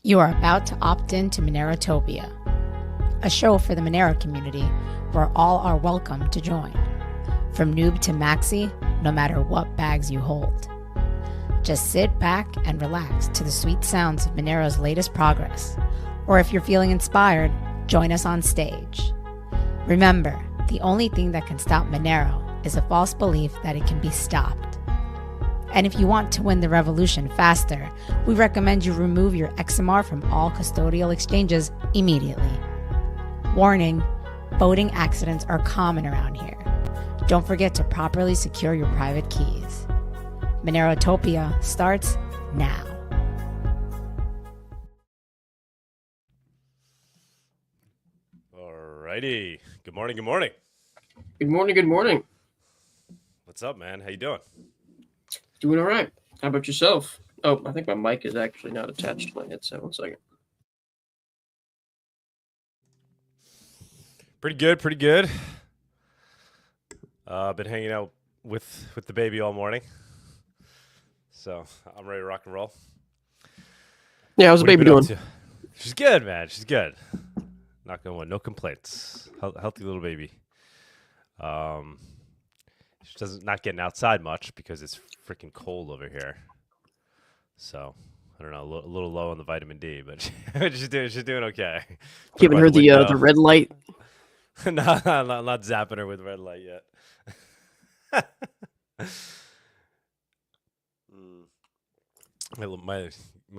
You are about to opt in to Monerotopia, a show for the Monero community where all are welcome to join. From noob to maxi, no matter what bags you hold. Just sit back and relax to the sweet sounds of Monero's latest progress. Or if you're feeling inspired, join us on stage. Remember, the only thing that can stop Monero is a false belief that it can be stopped. And if you want to win the revolution faster, we recommend you remove your XMR from all custodial exchanges immediately. Warning, voting accidents are common around here. Don't forget to properly secure your private keys. Monerotopia starts now. Alrighty. Good morning, good morning. Good morning, good morning. What's up, man? How you doing? Doing all right. How about yourself? Oh, I think my mic is actually not attached to my headset. 1 second. Pretty good, pretty good. Been hanging out with the baby all morning. So I'm ready to rock and roll. Yeah, how's the baby doing? She's good, man. She's good. Not gonna win. No complaints. Healthy little baby. She doesn't not getting outside much because it's freaking cold over here. So I don't know, a little low on the vitamin D, but she's doing okay. Giving her the red light. No, not zapping her with red light yet. My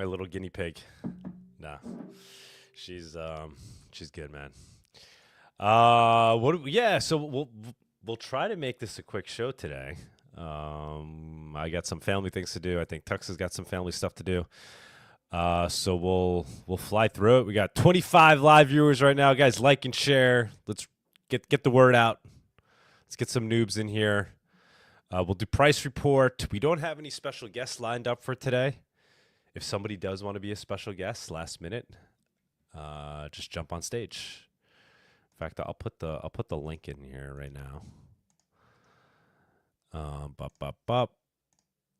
little guinea pig. Nah, she's good, man. So we'll try to make this a quick show today. I got some family things to do. I think Tux has got some family stuff to do. So we'll fly through it. We got 25 live viewers right now, guys. Like and share. Let's get the word out. Let's get some noobs in here. We'll do price report. We don't have any special guests lined up for today. If somebody does want to be a special guest last minute, just jump on stage. In fact, I'll put the link in here right now.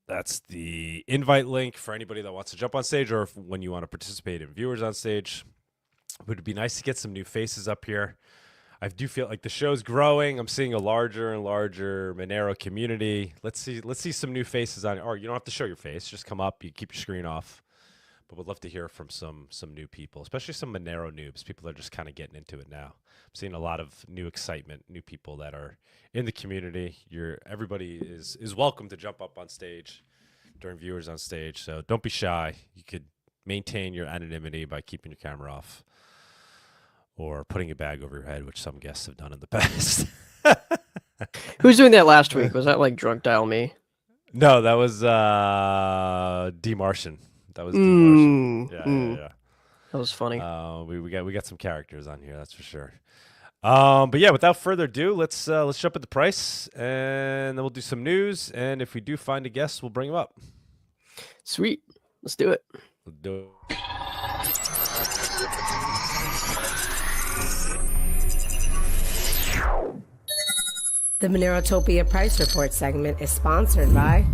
That's the invite link for anybody that wants to jump on stage, or when you want to participate in viewers on stage. It would be nice to get some new faces up here. I do feel like the show's growing. I'm seeing a larger and larger Monero community. Let's see some new faces on it. Or you don't have to show your face. Just come up. You keep your screen off. But we'd love to hear from some new people, especially some Monero noobs. People that are just kind of getting into it now. I'm seeing a lot of new excitement, new people that are in the community. Everybody is welcome to jump up on stage during viewers on stage. So don't be shy. You could maintain your anonymity by keeping your camera off or putting a bag over your head, which some guests have done in the past. Who was doing that last week? Was that like Drunk Dial Me? No, that was D Martian. That was D-Martian. Yeah. That was funny. We got some characters on here, that's for sure. But yeah, without further ado, let's jump at the price, and then we'll do some news. And if we do find a guest, we'll bring him up. Sweet, let's do it. Let's do it. The Monerotopia Price Report segment is sponsored by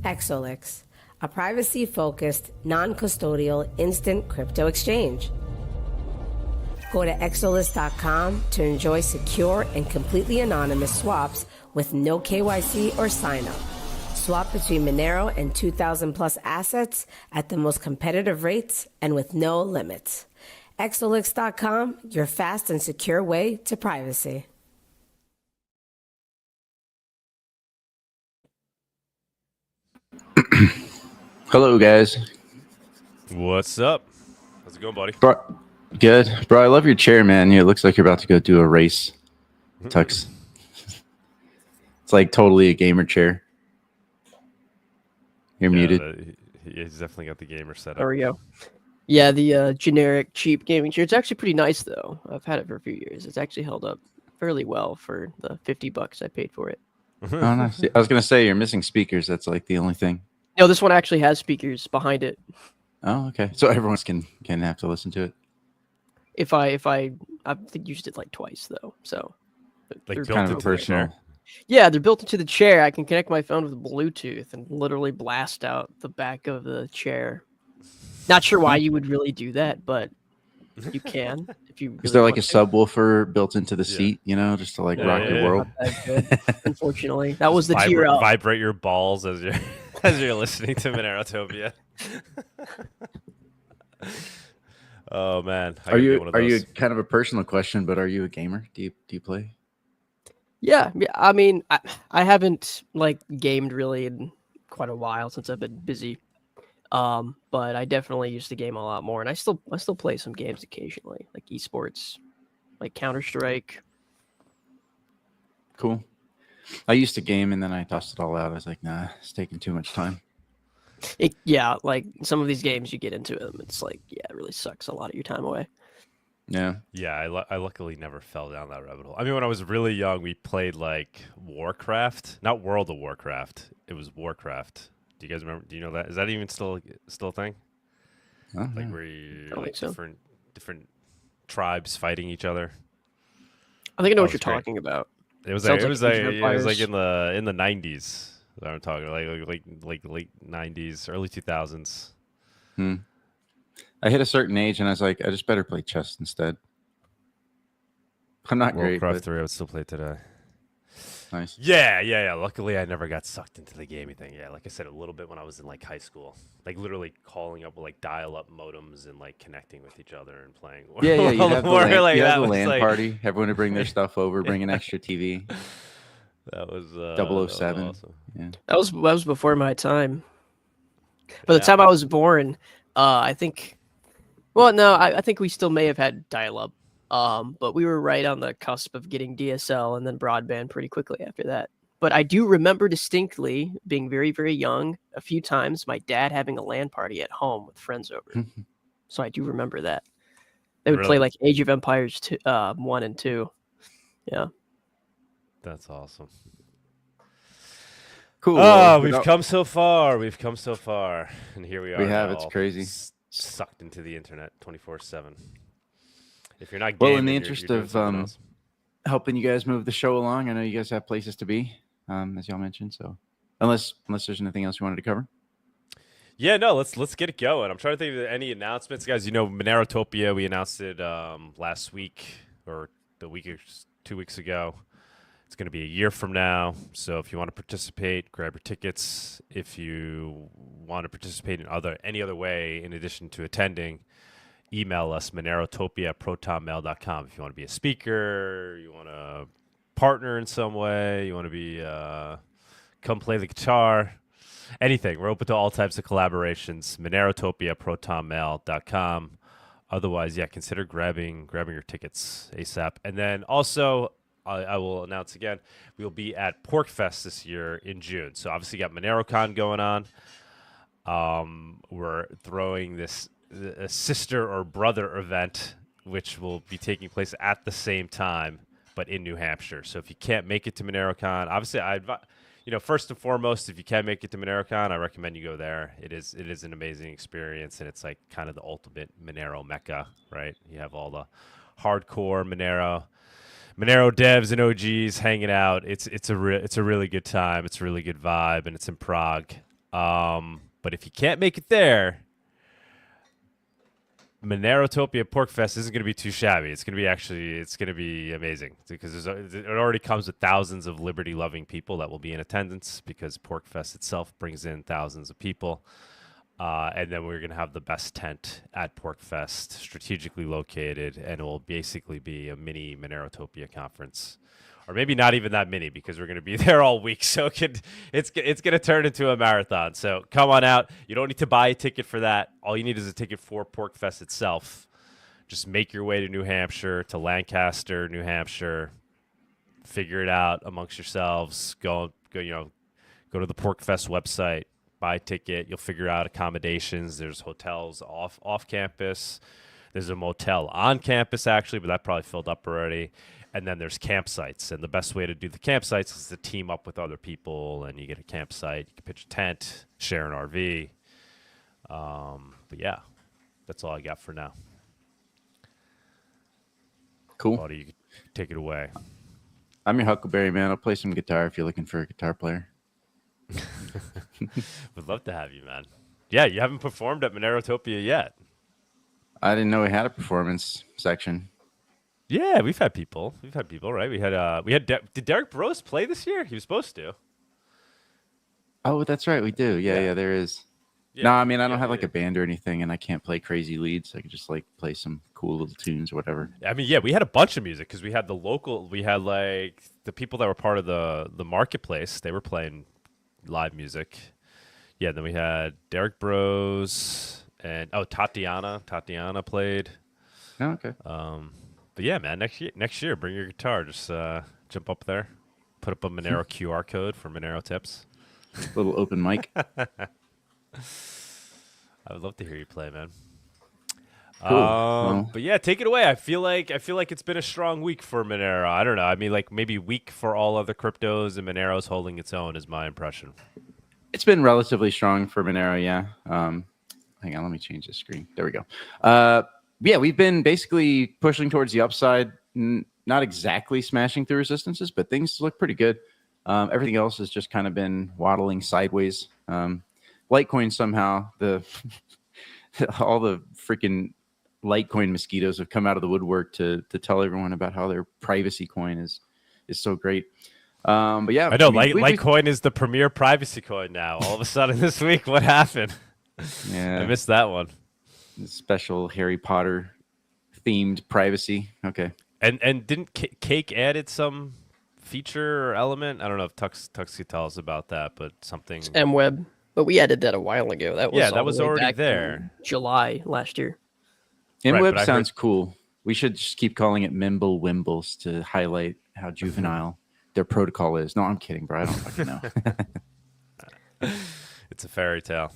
XLX, a privacy-focused, non-custodial instant crypto exchange. Go to xolist.com to enjoy secure and completely anonymous swaps with no KYC or sign-up. Swap between Monero and 2,000 plus assets at the most competitive rates and with no limits. xolist.com, your fast and secure way to privacy. Hello, guys. What's up? How's it going, buddy? Good. Bro, I love your chair, man. It looks like you're about to go do a race. Tux. It's like totally a gamer chair. You're muted. He's definitely got the gamer setup. There we go. Yeah, the generic cheap gaming chair. It's actually pretty nice, though. I've had it for a few years. It's actually held up fairly well for the $50 I paid for it. Oh, nice. I was going to say, you're missing speakers. That's like the only thing. No, this one actually has speakers behind it. Oh, okay. So everyone can have to listen to it. I've used it like twice though. So like kind of personal. Yeah, they're built into the chair. I can connect my phone with Bluetooth and literally blast out the back of the chair. Not sure why you would really do that, but you can if you. Is Really there like a want to. subwoofer built into the seat, you know, just to like rock your world? Not that good, unfortunately, that was the tier up. Vibrate your balls as you're as you're listening to Monerotopia. Oh man, Are you kind of a personal question, but are you a gamer? Do you play? Yeah. I mean, I haven't like gamed really in quite a while since I've been busy. But I definitely used to game a lot more, and I still play some games occasionally, like esports, like Counter-Strike. Cool. I used to game and then I tossed it all out. I was like, nah, it's taking too much time. Yeah, like some of these games you get into them, it's like, yeah, it really sucks a lot of your time away. Yeah. Yeah, I luckily never fell down that rabbit hole. I mean, when I was really young, we played like Warcraft, not World of Warcraft. It was Warcraft. Do you guys remember? Do you know that? Is that even still a thing? Like where you like different tribes fighting each other. I think I know what you're talking about. It was like in the 90s. I'm talking like late 90s, early 2000s. I hit a certain age and I was like, I just better play chess instead. I'm not great. Warcraft 3, I would still play today. Nice. Yeah. Luckily, I never got sucked into the gaming thing. Yeah, like I said, a little bit when I was in like high school, like literally calling up with like dial-up modems and like connecting with each other and playing. Yeah. You have the LAN, like, the LAN party. Everyone would bring their stuff over, bring an extra TV. That was 007. That was awesome. Yeah. That was before my time. By the time I was born, I think. Well, no, I think we still may have had dial-up. But we were right on the cusp of getting DSL and then broadband pretty quickly after that. But I do remember distinctly being very, very young, a few times, my dad having a LAN party at home with friends over. So I do remember that. They would play like Age of Empires 1 and 2. Yeah. That's awesome. Cool. Oh, we've come so far. And here we are. We have. Now, It's crazy. Sucked into the internet 24/7. If you're not gaming, well, in the interest you're of helping you guys move the show along, I know you guys have places to be, as y'all mentioned. So, unless there's anything else you wanted to cover. Yeah, no, let's get it going. I'm trying to think of any announcements, guys. You know, Monerotopia, we announced it last week or the week or 2 weeks ago. It's going to be a year from now. So if you want to participate, grab your tickets. If you want to participate in any other way in addition to attending, email us, Monerotopia@protonmail.com. If you want to be a speaker, you want to partner in some way, you want to be come play the guitar, anything. We're open to all types of collaborations. Monerotopia@protonmail.com. Otherwise, yeah, consider grabbing your tickets ASAP. And then also, I will announce again, we will be at PorkFest this year in June. So obviously, you got MoneroCon going on. We're throwing a sister or brother event, which will be taking place at the same time, but in New Hampshire. So if you can't make it to MoneroCon, obviously, first and foremost, if you can make it to MoneroCon, I recommend you go there. It is an amazing experience, and it's like kind of the ultimate Monero mecca, right? You have all the hardcore Monero devs and OGs hanging out. It's a really good time. It's a really good vibe, and it's in Prague. But if you can't make it there, Monerotopia PorkFest isn't going to be too shabby. It's going to be amazing because it already comes with thousands of liberty-loving people that will be in attendance because PorkFest itself brings in thousands of people. And then we're going to have the best tent at PorkFest, strategically located, and it will basically be a mini Monerotopia conference. Or maybe not even that many because we're going to be there all week. So it's going to turn into a marathon. So come on out. You don't need to buy a ticket for that. All you need is a ticket for PorkFest itself. Just make your way to New Hampshire, to Lancaster, New Hampshire. Figure it out amongst yourselves. Go to the PorkFest website. Buy a ticket. You'll figure out accommodations. There's hotels off campus. There's a motel on campus, actually, but that probably filled up already. And then there's campsites. And the best way to do the campsites is to team up with other people, and you get a campsite. You can pitch a tent, share an RV. But, yeah, that's all I got for now. Cool. Bawdy, you can take it away. I'm your Huckleberry, man. I'll play some guitar if you're looking for a guitar player. Would love to have you, man. Yeah, you haven't performed at Monerotopia yet. I didn't know we had a performance section. Yeah, we've had people. We've had people, right? Did Derek Bros play this year? He was supposed to. Oh, that's right. We do. Yeah, there is. Yeah, No, I mean, I don't yeah, have like yeah. a band or anything, and I can't play crazy leads. I could just like play some cool little tunes or whatever. I mean, yeah, we had a bunch of music because we had we had like the people that were part of the marketplace. They were playing live music. Yeah, then we had Derek Bros and Tatiana. Tatiana played. Oh, okay. But yeah, man, next year, bring your guitar. Just jump up there, put up a Monero QR code for Monero tips. Little open mic. I would love to hear you play, man. Cool. Well, But yeah, take it away. I feel like it's been a strong week for Monero. I don't know. I mean, like maybe weak for all other cryptos, and Monero's holding its own is my impression. it's been relatively strong for Monero, yeah. Hang on, let me change the screen. There we go. Yeah, we've been basically pushing towards the upside, not exactly smashing through resistances, but things look pretty good. Everything else has just kind of been waddling sideways. Litecoin somehow, all the freaking Litecoin mosquitoes have come out of the woodwork to tell everyone about how their privacy coin is so great. But yeah, I know Litecoin is the premier privacy coin now. All of a sudden this week, what happened? Yeah, I missed that one. Special Harry Potter themed privacy. Okay. And didn't Cake added some feature or element? I don't know if Tux could tell us about that, but something. It's MWeb, but we added that a while ago. That was that was already there. In July last year. MWeb sounds cool. We should just keep calling it Mimble Wimbles to highlight how juvenile their protocol is. No, I'm kidding, bro. I don't fucking know. It's a fairy tale.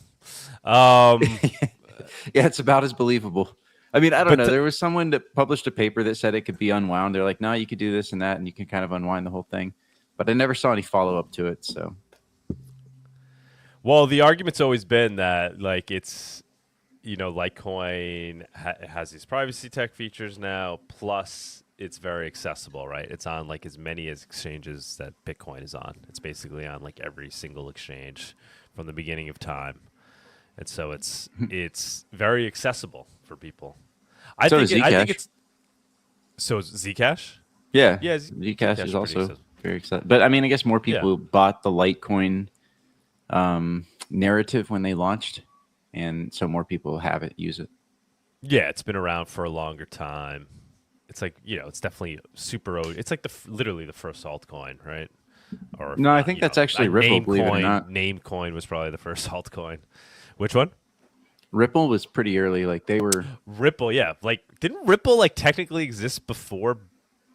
Yeah, it's about as believable. I mean, I don't know. There was someone that published a paper that said it could be unwound. They're like, no, you could do this and that, and you can kind of unwind the whole thing. But I never saw any follow-up to it, so. Well, the argument's always been that, like, it's, Litecoin has these privacy tech features now, plus it's very accessible, right? It's on, like, as many as exchanges that Bitcoin is on. It's basically on, like, every single exchange from the beginning of time. And so it's very accessible for people. I think it's so Zcash. Yeah, yeah. Zcash is also very accessible. But I mean, I guess more people bought the Litecoin narrative when they launched, and so more people have it, use it. Yeah, it's been around for a longer time. It's like it's definitely super old. It's like literally the first altcoin, right? Or no, I think that's actually Ripple. Believe it or not, Namecoin was probably the first altcoin. Which one? Ripple was pretty early. Like they were Ripple, yeah. Like didn't Ripple like technically exist before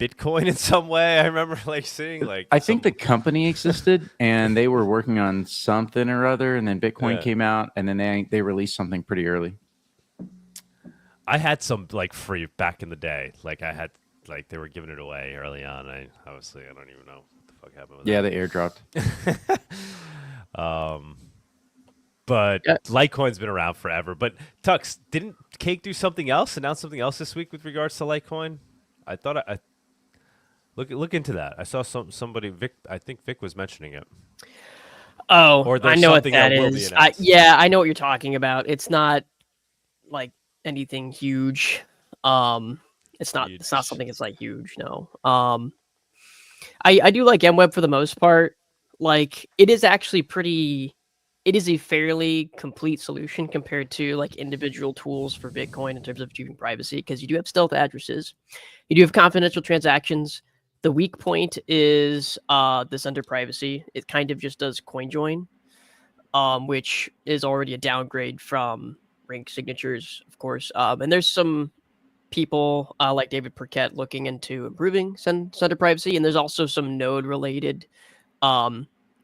Bitcoin in some way? I remember like seeing like I think the company existed and they were working on something or other, and then Bitcoin came out, and then they released something pretty early. I had some like free back in the day. Like I had like they were giving it away early on. I don't even know what the fuck happened with that. Yeah, they airdropped. But Litecoin's been around forever. But Tux, didn't Cake do something else? Announce something else this week with regards to Litecoin? I thought I look into that. I saw somebody. Vic, I think Vic was mentioning it. Oh, or I know what that is. I know what you're talking about. It's not like anything huge. It's not something that's like huge. No. I do like MWeb for the most part. Like it is actually pretty. It is a fairly complete solution compared to like individual tools for Bitcoin in terms of achieving privacy, because you do have stealth addresses, you do have confidential transactions. The weak point is this under privacy. It kind of just does coin join, which is already a downgrade from Ring signatures, of course. And there's some people like David Perquette looking into improving sender privacy, and there's also some node related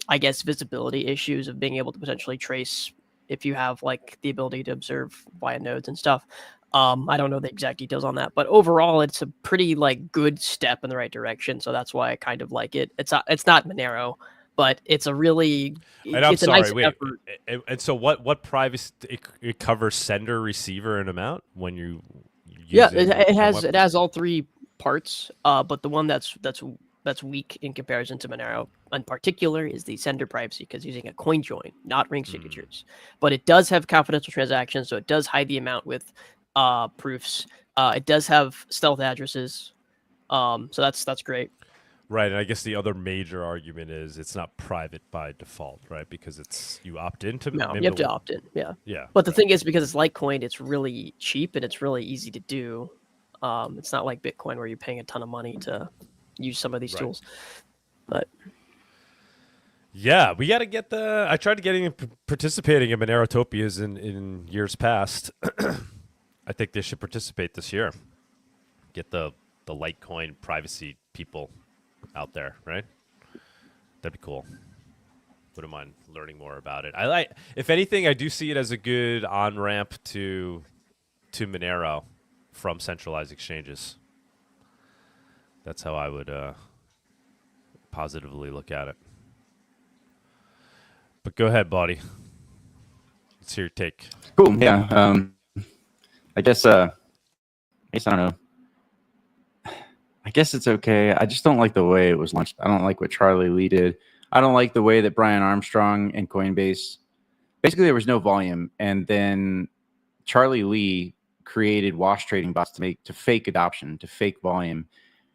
I guess visibility issues of being able to potentially trace if you have like the ability to observe via nodes and stuff. I don't know the exact details on that, but overall it's a pretty like good step in the right direction. So that's why I kind of like it. It's not Monero, but it's a really a nice effort. And so what privacy it covers sender, receiver, and amount when you use it has all three parts. But the one that's that's weak in comparison to Monero in particular is the sender privacy, because using a coin join, not ring signatures. But it does have confidential transactions, so it does hide the amount with proofs. It does have stealth addresses, so that's great. Right, and I guess the other major argument is it's not private by default, right? Because you opt into. No, you have to opt in. Yeah. Yeah. But the thing is, because it's Litecoin, it's really cheap and it's really easy to do. It's not like Bitcoin where you're paying a ton of money to use some of these tools. But yeah, we got to get I tried getting participating in Monerotopias in years past. I think they should participate this year. Get the Litecoin privacy people out there, right? That'd be cool. Wouldn't mind learning more about it. If anything, I do see it as a good on ramp to Monero from centralized exchanges. That's how I would positively look at it. But go ahead, Bawdy. Let's hear your take. Cool. Yeah. I guess I don't know. I guess it's okay. I just don't like the way it was launched. I don't like what Charlie Lee did. I don't like the way that Brian Armstrong and Coinbase, basically there was no volume. And then Charlie Lee created wash trading bots to fake adoption, to fake volume.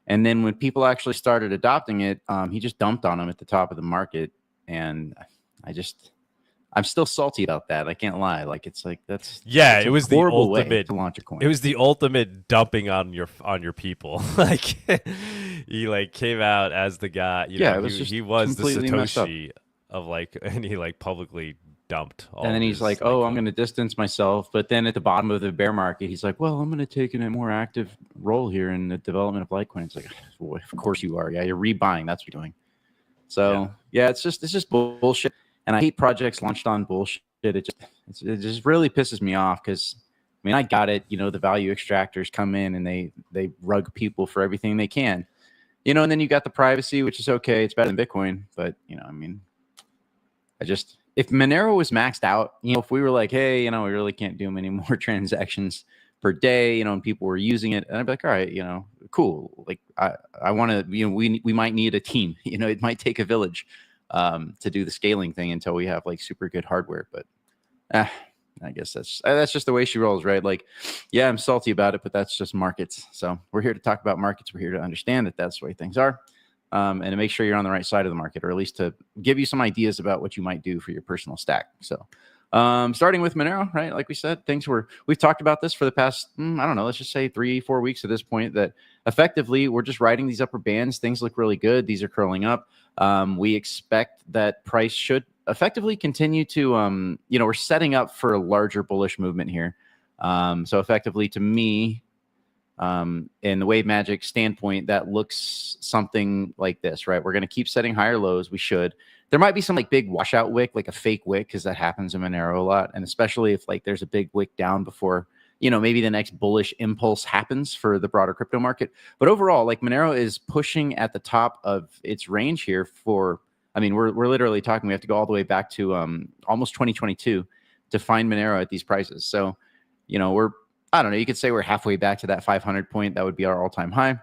And then when people actually started adopting it, he just dumped on them at the top of the market. And I'm still salty about that. I can't lie. Like it was the ultimate way to launch a coin. It was the ultimate dumping on your people. Like he came out as the guy. He was the Satoshi of and he publicly dumped. And then he's like, "Oh, I'm going to distance myself." But then at the bottom of the bear market, he's like, "Well, I'm going to take in a more active role here in the development of Litecoin." It's like, well, of course you are. Yeah, you're rebuying. That's what you're doing. So yeah, it's just bullshit. And I hate projects launched on bullshit. It just really pisses me off because, I mean, I got it. The value extractors come in and they rug people for everything they can. And then you got the privacy, which is okay. It's better than Bitcoin. But, I mean, if Monero was maxed out, if we were like, hey, we really can't do many more transactions per day, and people were using it, and I'd be like, all right, cool. Like, I want to, we might need a team. It might take a village to do the scaling thing until we have super good hardware. But I guess that's just the way she rolls, right? Like, yeah, I'm salty about it, but that's just markets. So we're here to talk about markets. We're here to understand that that's the way things are, and to make sure you're on the right side of the market, or at least to give you some ideas about what you might do for your personal stack. So starting with Monero, right? Like we said, we've talked about this for the past, I don't know, let's just say 3-4 weeks at this point, that effectively we're just riding these upper bands. Things look really good. These are curling up. We expect that price should effectively continue to, we're setting up for a larger bullish movement here. So effectively to me, in the wave magic standpoint, that looks something like this, right? We're going to keep setting higher lows. We should. There might be some big washout wick, like a fake wick, because that happens in Monero a lot. And especially if there's a big wick down before, maybe the next bullish impulse happens for the broader crypto market. But overall, Monero is pushing at the top of its range here we're literally talking, we have to go all the way back to almost 2022 to find Monero at these prices. So, I don't know, you could say we're halfway back to that 500 point. That would be our all-time high.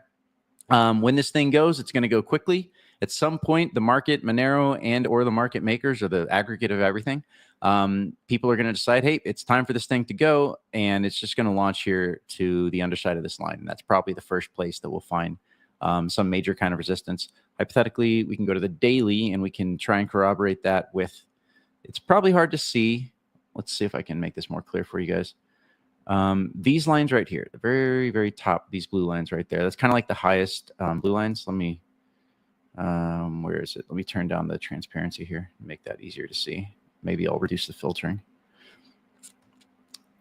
When this thing goes, it's going to go quickly. At some point, the market, Monero and or the market makers, or the aggregate of everything, people are going to decide, hey, it's time for this thing to go, and it's just going to launch here to the underside of this line. And that's probably the first place that we'll find some major kind of resistance. Hypothetically, we can go to the daily, and we can try and corroborate that with, it's probably hard to see. Let's see if I can make this more clear for you guys. These lines right here, the very, very top, these blue lines right there, that's kind of like the highest blue lines. Let me, where is it? Let me turn down the transparency here, make that easier to see. Maybe I'll reduce the filtering.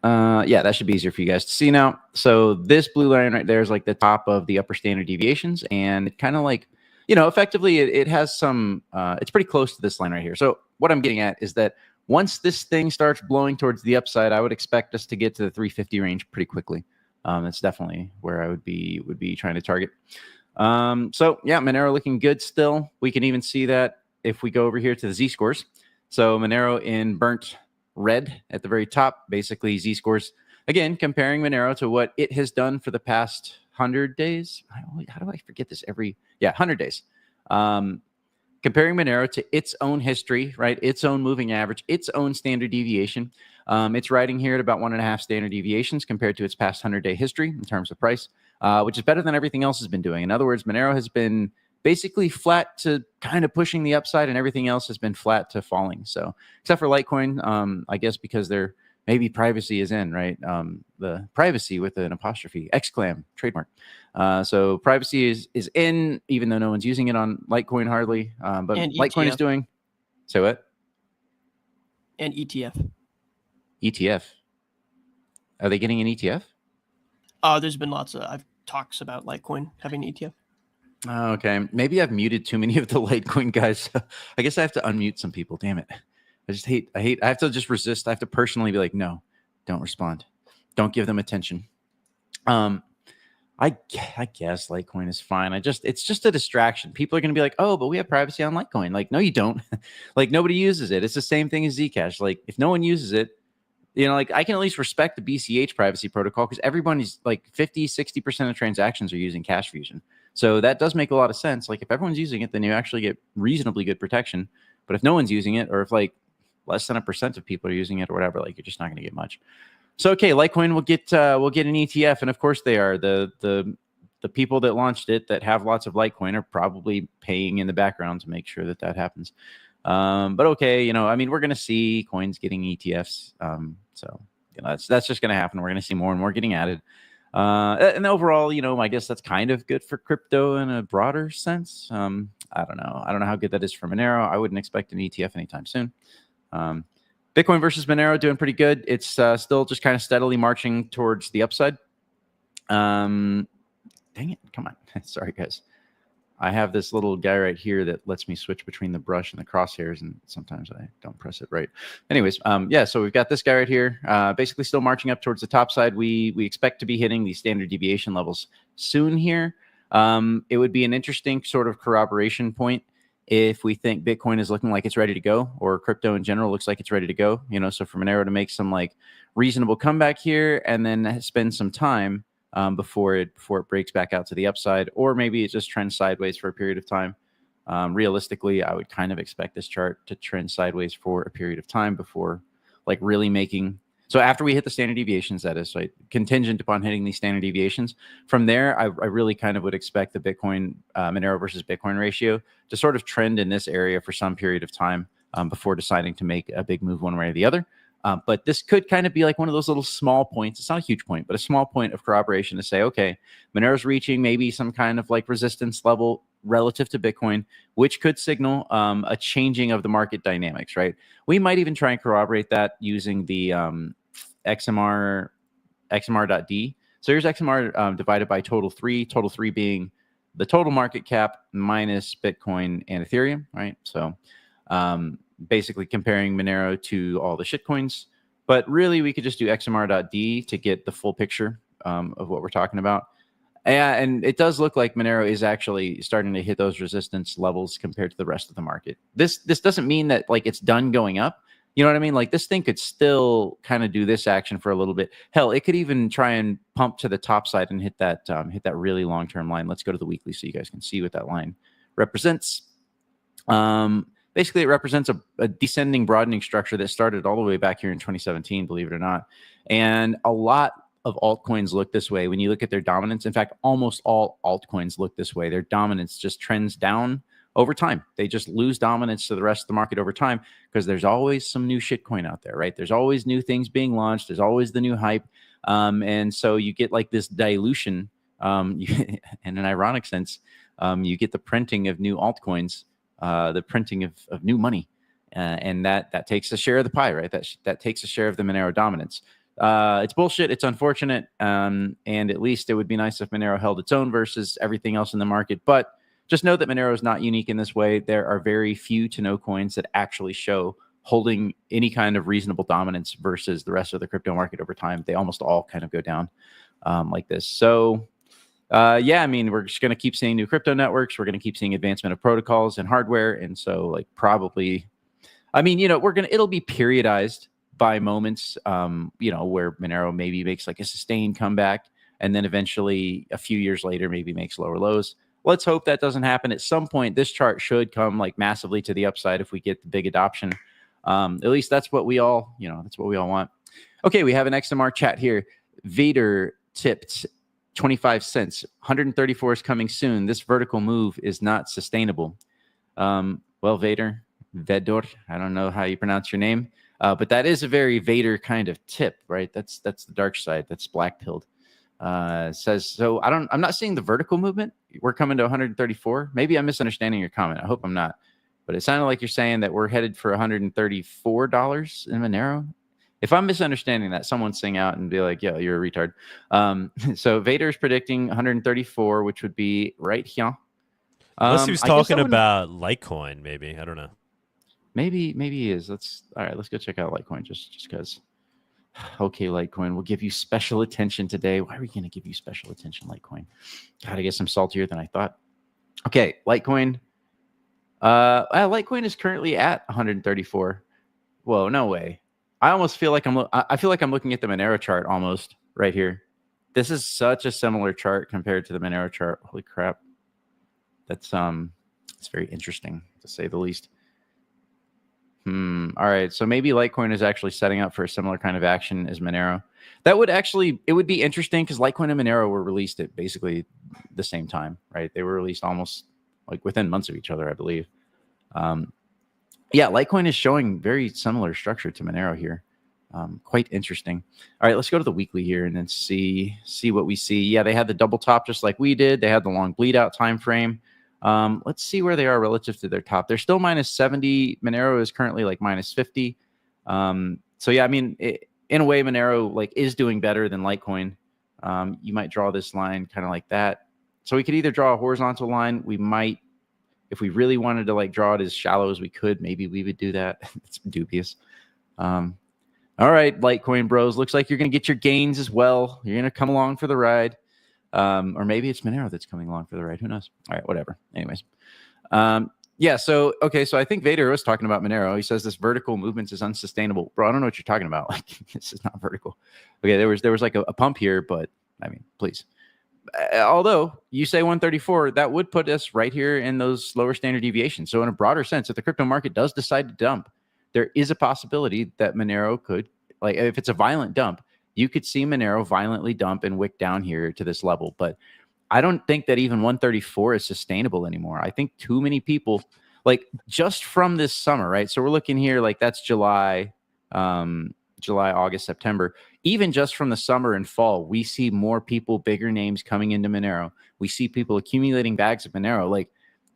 Yeah, that should be easier for you guys to see now. So this blue line right there is the top of the upper standard deviations, and it kind of effectively it has some, it's pretty close to this line right here. So what I'm getting at is that once this thing starts blowing towards the upside, I would expect us to get to the 350 range pretty quickly. That's definitely where I would be trying to target. So yeah, Monero looking good still. We can even see that if we go over here to the Z-scores. So Monero in burnt red at the very top, basically Z-scores. Again, comparing Monero to what it has done for the past 100 days. How do I forget this 100 days. Comparing Monero to its own history, right? Its own moving average, its own standard deviation. It's riding here at about 1.5 standard deviations compared to its past 100-day history in terms of price, which is better than everything else has been doing. In other words, Monero has been basically flat to kind of pushing the upside, and everything else has been flat to falling. So except for Litecoin, I guess because they're maybe privacy is in, right? The privacy with an apostrophe, exclam, trademark. So privacy is in, even though no one's using it on Litecoin hardly. But And Litecoin is ETF. doing. Say what? And ETF. ETF. Are they getting an ETF? There's been lots of talks about Litecoin having an ETF. Oh, okay. Maybe I've muted too many of the Litecoin guys. I guess I have to unmute some people. Damn it. I have to just resist. I have to personally be like, no, don't respond. Don't give them attention. I guess Litecoin is fine. It's just a distraction. People are going to be like, oh, but we have privacy on Litecoin. Like, no, you don't. Like, nobody uses it. It's the same thing as Zcash. Like, if no one uses it, like, I can at least respect the BCH privacy protocol because everybody's like 50-60% of transactions are using cash fusion. So that does make a lot of sense. Like, if everyone's using it, then you actually get reasonably good protection. But if no one's using it, or if like less than 1% of people are using it or whatever, like, you're just not going to get much. So, okay, Litecoin will get an ETF, and of course they are. The people that launched it that have lots of Litecoin are probably paying in the background to make sure that happens. But okay, I mean, we're going to see coins getting ETFs. So that's just going to happen. We're going to see more and more getting added. And overall, I guess that's kind of good for crypto in a broader sense. I don't know. I don't know how good that is for Monero. I wouldn't expect an ETF anytime soon. Bitcoin versus Monero doing pretty good. It's still just kind of steadily marching towards the upside. Dang it. Come on. Sorry, guys. I have this little guy right here that lets me switch between the brush and the crosshairs, and sometimes I don't press it right. Anyways, yeah, so we've got this guy right here, basically still marching up towards the top side. We expect to be hitting these standard deviation levels soon here. It would be an interesting sort of corroboration point if we think Bitcoin is looking like it's ready to go, or crypto in general looks like it's ready to go. So for Monero to make some like reasonable comeback here and then spend some time before it breaks back out to the upside, or maybe it just trends sideways for a period of time. Realistically, I would kind of expect this chart to trend sideways for a period of time before like really making. So after we hit the standard deviations, that is, right, contingent upon hitting these standard deviations. From there, I really kind of would expect the Bitcoin Monero versus Bitcoin ratio to sort of trend in this area for some period of time before deciding to make a big move one way or the other. But this could kind of be like one of those little small points. It's not a huge point, but a small point of corroboration to say, okay, Monero's reaching maybe some kind of like resistance level relative to Bitcoin, which could signal a changing of the market dynamics, right? We might even try and corroborate that using the XMRD. So here's XMR divided by total 3 being the total market cap minus Bitcoin and Ethereum, right? So basically comparing Monero to all the shitcoins. But really, we could just do XMR.D to get the full picture of what we're talking about. And it does look like Monero is actually starting to hit those resistance levels compared to the rest of the market. This doesn't mean that like it's done going up. You know what I mean? Like this thing could still kind of do this action for a little bit. Hell, it could even try and pump to the top side and hit that really long-term line. Let's go to the weekly so you guys can see what that line represents. Basically, it represents a descending broadening structure that started all the way back here in 2017, believe it or not. And a lot of altcoins look this way when you look at their dominance. In fact, almost all altcoins look this way. Their dominance just trends down over time. They just lose dominance to the rest of the market over time because there's always some new shitcoin out there, right? There's always new things being launched. There's always the new hype. And so you get like this dilution. In an ironic sense, you get the printing of new altcoins, the printing of new money. And that takes a share of the pie, right? That takes a share of the Monero dominance. It's bullshit. It's unfortunate. And at least it would be nice if Monero held its own versus everything else in the market. But just know that Monero is not unique in this way. There are very few to no coins that actually show holding any kind of reasonable dominance versus the rest of the crypto market over time. They almost all kind of go down like this. So yeah, I mean, we're just going to keep seeing new crypto networks. We're going to keep seeing advancement of protocols and hardware. And so like probably, I mean, it'll be periodized by moments, where Monero maybe makes like a sustained comeback and then eventually a few years later maybe makes lower lows. Let's hope that doesn't happen. At some point, this chart should come like massively to the upside if we get the big adoption. At least that's what we all, that's what we all want. Okay, we have an XMR chat here. Vader tipped 25 cents. 134 is coming soon. This vertical move is not sustainable. Well, Vedor, I don't know how you pronounce your name, but that is a very Vader kind of tip, right? That's the dark side. That's black pilled. Says so. I'm not seeing the vertical movement. We're coming to 134. Maybe I'm misunderstanding your comment. I hope I'm not. But it sounded like you're saying that we're headed for $134 in Monero. If I'm misunderstanding that, someone sing out and be like, "Yo, you're a retard." So Vader is predicting 134, which would be right here. Unless he was talking about Litecoin, maybe. I don't know. Maybe he is. Let's go check out Litecoin just because. Okay, Litecoin, we'll give you special attention today. Why are we going to give you special attention, Litecoin? God, I guess I'm saltier than I thought. Okay, Litecoin. Litecoin is currently at 134. Whoa, no way. I almost feel like I'm looking at the Monero chart almost right here. This is such a similar chart compared to the Monero chart. Holy crap. That's it's very interesting to say the least. All right, so maybe Litecoin is actually setting up for a similar kind of action as Monero. It would be interesting because Litecoin and Monero were released at basically the same time, right? They were released almost like within months of each other, I believe. Yeah, Litecoin is showing very similar structure to Monero here. Quite interesting. All right, let's go to the weekly here and then see what we see. Yeah, they had the double top just like we did. They had the long bleed out time frame. Let's see where they are relative to their top. They're still minus 70. Monero is currently like minus 50. So yeah, I mean, in a way, Monero like is doing better than Litecoin. You might draw this line kind of like that. So we could either draw a horizontal line. We might, if we really wanted to like draw it as shallow as we could, maybe we would do that. It's dubious. All right, Litecoin bros, looks like you're going to get your gains as well. You're going to come along for the ride. Or maybe it's Monero that's coming along for the ride. Who knows? All right, whatever. Anyways. Yeah, so I think Vader was talking about Monero. He says this vertical movement is unsustainable. Bro, I don't know what you're talking about. Like, this is not vertical. Okay, there was like a pump here, but I mean, please. Although you say 134, that would put us right here in those lower standard deviations. So in a broader sense, if the crypto market does decide to dump, there is a possibility that Monero could, like if it's a violent dump, you could see Monero violently dump and wick down here to this level. But I don't think that even 134 is sustainable anymore. I think too many people, like just from this summer, right? So we're looking here, like that's July, August, September. Even just from the summer and fall, we see more people, bigger names coming into Monero. We see people accumulating bags of Monero. Like,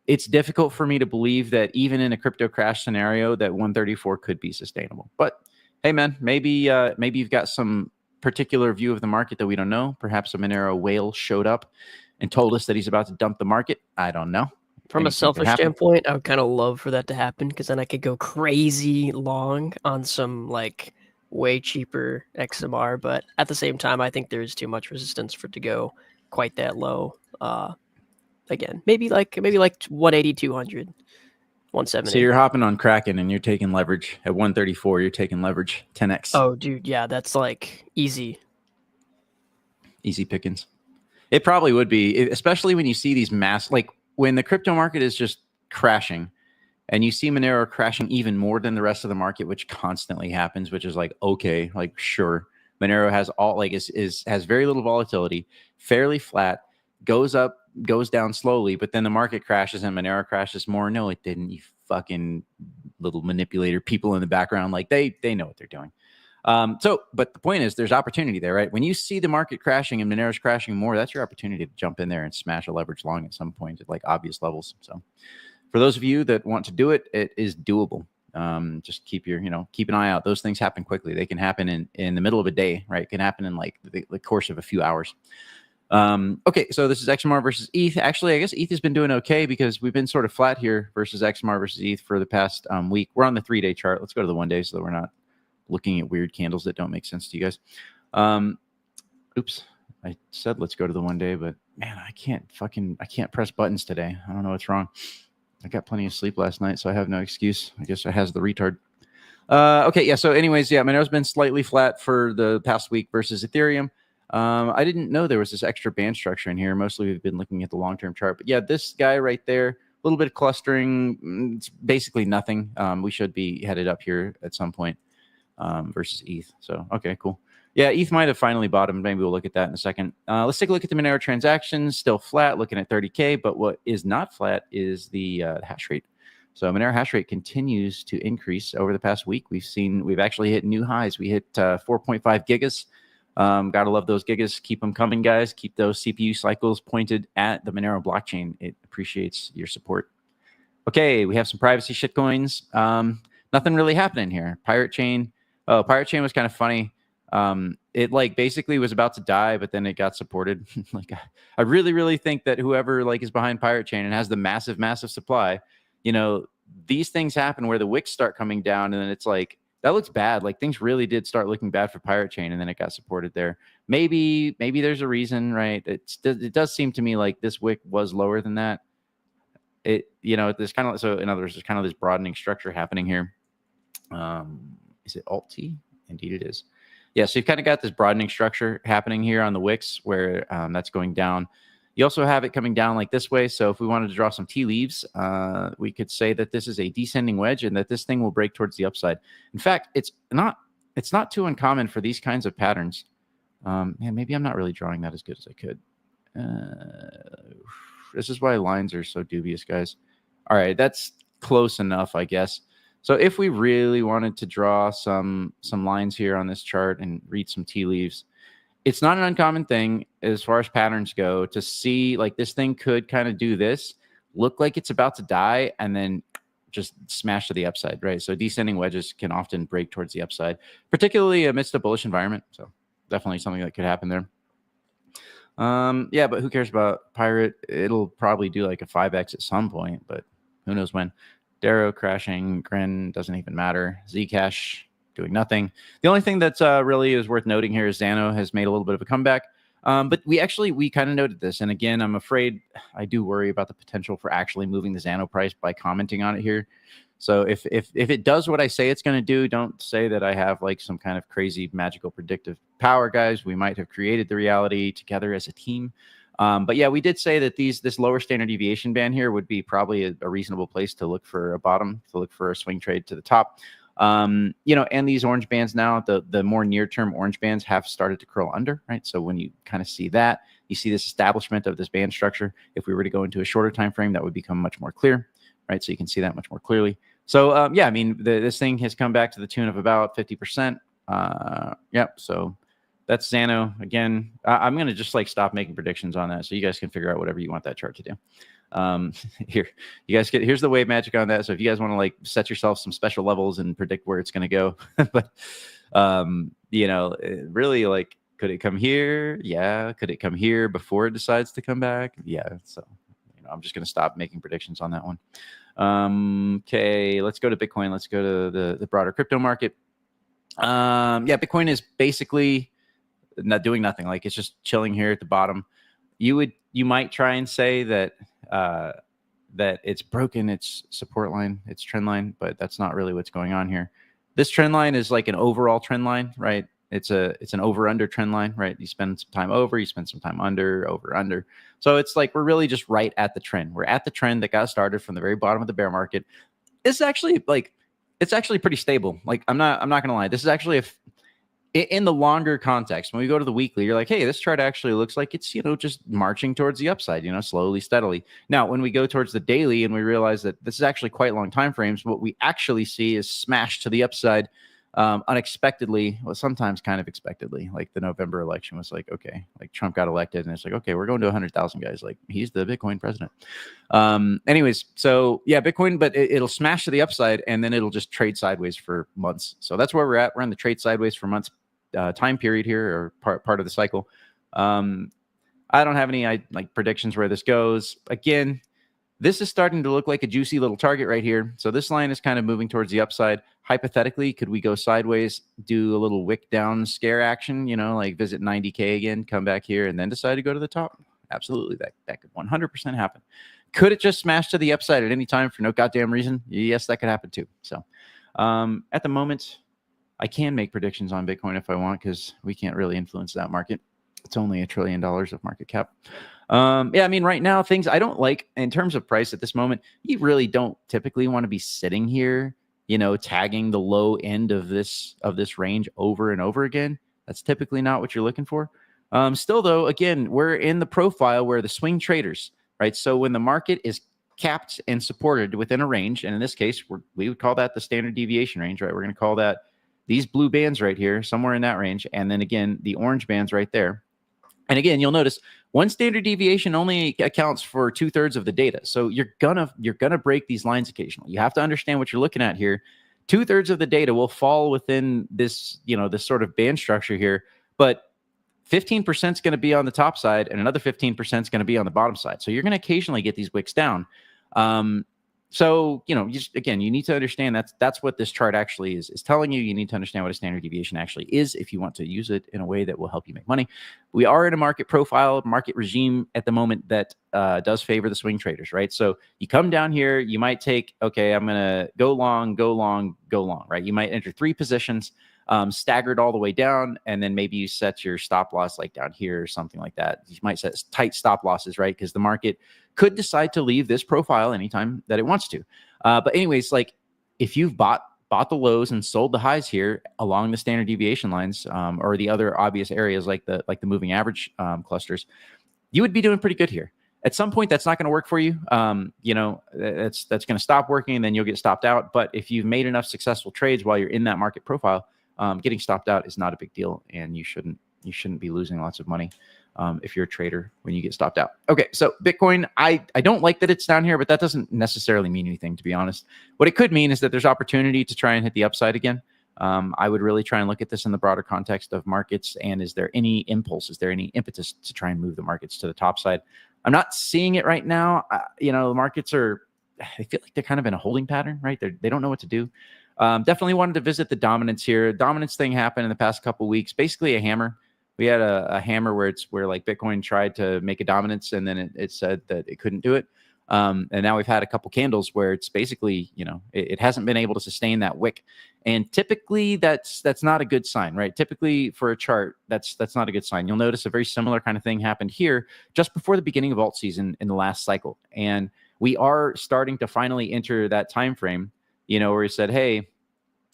it's difficult for me to believe that even in a crypto crash scenario that 134 could be sustainable. But hey, man, maybe you've got some particular view of the market that we don't know. Perhaps a Monero whale showed up and told us that he's about to dump the market. I don't know. From a selfish standpoint, I would kind of love for that to happen because then I could go crazy long on some like way cheaper XMR. But at the same time, I think there's too much resistance for it to go quite that low. Again, maybe like 180, 200, 170. So you're hopping on Kraken and you're taking leverage at 134. You're taking leverage 10x. Oh, dude, yeah, that's like easy pickings. It probably would be, especially when you see these like when the crypto market is just crashing and you see Monero crashing even more than the rest of the market, which constantly happens, which is like, okay, like sure. Monero has has very little volatility, fairly flat, goes up, goes down slowly, but then the market crashes and Monero crashes more. No, it didn't. You fucking little manipulator people in the background, like they know what they're doing. But the point is there's opportunity there, right? When you see the market crashing and Monero's crashing more, that's your opportunity to jump in there and smash a leverage long at some point at like obvious levels. So for those of you that want to do it, it is doable. Just keep an eye out. Those things happen quickly. They can happen in the middle of a day, right? It can happen in like the course of a few hours. Okay, so this is XMR versus ETH. Actually, I guess ETH has been doing okay because we've been sort of flat here versus XMR versus ETH for the past week. We're on the 3-day chart. Let's go to the 1 day so that we're not looking at weird candles that don't make sense to you guys. Oops, I said let's go to the 1 day, but man, I can't press buttons today. I don't know what's wrong. I got plenty of sleep last night, so I have no excuse. I guess I has the retard. Okay, yeah, so anyways, yeah, Monero's been slightly flat for the past week versus Ethereum. I didn't know there was this extra band structure in here. Mostly we've been looking at the long-term chart. But yeah, this guy right there, a little bit of clustering. It's basically nothing. We should be headed up here at some point versus ETH. So, okay, cool. Yeah, ETH might have finally bottomed. Maybe we'll look at that in a second. Let's take a look at the Monero transactions. Still flat, looking at 30K. But what is not flat is the hash rate. So Monero hash rate continues to increase over the past week. We've actually hit new highs. We hit 4.5 gigas. Gotta love those gigas. Keep them coming, guys. Keep those CPU cycles pointed at the Monero blockchain. It appreciates your support. Okay, we have some privacy shitcoins. Nothing really happening here. Pirate Chain. Oh, Pirate Chain was kind of funny. It like basically was about to die, but then it got supported. Like I really think that whoever like is behind Pirate Chain and has the massive supply, you know, these things happen where the wicks start coming down, and then it's like that looks bad. Like things really did start looking bad for Pirate Chain, and then it got supported there. Maybe there's a reason, right? It does seem to me like this wick was lower than that. There's kind of, so in other words, there's kind of this broadening structure happening here. Is it Alt T? Indeed it is. Yeah, so you've kind of got this broadening structure happening here on the wicks where that's going down. You also have it coming down like this way. So if we wanted to draw some tea leaves, we could say that this is a descending wedge and that this thing will break towards the upside. In fact, it's not too uncommon for these kinds of patterns. Man, maybe I'm not really drawing that as good as I could. This is why lines are so dubious, guys. All right, that's close enough, I guess. So if we really wanted to draw some lines here on this chart and read some tea leaves, it's not an uncommon thing as far as patterns go to see like this thing could kind of do this, look like it's about to die, and then just smash to the upside, right? So descending wedges can often break towards the upside, particularly amidst a bullish environment. So definitely something that could happen there. Yeah, but who cares about Pirate? It'll probably do like a 5x at some point, but who knows when. Darrow crashing, Gren doesn't even matter. Zcash doing nothing. The only thing that's really is worth noting here is Xano has made a little bit of a comeback. But we kind of noted this. And again, I'm afraid I do worry about the potential for actually moving the Xano price by commenting on it here. So if it does what I say it's going to do, don't say that I have like some kind of crazy magical predictive power, guys. We might have created the reality together as a team. But yeah, we did say that this lower standard deviation band here would be probably a reasonable place to look for a bottom, to look for a swing trade to the top. And these orange bands now, the more near-term orange bands have started to curl under, right? So when you kind of see that, you see this establishment of this band structure. If we were to go into a shorter time frame, that would become much more clear, right? So you can see that much more clearly. So yeah, I mean, this thing has come back to the tune of about 50%. So that's Xano. Again, I'm going to just like stop making predictions on that so you guys can figure out whatever you want that chart to do. Here, you guys here's the wave magic on that. So if you guys want to like set yourself some special levels and predict where it's going to go, but really like, could it come here? Yeah. Could it come here before it decides to come back? Yeah. So, I'm just going to stop making predictions on that one. Okay. Let's go to Bitcoin. Let's go to the broader crypto market. Yeah, Bitcoin is basically not doing nothing. Like it's just chilling here at the bottom. You might try and say that it's broken its support line, its trend line, but that's not really what's going on here. This trend line is like an overall trend line, right? It's an over under trend line, right? You spend some time over, you spend some time under, over, under. So it's like we're really just right at the trend. We're at the trend that got started from the very bottom of the bear market. It's actually like it's actually pretty stable. Like I'm not gonna lie. This is actually in the longer context, when we go to the weekly, you're like, hey, this chart actually looks like it's, just marching towards the upside, slowly, steadily. Now, when we go towards the daily and we realize that this is actually quite long time frames, what we actually see is smashed to the upside unexpectedly, well, sometimes kind of expectedly. Like the November election was like, okay, like Trump got elected and it's like, okay, we're going to 100,000 guys. Like he's the Bitcoin president. Anyways, so yeah, Bitcoin, but it'll smash to the upside and then it'll just trade sideways for months. So that's where we're at. We're in the trade sideways for months time period here, or part of the cycle. I don't have any predictions where this goes. Again, this is starting to look like a juicy little target right here. So this line is kind of moving towards the upside. Hypothetically, could we go sideways, do a little wick down scare action, like visit 90K again, come back here, and then decide to go to the top? Absolutely. That could 100% happen. Could it just smash to the upside at any time for no goddamn reason? Yes, that could happen too. So at the moment, I can make predictions on Bitcoin if I want, because we can't really influence that market. It's only $1 trillion of market cap. Yeah, I mean, right now things I don't like in terms of price at this moment. You really don't typically want to be sitting here, tagging the low end of this range over and over again. That's typically not what you're looking for. Still, though, again, we're in the profile where the swing traders, right? So when the market is capped and supported within a range, and in this case, we would call that the standard deviation range, right? We're going to call that these blue bands right here, somewhere in that range, and then again the orange bands right there. And again, you'll notice one standard deviation only accounts for 2/3 of the data. So you're gonna break these lines occasionally. You have to understand what you're looking at here. 2/3 of the data will fall within this, this sort of band structure here, but 15% is going to be on the top side, and another 15% is going to be on the bottom side. So you're going to occasionally get these wicks down. So, you need to understand that's what this chart actually is telling you. You need to understand what a standard deviation actually is if you want to use it in a way that will help you make money. We are in a market profile, market regime at the moment that does favor the swing traders, right? So you come down here, you might take, okay, I'm going to go long, right? You might enter 3 positions, staggered all the way down, and then maybe you set your stop loss like down here or something like that. You might set tight stop losses, right? Because the market could decide to leave this profile anytime that it wants to. But anyways, like if you've bought the lows and sold the highs here along the standard deviation lines, or the other obvious areas like the moving average clusters, you would be doing pretty good here. At some point, that's not going to work for you. That's going to stop working, and then you'll get stopped out. But if you've made enough successful trades while you're in that market profile, getting stopped out is not a big deal, and you shouldn't be losing lots of money if you're a trader when you get stopped out. Okay, so Bitcoin, I don't like that it's down here, but that doesn't necessarily mean anything, to be honest. What it could mean is that there's opportunity to try and hit the upside again. I would really try and look at this in the broader context of markets, and is there any impulse? Is there any impetus to try and move the markets to the top side? I'm not seeing it right now. The markets I feel like they're kind of in a holding pattern, right? They don't know what to do. Definitely wanted to visit the dominance here. Dominance thing happened in the past couple of weeks. Basically a hammer. We had a hammer where like Bitcoin tried to make a dominance, and then it said that it couldn't do it. And now we've had a couple candles where it's basically, it hasn't been able to sustain that wick. And typically that's not a good sign, right? Typically for a chart, that's not a good sign. You'll notice a very similar kind of thing happened here just before the beginning of alt season in the last cycle. And we are starting to finally enter that time frame, where we said, hey,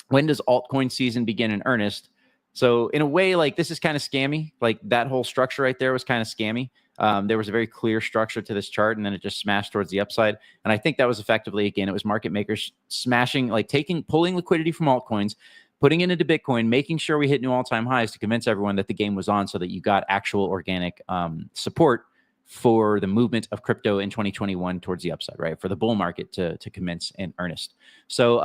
when does altcoin season begin in earnest? So in a way, like this is kind of scammy. Like that whole structure right there was kind of scammy. There was a very clear structure to this chart, and then it just smashed towards the upside. And I think that was effectively, again, it was market makers smashing, like pulling liquidity from altcoins, putting it into Bitcoin, making sure we hit new all-time highs to convince everyone that the game was on, so that you got actual organic support for the movement of crypto in 2021 towards the upside, right? For the bull market to commence in earnest. So,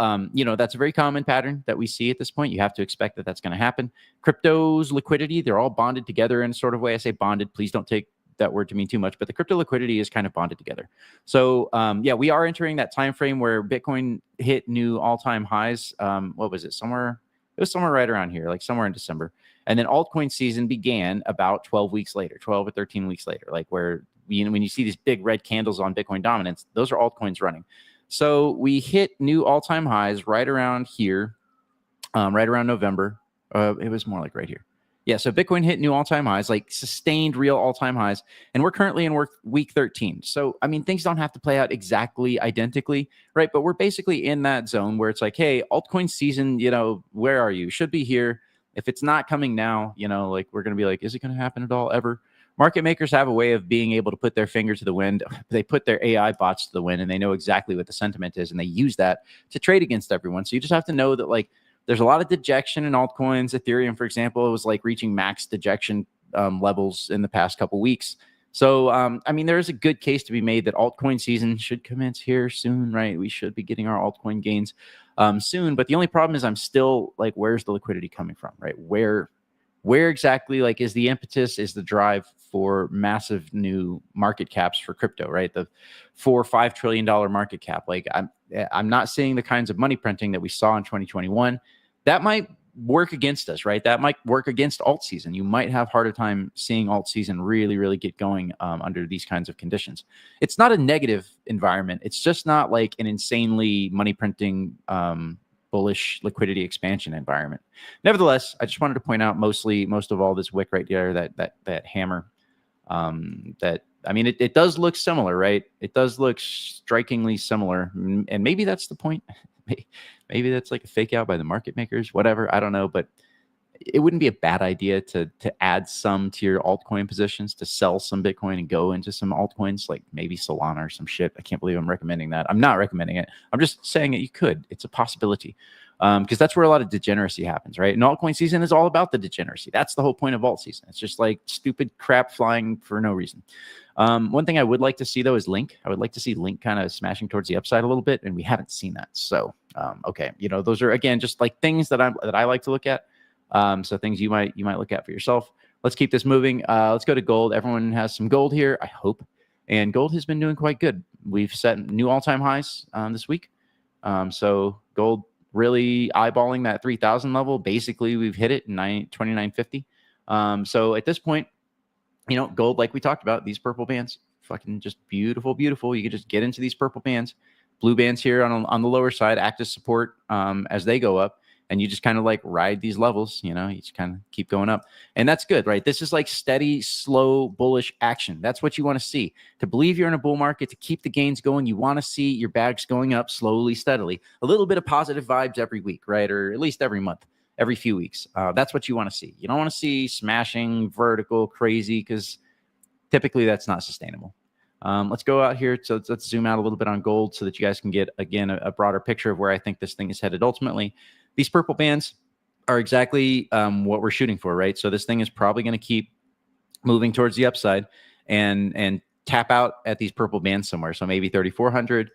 that's a very common pattern that we see at this point. You have to expect that that's going to happen. Crypto's liquidity, they're all bonded together in a sort of way. I say bonded, please don't take that word to mean too much, but the crypto liquidity is kind of bonded together. So, we are entering that time frame where Bitcoin hit new all-time highs. What was it? It was somewhere right around here, like somewhere in December. And then altcoin season began about 12 weeks later, 12 or 13 weeks later, like where, when you see these big red candles on Bitcoin dominance, those are altcoins running. So we hit new all-time highs right around here, right around November. It was more like right here. Yeah, so Bitcoin hit new all-time highs, like sustained real all-time highs, and we're currently in week 13. So, I mean, things don't have to play out exactly identically, right? But we're basically in that zone where it's like, hey, altcoin season, where are you? Should be here. If it's not coming now, like we're going to be like, is it going to happen at all ever? Market makers have a way of being able to put their finger to the wind. They put their AI bots to the wind, and they know exactly what the sentiment is, and they use that to trade against everyone. So you just have to know that, like, there's a lot of dejection in altcoins. Ethereum, for example, it was like reaching max dejection levels in the past couple weeks. So, there is a good case to be made that altcoin season should commence here soon, right? We should be getting our altcoin gains soon. But the only problem is I'm still like, where's the liquidity coming from, right? Where exactly, like, is the impetus, is the drive for massive new market caps for crypto, right? The $4 or $5 trillion market cap. Like, I'm not seeing the kinds of money printing that we saw in 2021. That might work against us, right? That might work against alt season. You might have harder time seeing alt season really, really get going under these kinds of conditions. It's not a negative environment. It's just not like an insanely money printing bullish liquidity expansion environment. Nevertheless, I just wanted to point out most of all this wick right there, that hammer, that, I mean, it does look similar, right? It does look strikingly similar. And maybe that's the point. Maybe that's like a fake out by the market makers, whatever. I don't know, but it wouldn't be a bad idea to add some to your altcoin positions, to sell some Bitcoin and go into some altcoins, like maybe Solana or some shit. I can't believe I'm recommending that. I'm not recommending it. I'm just saying that you could. It's a possibility, because that's where a lot of degeneracy happens, right? And altcoin season is all about the degeneracy. That's the whole point of alt season. It's just like stupid crap flying for no reason. One thing I would like to see, though, is Link. I would like to see Link kind of smashing towards the upside a little bit, and we haven't seen that. So, okay, you know, those are, again, just like things that I like to look at. So things you might look at for yourself. Let's keep this moving. Let's go to gold. Everyone has some gold here, I hope. And gold has been doing quite good. We've set new all-time highs this week. So gold really eyeballing that 3,000 level. Basically, we've hit it in 2950. So at this point, you know, gold, like we talked about, these purple bands, fucking just beautiful, beautiful. You can just get into these purple bands. Blue bands here on the lower side act as support as they go up. And you just kind of like ride these levels, you know, you just kind of keep going up. And that's good, right? This is like steady, slow, bullish action. That's what you want to see. To believe you're in a bull market, to keep the gains going, you want to see your bags going up slowly, steadily. A little bit of positive vibes every week, right? Or at least every month, every few weeks. That's what you want to see. You don't want to see smashing, vertical, crazy, because typically that's not sustainable. Let's go out here. So let's zoom out a little bit on gold so that you guys can get, again, a broader picture of where I think this thing is headed ultimately. These purple bands are exactly what we're shooting for, right? So this thing is probably going to keep moving towards the upside and tap out at these purple bands somewhere. So maybe 3,400.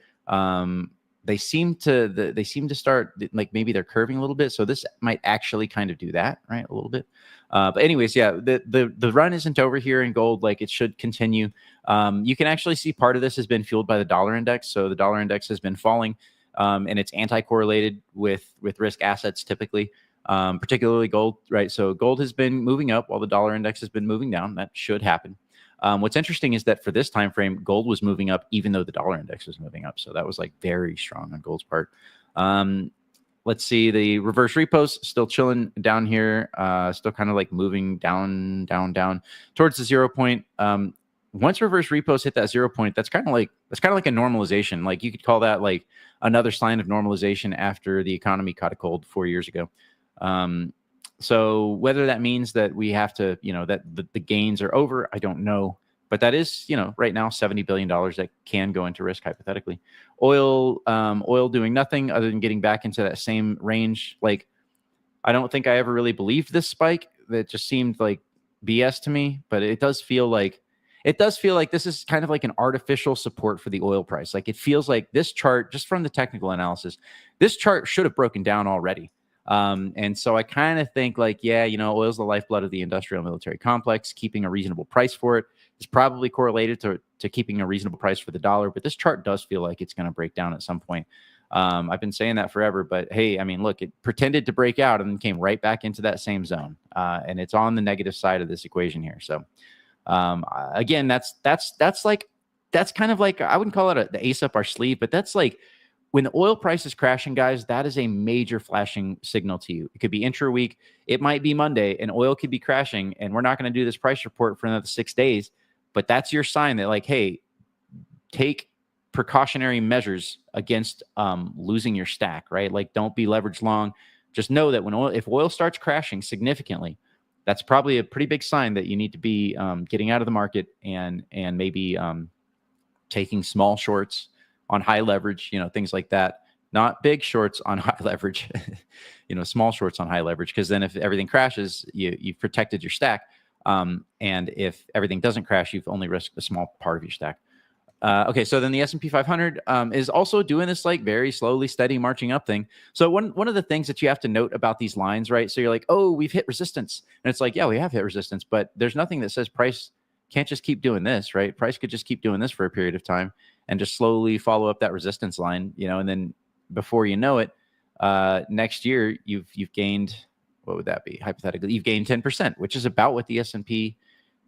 They seem to start, like, maybe they're curving a little bit. So this might actually kind of do that, right? A little bit. But anyways, yeah, the run isn't over here in gold. Like, it should continue. You can actually see part of this has been fueled by the dollar index. So the dollar index has been falling. And it's anti-correlated with risk assets typically, particularly gold, right? So gold has been moving up while the dollar index has been moving down. That should happen. What's interesting is that for this time frame, gold was moving up even though the dollar index was moving up. So that was like very strong on gold's part. Let's see, the reverse repos still chilling down here, still kind of like moving down towards the 0 point. Once reverse repos hit that 0 point, that's kind of like a normalization. Like, you could call that like another sign of normalization after the economy caught a cold 4 years ago. So whether that means that we have to, you know, that the gains are over, I don't know. But that is, you know, right now $70 billion that can go into risk hypothetically. Oil doing nothing other than getting back into that same range. Like, I don't think I ever really believed this spike. That just seemed like BS to me. But it does feel like this is kind of like an artificial support for the oil price. Like, it feels like this chart, just from the technical analysis, this chart should have broken down already. And so I kind of think like, yeah, you know, oil's the lifeblood of the industrial military complex. Keeping a reasonable price for it is probably correlated to keeping a reasonable price for the dollar. But this chart does feel like it's going to break down at some point. I've been saying that forever, but hey, I mean, look, it pretended to break out and then came right back into that same zone. And it's on the negative side of this equation here. So again, that's kind of like, I wouldn't call it the ace up our sleeve, but that's like, when the oil price is crashing, guys, that is a major flashing signal to you. It could be intra-week. It might be Monday, and oil could be crashing, and we're not going to do this price report for another 6 days. But that's your sign that, like, hey, take precautionary measures against losing your stack, right? Like, don't be leveraged long. Just know that if oil starts crashing significantly, that's probably a pretty big sign that you need to be getting out of the market and maybe taking small shorts on high leverage, you know, things like that. Not big shorts on high leverage, you know, small shorts on high leverage. Because then if everything crashes, you've protected your stack. And if everything doesn't crash, you've only risked a small part of your stack. Okay, so then the S&P 500 is also doing this like very slowly, steady marching up thing. So one of the things that you have to note about these lines, right? So you're like, oh, we've hit resistance. And it's like, yeah, we have hit resistance, but there's nothing that says price can't just keep doing this, right? Price could just keep doing this for a period of time and just slowly follow up that resistance line, you know, and then before you know it, next year you've gained, what would that be? Hypothetically, you've gained 10%, which is about what the S&P,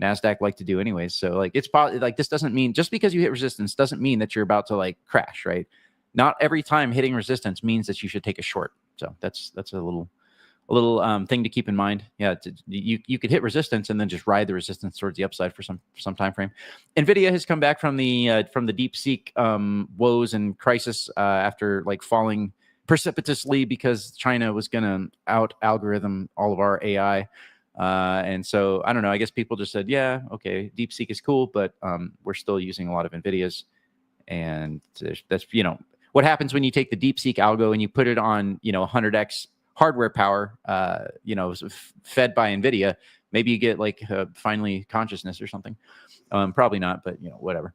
NASDAQ like to do anyways. So like, it's probably like, this doesn't mean, just because you hit resistance doesn't mean that you're about to like crash, right? Not every time hitting resistance means that you should take a short. So that's a little thing to keep in mind. Yeah, you could hit resistance and then just ride the resistance towards the upside for some time frame. Nvidia has come back from the DeepSeek woes and crisis after like falling precipitously because China was going to out algorithm all of our AI. And so I don't know. I guess people just said, yeah, okay, DeepSeek is cool, but we're still using a lot of Nvidias, and that's what happens when you take the DeepSeek algo and you put it on 100x hardware power, fed by Nvidia. Maybe you get like finally consciousness or something. Probably not, but whatever.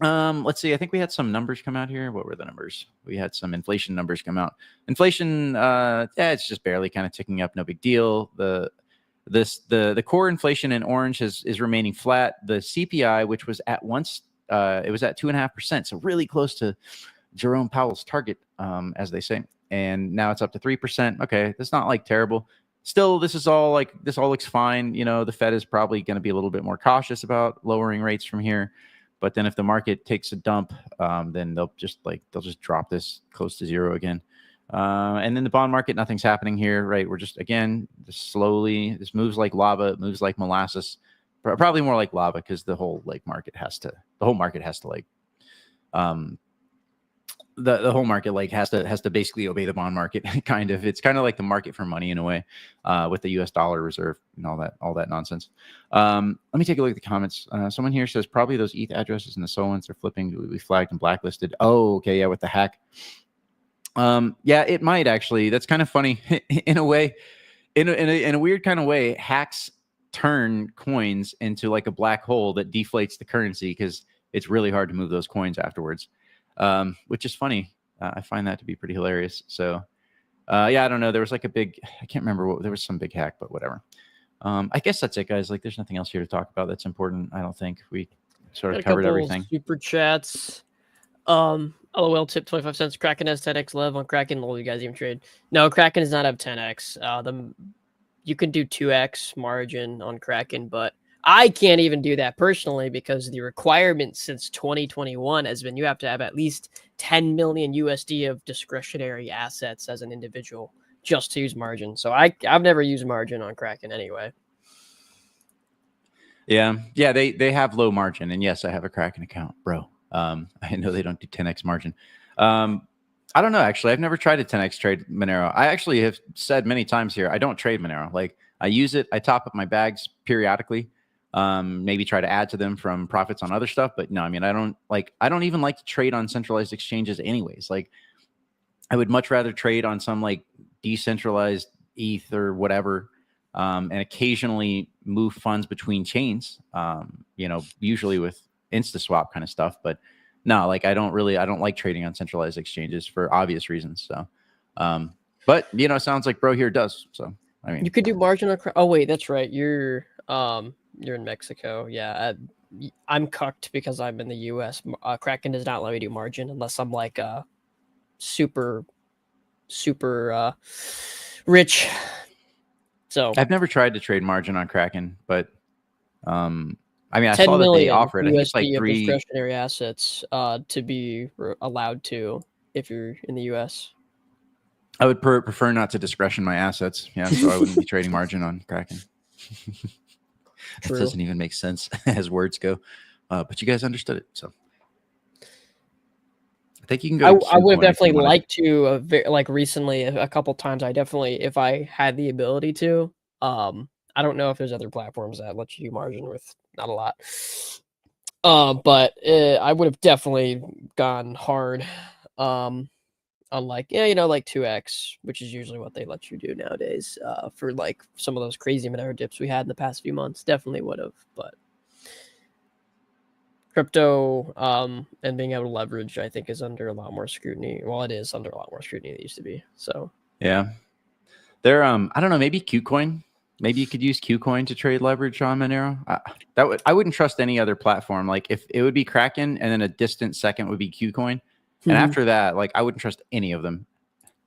Let's see. I think we had some numbers come out here. What were the numbers? We had some inflation numbers come out. Inflation, it's just barely kind of ticking up. No big deal. The core inflation in orange is remaining flat. The CPI, which was at once, it was at 2.5%, so really close to Jerome Powell's target, as they say. And now it's up to 3%. Okay, that's not like terrible. Still, this all looks fine. The Fed is probably going to be a little bit more cautious about lowering rates from here. But then if the market takes a dump, then they'll just drop this close to zero again. And then the bond market, nothing's happening here, right? We're just, again, slowly, this moves like lava, it moves like molasses, probably more like lava, because the whole market has to has to basically obey the bond market. Kind of, it's kind of like the market for money in a way, with the US dollar reserve and all that nonsense. Let me take a look at the comments. Someone here says probably those ETH addresses and the Solons are flipping. We flagged and blacklisted. Oh, okay. Yeah. With the hack. Yeah, it might actually. That's kind of funny in a way, in a weird kind of way. Hacks turn coins into like a black hole that deflates the currency because it's really hard to move those coins afterwards, which is funny. I find that to be pretty hilarious. So, yeah, I don't know. There was like I can't remember there was some big hack, but whatever. I guess that's it, guys. Like, there's nothing else here to talk about that's important. I don't think we sort of covered everything. Super chats. LOL tip 25 cents. Kraken has 10x lev on Kraken. Lol, you guys even trade? No, Kraken does not have 10x. You can do 2x margin on Kraken, but I can't even do that personally because the requirement since 2021 has been you have to have at least 10 million USD of discretionary assets as an individual just to use margin. So I've never used margin on Kraken anyway. Yeah, they have low margin, and yes, I have a Kraken account, bro. I know they don't do 10x margin. I don't know, actually. I've never tried a 10x trade Monero. I actually have said many times here, I don't trade Monero. Like, I use it. I top up my bags periodically. Maybe try to add to them from profits on other stuff. But no, I mean, I don't even like to trade on centralized exchanges anyways. Like, I would much rather trade on some like decentralized ETH or whatever, and occasionally move funds between chains, usually with InstaSwap kind of stuff. But no, like, I don't like trading on centralized exchanges for obvious reasons. So, but sounds like bro here does. So, I mean, you could do margin on. Oh wait, that's right. You're in Mexico. Yeah, I'm cucked because I'm in the U.S. Kraken does not let me do margin unless I'm like super rich. So I've never tried to trade margin on Kraken, but I mean, I saw that they offer it. I think it's like 3 discretionary assets to be allowed to if you're in the U.S. I would prefer not to discretion my assets. Yeah, so I wouldn't be trading margin on Kraken. It doesn't even make sense as words go, but you guys understood it. So I think you can go. I would have definitely liked to, like recently, a couple times. I definitely, if I had the ability to. I don't know if there's other platforms that let you do margin with not a lot. But I would have definitely gone hard on like 2x, which is usually what they let you do nowadays for like some of those crazy Monero dips we had in the past few months. Definitely would have, but crypto and being able to leverage, I think, is under a lot more scrutiny. Well, it is under a lot more scrutiny than it used to be. So yeah, there. I don't know. Maybe Qcoin. Maybe you could use Qcoin to trade leverage on Monero. I wouldn't trust any other platform. Like, if it would be Kraken, and then a distant second would be Qcoin, and after that, like, I wouldn't trust any of them.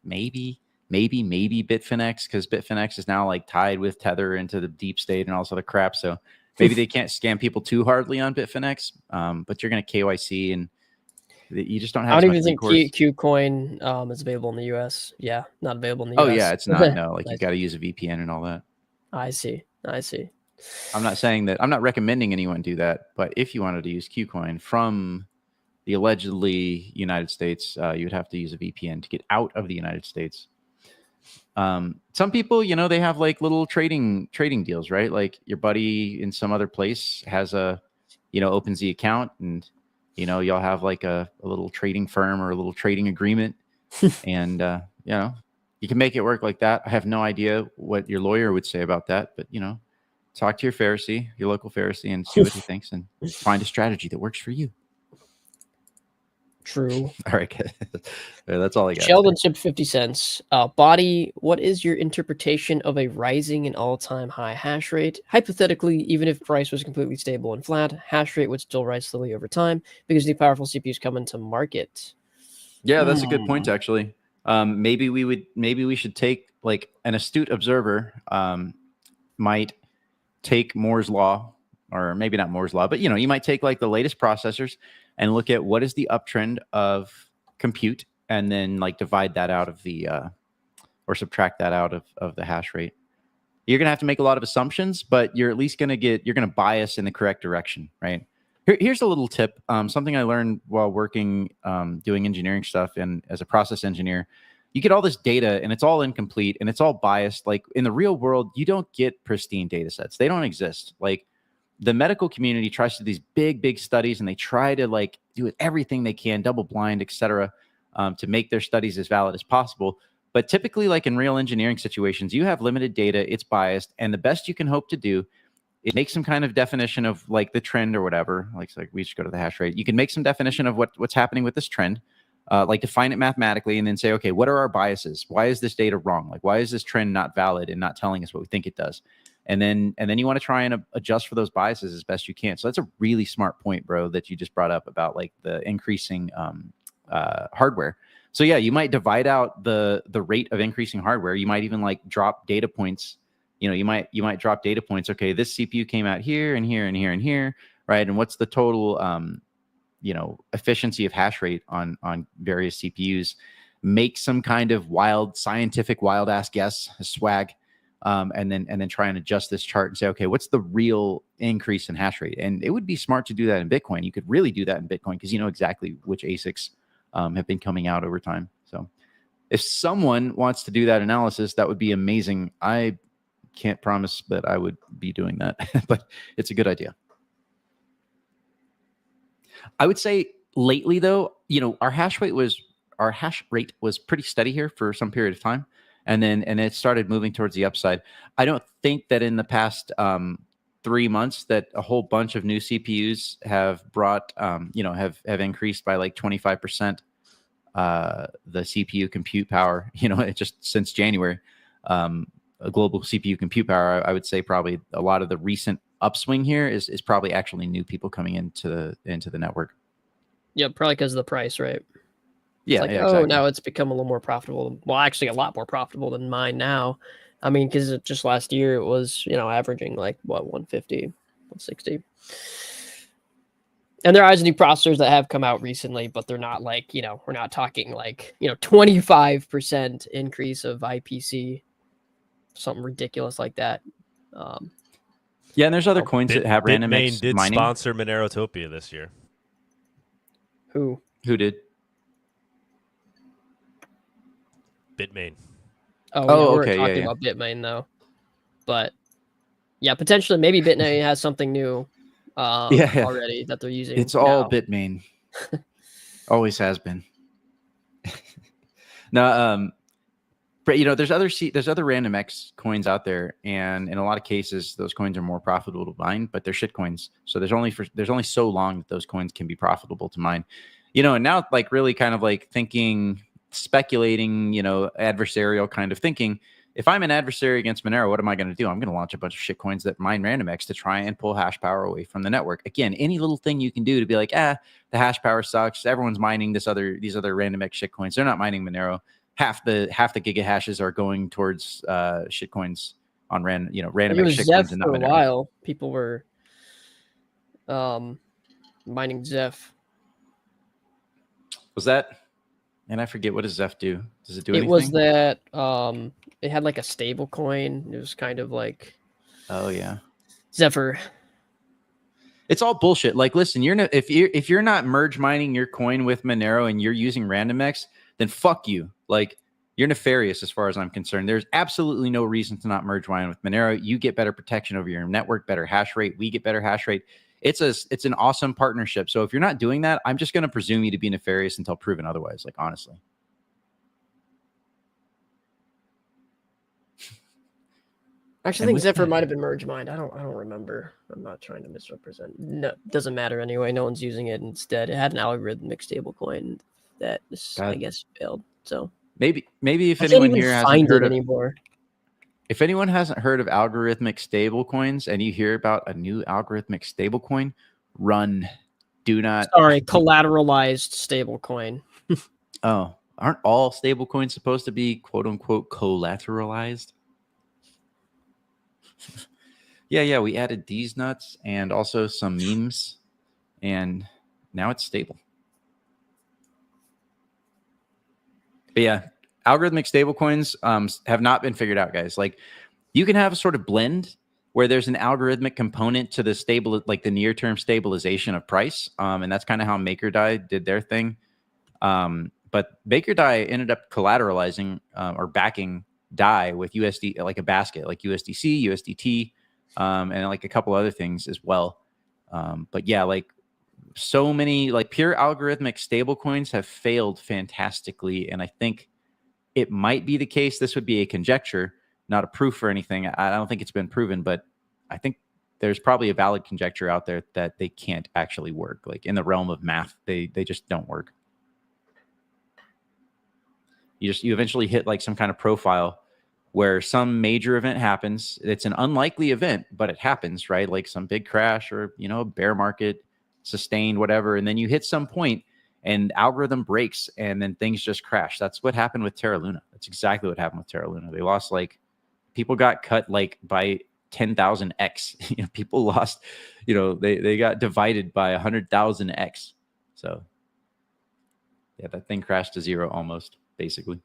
Maybe Bitfinex, because Bitfinex is now like tied with Tether into the deep state and all this other crap. So maybe they can't scam people too hardly on Bitfinex. But you're going to KYC, and You just don't I have. don't as even much think recourse. Qcoin is available in the US. Yeah, not available in the Oh US. yeah, it's not. No, like you Nice. got to use a VPN and all that. I see. I'm not saying that. I'm not recommending anyone do that. But if you wanted to use Qcoin from the allegedly United States, you would have to use a VPN to get out of the United States. Some people, they have like little trading deals, right? Like your buddy in some other place has opens the account, and y'all have like a little trading firm or a little trading agreement, and you can make it work like that. I have no idea what your lawyer would say about that, but talk to your Pharisee, your local Pharisee, and see what he thinks, and find a strategy that works for you. True. All right, that's all I got. Sheldon tipped 50 cents. Bawdy, what is your interpretation of a rising and all-time high hash rate? Hypothetically, even if price was completely stable and flat, hash rate would still rise slowly over time because new powerful CPUs come into market. Yeah, that's a good point, actually. Maybe we should take like an astute observer might take Moore's law, or maybe not Moore's law, but you might take like the latest processors and look at what is the uptrend of compute, and then like divide that out of the or subtract that out of the hash rate. You're gonna have to make a lot of assumptions, but you're at least gonna bias in the correct direction, right? Here's a little tip. Something I learned while working doing engineering stuff and as a process engineer. You get all this data and it's all incomplete and it's all biased. Like in the real world, you don't get pristine data sets. They don't exist. Like the medical community tries to do these big studies, and they try to like do everything they can, double blind, etc., to make their studies as valid as possible. But typically, like in real engineering situations, you have limited data, it's biased, and the best you can hope to do is make some kind of definition of like the trend or whatever. Like we should go to the hash rate. You can make some definition of what's happening with this trend. Like define it mathematically, and then say, okay, what are our biases? Why is this data wrong? Like, why is this trend not valid and not telling us what we think it does? And then you want to try and adjust for those biases as best you can. So that's a really smart point, bro, that you just brought up about like the increasing hardware. So yeah, you might divide out the rate of increasing hardware. You might even like drop data points. You might drop data points. Okay, this CPU came out here and here and here and here, right? And what's the total efficiency of hash rate on various CPUs? Make some kind of scientific wild ass guess, swag. And then try and adjust this chart and say, okay, what's the real increase in hash rate? And it would be smart to do that in Bitcoin. You could really do that in Bitcoin because you know exactly which ASICs have been coming out over time. So if someone wants to do that analysis, that would be amazing. I can't promise that I would be doing that, but it's a good idea. I would say lately, though, our hash rate was pretty steady here for some period of time. And it started moving towards the upside. I don't think that in the past 3 months that a whole bunch of new CPUs have brought, have increased by like 25% the CPU compute power. Just since January, a global CPU compute power. I would say probably a lot of the recent upswing here is probably actually new people coming into the network. Yeah, probably because of the price, right? Yeah, like, exactly. Now it's become a little more profitable. Well, actually, a lot more profitable than mine now. I mean, because just last year it was, averaging like 150, 160. And there are new processors that have come out recently, but they're not like, we're not talking like, 25% increase of IPC, something ridiculous like that. Yeah, and there's other coins that have random Bitmain did mining. sponsor Monerotopia this year. Who did? Bitmain. We're okay, talking about Bitmain though, but yeah, potentially maybe Bitmain has something new already that they're using. It's all now. Bitmain. Always has been. No, but there's other random X coins out there, and in a lot of cases, those coins are more profitable to mine, but they're shit coins. So there's only so long that those coins can be profitable to mine. And now like really kind of like speculating, adversarial kind of thinking. If I'm an adversary against Monero, what am I going to do? I'm going to launch a bunch of shit coins that mine random X to try and pull hash power away from the network. Again, any little thing you can do to be like, the hash power sucks. Everyone's mining these other random X shit coins. They're not mining Monero. Half the giga-hashes are going towards shit coins on random X shit coins and not for Monero. a while. People were mining Zeph. Was that? And I forget, what does Zeph do? Does it do anything? It was that it had like a stable coin. It was kind of like Oh yeah. Zephyr. It's all bullshit. Like, listen, if you're not merge mining your coin with Monero and you're using RandomX, then fuck you. Like, you're nefarious as far as I'm concerned. There's absolutely no reason to not merge mine with Monero. You get better protection over your network, better hash rate. We get better hash rate. It's an awesome partnership. So if you're not doing that, I'm just going to presume you to be nefarious until proven otherwise. Like, honestly. Actually, I think Zephyr might have been merge mined. I don't remember. I'm not trying to misrepresent. No, doesn't matter anyway. No one's using it instead. It had an algorithmic stablecoin that I guess failed. So maybe if anyone here hasn't heard of anymore. If anyone hasn't heard of algorithmic stablecoins and you hear about a new algorithmic stablecoin, run. Do not. Sorry, collateralized stablecoin. Oh, aren't all stablecoins supposed to be quote unquote collateralized? Yeah, we added these nuts and also some memes, and now it's stable. But yeah, algorithmic stablecoins have not been figured out, guys. Like, you can have a sort of blend where there's an algorithmic component to the stable, like the near-term stabilization of price, and that's kind of how MakerDAI did their thing. But MakerDAI ended up collateralizing or backing DAI with USD, like a basket, like USDC, USDT, and like a couple other things as well. But yeah, like so many like pure algorithmic stablecoins have failed fantastically. And I think it might be the case. This would be a conjecture, not a proof or anything. I don't think it's been proven, but I think there's probably a valid conjecture out there that they can't actually work. Like in the realm of math, they just don't work. You eventually hit like some kind of profile where some major event happens. It's an unlikely event, but it happens, right? Like some big crash or, bear market, sustained, whatever. And then you hit some point and algorithm breaks and then things just crash. That's what happened with Terra Luna. That's exactly what happened with Terra Luna. They lost people got cut like by 10,000x. People lost, they got divided by 100,000x. So yeah, that thing crashed to zero almost, basically.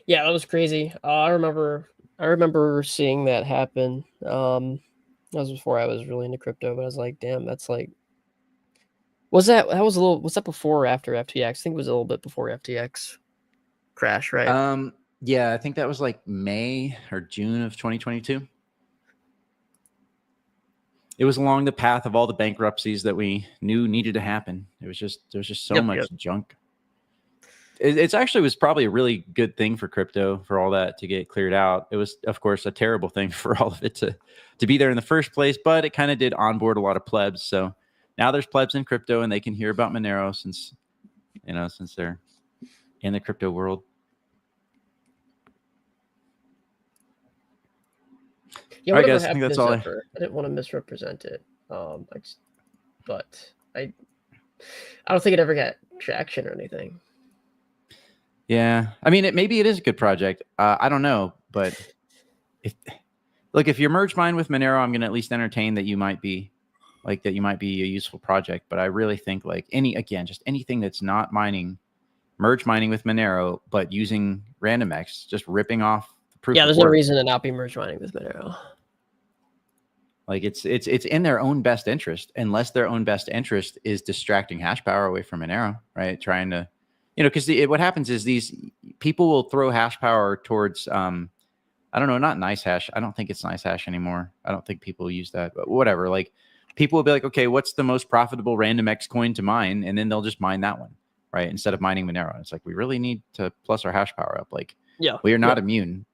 Yeah, that was crazy. I remember seeing that happen. That was before I was really into crypto, but I was like, damn, that's like, was that before or after FTX? I think it was a little bit before FTX crash, right? Yeah, I think that was like May or June of 2022. It was along the path of all the bankruptcies that we knew needed to happen. There's just so much junk. It actually was probably a really good thing for crypto for all that to get cleared out. It was, of course, a terrible thing for all of it to be there in the first place, but it kind of did onboard a lot of plebs. So now there's plebs in crypto and they can hear about Monero since they're in the crypto world. Yeah, all right, guys, I think that's all. I didn't want to misrepresent it. But I don't think it ever got traction or anything. Yeah, I mean, maybe it is a good project. I don't know, but if you're merge mine with Monero, I'm going to at least entertain that you might be a useful project. But I really think just anything that's not merge mining with Monero, but using RandomX, just ripping off the proof. Yeah, there's no reason to not be merge mining with Monero. Like it's in their own best interest, unless their own best interest is distracting hash power away from Monero, right? Trying to, because what happens is these people will throw hash power towards, I don't know, not nice hash. I don't think it's nice hash anymore. I don't think people use that, but whatever. Like people will be like, okay, what's the most profitable RandomX coin to mine? And then they'll just mine that one, right? Instead of mining Monero. It's like, we really need to plus our hash power up. Like, we are not immune.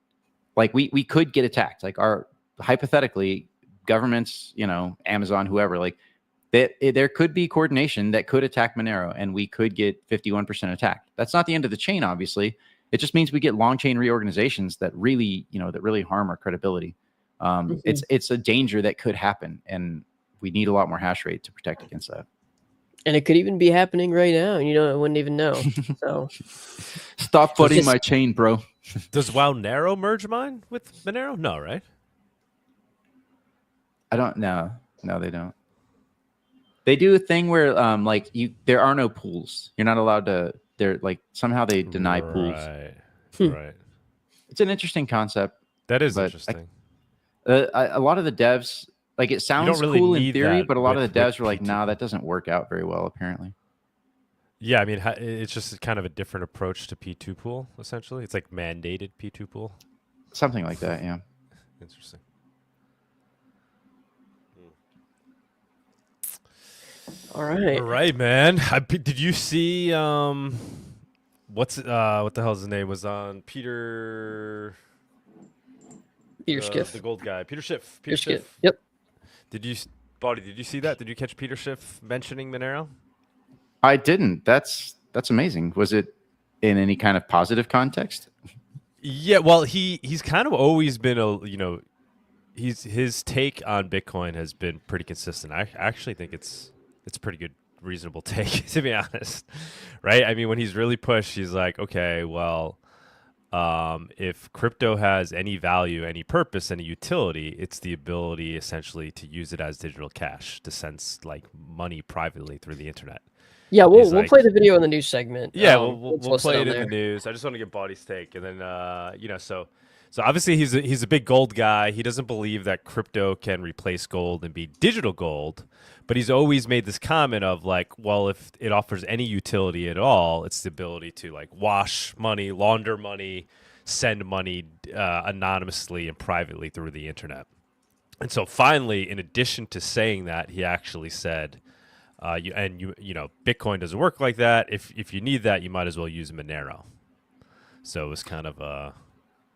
Like we could get attacked. Like hypothetically, governments, Amazon, whoever, like there could be coordination that could attack Monero and we could get 51% attacked. That's not the end of the chain, obviously. It just means we get long chain reorganizations that really, that really harm our credibility. It's a danger that could happen, and we need a lot more hash rate to protect against that. And it could even be happening right now, and I wouldn't even know. So stop flooding my chain, bro. Does Bawdyanarchist merge mine with Monero? No, right? I don't know. No, they don't. They do a thing where like there are no pools. You're not allowed to. They're like somehow they deny pools. Right. Hmm. Right. It's an interesting concept. That is But interesting. A lot of the devs, like, it sounds really cool in need theory, that but a lot of with the devs were like, P2. nah, that doesn't work out very well, apparently. Yeah, I mean, it's just kind of a different approach to P2 pool, essentially. It's like mandated P2 pool. Something like that, yeah. Interesting. All right. All right, man. Did you see what the hell's his name was on Peter Schiff. the gold guy, Peter Schiff. Peter Schiff. Yep. Did you see that? Did you catch Peter Schiff mentioning Monero? I didn't. That's amazing. Was it in any kind of positive context? Yeah, well, he's kind of always been his take on Bitcoin has been pretty consistent. I actually think it's a pretty good, reasonable take, to be honest. Right? I mean, when he's really pushed, he's like, okay, well, if crypto has any value, any purpose, any utility, it's the ability essentially to use it as digital cash to send like money privately through the internet. Yeah, we'll play the video in the news segment. Yeah, we'll play it in the news. I just want to get Bawdy's take, and then so obviously he's a big gold guy. He doesn't believe that crypto can replace gold and be digital gold, but he's always made this comment of like, well, if it offers any utility at all, it's the ability to like wash money, launder money, send money anonymously and privately through the internet. And so finally, in addition to saying that, he actually said, Bitcoin doesn't work like that. If you need that, you might as well use Monero. So it was kind of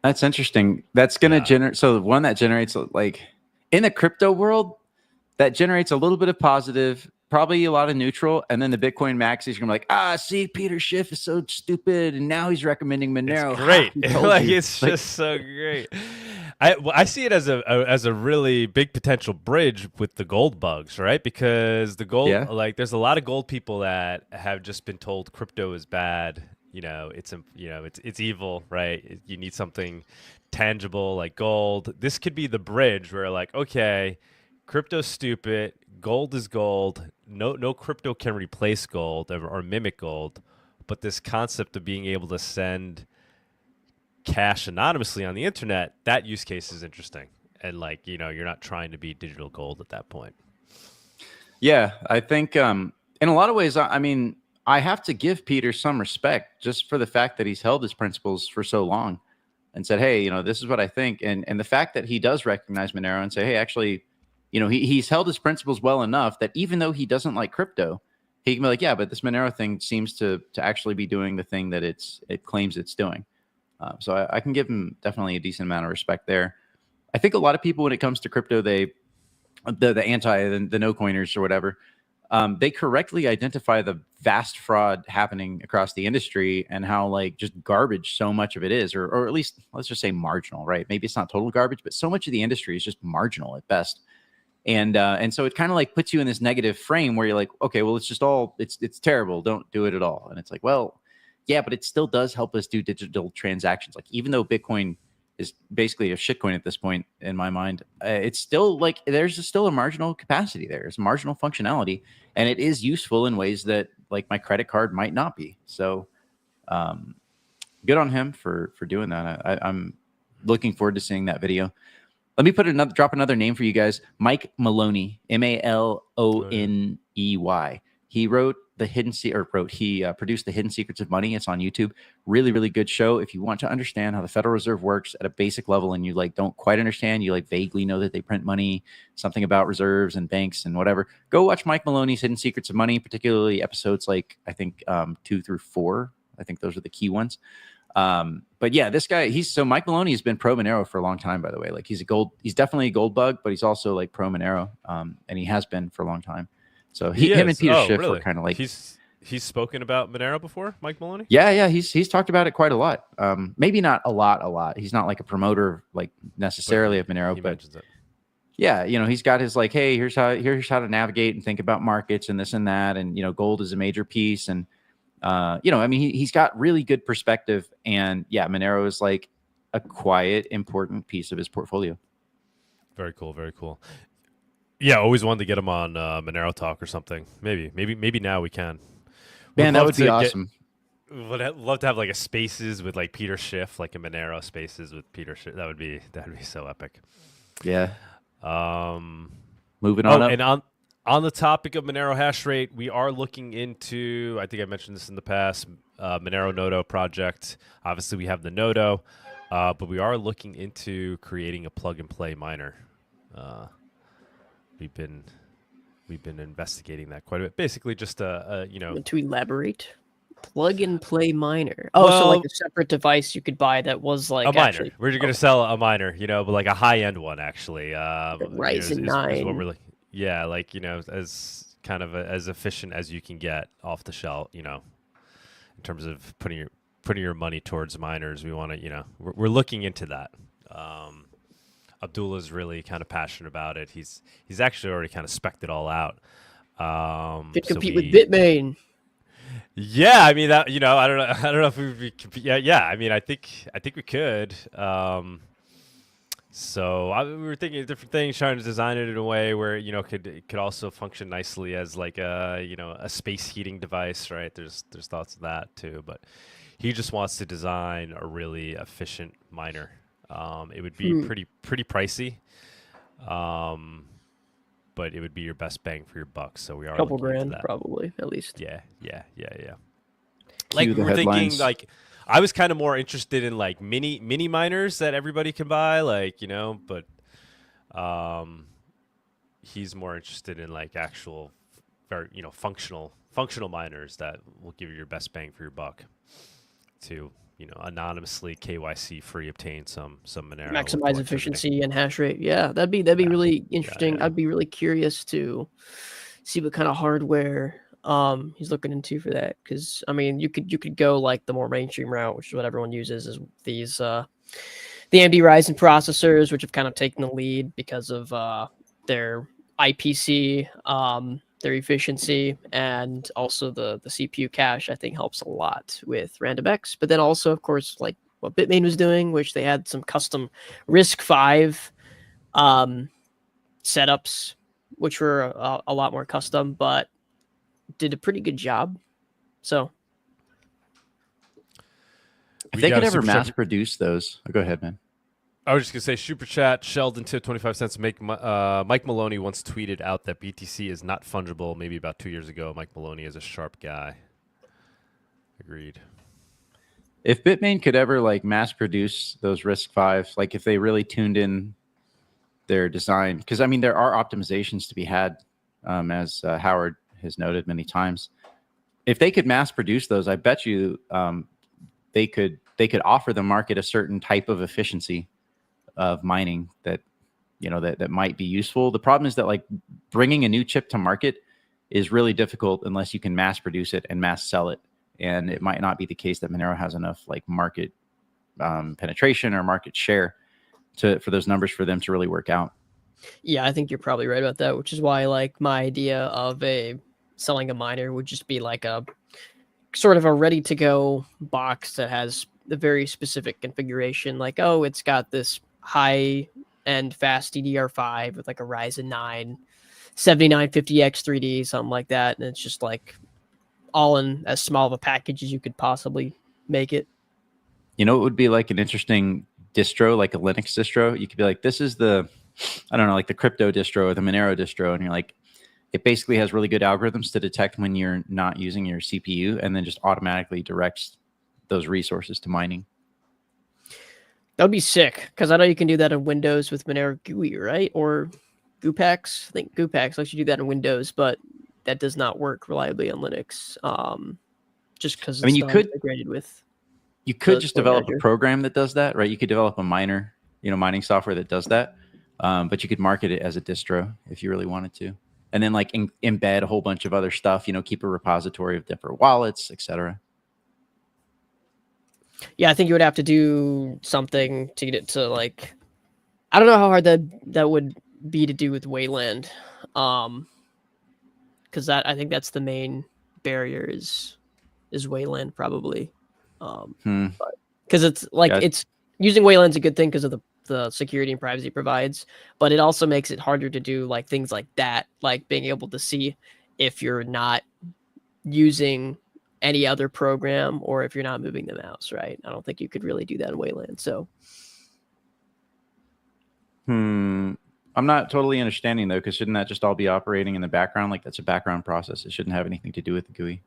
That's interesting. That's going to generate. So one that generates, like, in the crypto world, that generates a little bit of positive, probably a lot of neutral, and then the Bitcoin maxis are going to be like, see, Peter Schiff is so stupid, and now he's recommending Monero. It's great. It's just so great. I see it as a really big potential bridge with the gold bugs, right? Because the gold, like, there's a lot of gold people that have just been told crypto is bad. It's evil, right? You need something tangible like gold. This could be the bridge where, like, okay, crypto's stupid. Gold is gold. No crypto can replace gold or mimic gold. But this concept of being able to send cash anonymously on the internet, that use case is interesting. And like, you're not trying to be digital gold at that point. Yeah, I think in a lot of ways, I mean, I have to give Peter some respect just for the fact that he's held his principles for so long and said, hey, this is what I think. And the fact that he does recognize Monero and say, hey, actually, he's held his principles well enough that even though he doesn't like crypto, he can be like, yeah, but this Monero thing seems to actually be doing the thing that it claims it's doing. So I can give him definitely a decent amount of respect there. I think a lot of people, when it comes to crypto, the no coiners or whatever, they correctly identify the vast fraud happening across the industry and how like just garbage so much of it is, or at least let's just say marginal, right? Maybe it's not total garbage, but so much of the industry is just marginal at best. And so it kind of like puts you in this negative frame where you're like, okay, well, it's terrible. Don't do it at all. And it's like, well, yeah, but it still does help us do digital transactions. Like, even though Bitcoin is basically a shitcoin at this point, in my mind, it's still like there's still a marginal capacity there. It's marginal functionality, and it is useful in ways that like my credit card might not be. So good on him for doing that. I'm looking forward to seeing that video. Let me drop another name for you guys. Mike Maloney, Maloney. He wrote he produced The Hidden Secrets of Money. It's on YouTube. Really, really good show. If you want to understand how the Federal Reserve works at a basic level and you like don't quite understand, you like vaguely know that they print money, something about reserves and banks and whatever, go watch Mike Maloney's Hidden Secrets of Money, particularly episodes like I think 2 through 4. I think those are the key ones. But yeah, this guy, Mike Maloney has been pro Monero for a long time, by the way. Like he's definitely a gold bug, but he's also like pro Monero. And he has been for a long time. So him and Peter Schiff were kind of like he's spoken about Monero before, Mike Maloney? Yeah. He's talked about it quite a lot. Maybe not a lot. He's not like a promoter like necessarily of Monero, but mentions it. Yeah, he's got his like, hey, here's how to navigate and think about markets and this and that, and gold is a major piece, and I mean, he's got really good perspective, and yeah, Monero is like a quiet, important piece of his portfolio. Very cool, very cool. Yeah, always wanted to get him on Monero Talk or something. Maybe now we can. Man, that would be to awesome. Would love to have like a Spaces with like Peter Schiff, like a Monero Spaces with Peter Schiff. That'd be so epic. Yeah. Um, Moving on up. and on the topic of Monero hash rate, we are looking into. I think I mentioned this in the past. Monero Nodo project. Obviously, we have the Nodo, but we are looking into creating a plug and play miner. We've been investigating that quite a bit. Basically, just To elaborate, plug and play miner. Oh, so like a separate device you could buy that was like a miner. actually, We're just going to sell a miner, but like a high end one actually. Ryzen 9. Is what we're like, as kind of as efficient as you can get off the shelf, in terms of putting your money towards miners. We want to, we're looking into that. Abdullah's really kind of passionate about it. He's actually already kind of spec'd it all out. Could compete with Bitmain. Yeah, I mean that. I don't know if we would be. Yeah. I mean, I think we could. So we were thinking of different things, trying to design it in a way where it could also function nicely as like a space heating device, right? There's thoughts of that too, but he just wants to design a really efficient miner. It would be pretty pricey, but it would be your best bang for your buck. So we are couple looking into grand that. probably at least. Yeah. Cue Like the we were thinking, headlines. like I was kind of more interested in like mini miners that everybody can buy, like but he's more interested in like actual, very functional miners that will give you your best bang for your buck to anonymously KYC free obtain some Monero. Maximize efficiency and hash rate. Yeah, that'd be really interesting. Yeah. I'd be really curious to see what kind of hardware he's looking into for that. Because I mean, you could go like the more mainstream route, which is what everyone uses, is these the AMD Ryzen processors, which have kind of taken the lead because of their IPC, their efficiency, and also the CPU cache. I think helps a lot with RandomX. But then also, of course, like what Bitmain was doing, which they had some custom RISC-V setups, which were a lot more custom, but did a pretty good job. So If We they got could a ever super mass chat- produce those, go ahead, man. I was just gonna say, SUPERCHAT, Sheldon tip 25 cents. Mike Maloney once tweeted out that BTC is not fungible. Maybe about 2 years ago. Mike Maloney is a sharp guy. Agreed. If Bitmain could ever like mass produce those RISC-V, like if they really tuned in their design, because I mean there are optimizations to be had, as Howard has noted many times. If they could mass produce those, I bet you they could offer the market a certain type of efficiency of mining that that might be useful. The problem is that like bringing a new chip to market is really difficult unless you can mass produce it and mass sell it. And it might not be the case that Monero has enough like market penetration or market share for those numbers for them to really work out. yeah, I think you're probably right about that, which is why like my idea of selling a miner would just be like a sort of a ready to go box that has a very specific configuration. Like, oh, it's got this high end fast DDR5 with like a Ryzen 9 7950X 3D, something like that. And it's just like all in as small of a package as you could possibly make it. It would be like an interesting distro, like a Linux distro. You could be like, this is the, I don't know, like the crypto distro or the Monero distro. And you're like, it basically has really good algorithms to detect when you're not using your CPU and then just automatically directs those resources to mining. That would be sick, because I know you can do that in Windows with Monero GUI, right? Or GUPAX. I think GUPAX lets you do that in Windows, but that does not work reliably on Linux. Just because I mean, you could integrated with. You could the just develop manager. a program that does that, right? You could develop a miner, mining software that does that. But you could market it as a distro if you really wanted to. And then like embed a whole bunch of other stuff, keep a repository of different wallets, etc. Yeah, I think you would have to do something to get it to like, I don't know how hard that would be to do with Wayland. Because I think that's the main barrier is Wayland probably. Because it's like Yeah. it's using Wayland's a good thing because of the the security and privacy provides, but it also makes it harder to do like things like that, like being able to see if you're not using any other program or if you're not moving the mouse, right? I don't think you could really do that in Wayland. So I'm not totally understanding though, because shouldn't that just all be operating in the background? Like that's a background process. It shouldn't have anything to do with the GUI.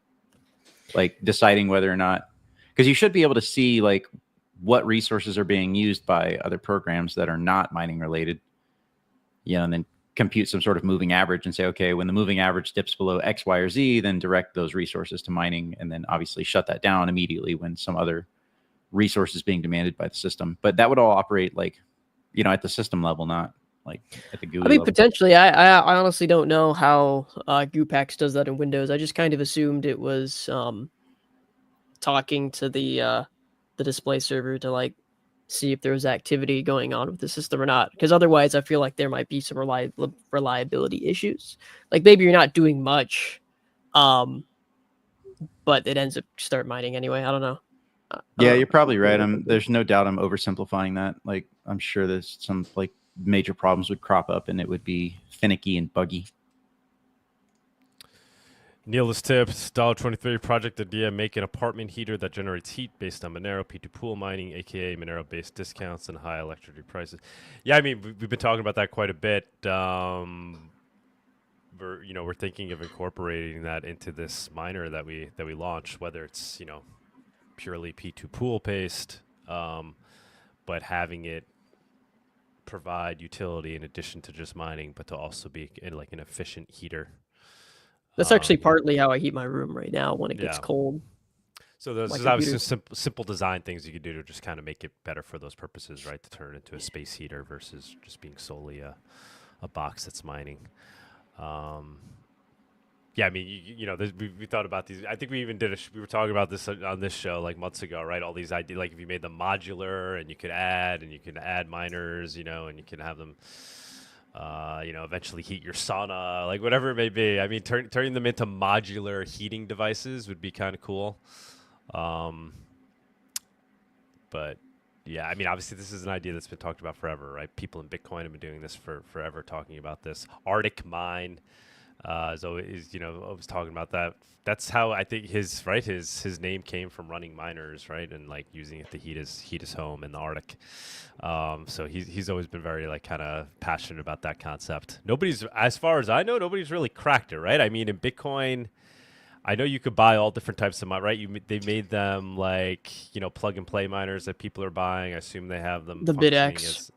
Like deciding whether or not, because you should be able to see like what resources are being used by other programs that are not mining related, and then compute some sort of moving average and say, okay, when the moving average dips below X, Y, or Z, then direct those resources to mining, and then obviously shut that down immediately when some other resource is being demanded by the system. But that would all operate like, at the system level, not like at the GUI level. Potentially. I honestly don't know how GUPAX does that in Windows. I just kind of assumed it was talking to the display server to like see if there was activity going on with the system or not, because otherwise I feel like there might be some reliability issues. Like maybe you're not doing much, but it ends up start mining anyway. I don't know. Yeah, you're probably right. There's no doubt I'm oversimplifying that. Like I'm sure there's some like major problems would crop up and it would be finicky and buggy. Neil's tips, $23 project idea, make an apartment heater that generates heat based on Monero P2 pool mining, aka Monero-based discounts and high electricity prices. Yeah, I mean, we've been talking about that quite a bit. We're thinking of incorporating that into this miner that we launch, whether it's purely P2 pool based, but having it provide utility in addition to just mining, but to also be like an efficient heater. That's actually partly how I heat my room right now when it gets cold. So there's obviously simple design things you could do to just kind of make it better for those purposes, right? To turn it into a space heater versus just being solely a box that's mining. Yeah, I mean, we thought about these. I think we even we were talking about this on this show like months ago, right? All these ideas, like if you made them modular and you could add miners, and you can have them, eventually heat your sauna, like whatever it may be. I mean, turning them into modular heating devices would be kind of cool. But yeah, I mean, obviously this is an idea that's been talked about forever, right? People in Bitcoin have been doing this for forever, talking about this. Arctic Mine is always, always talking about that. That's how I think his name came from, running miners, right? And like using it to heat his home in the Arctic. So he's always been very like kind of passionate about that concept. As far as I know, nobody's really cracked it, right? I mean, in Bitcoin, I know you could buy all different types of miners, right? They made them like, plug and play miners that people are buying. I assume they have them. The BitX.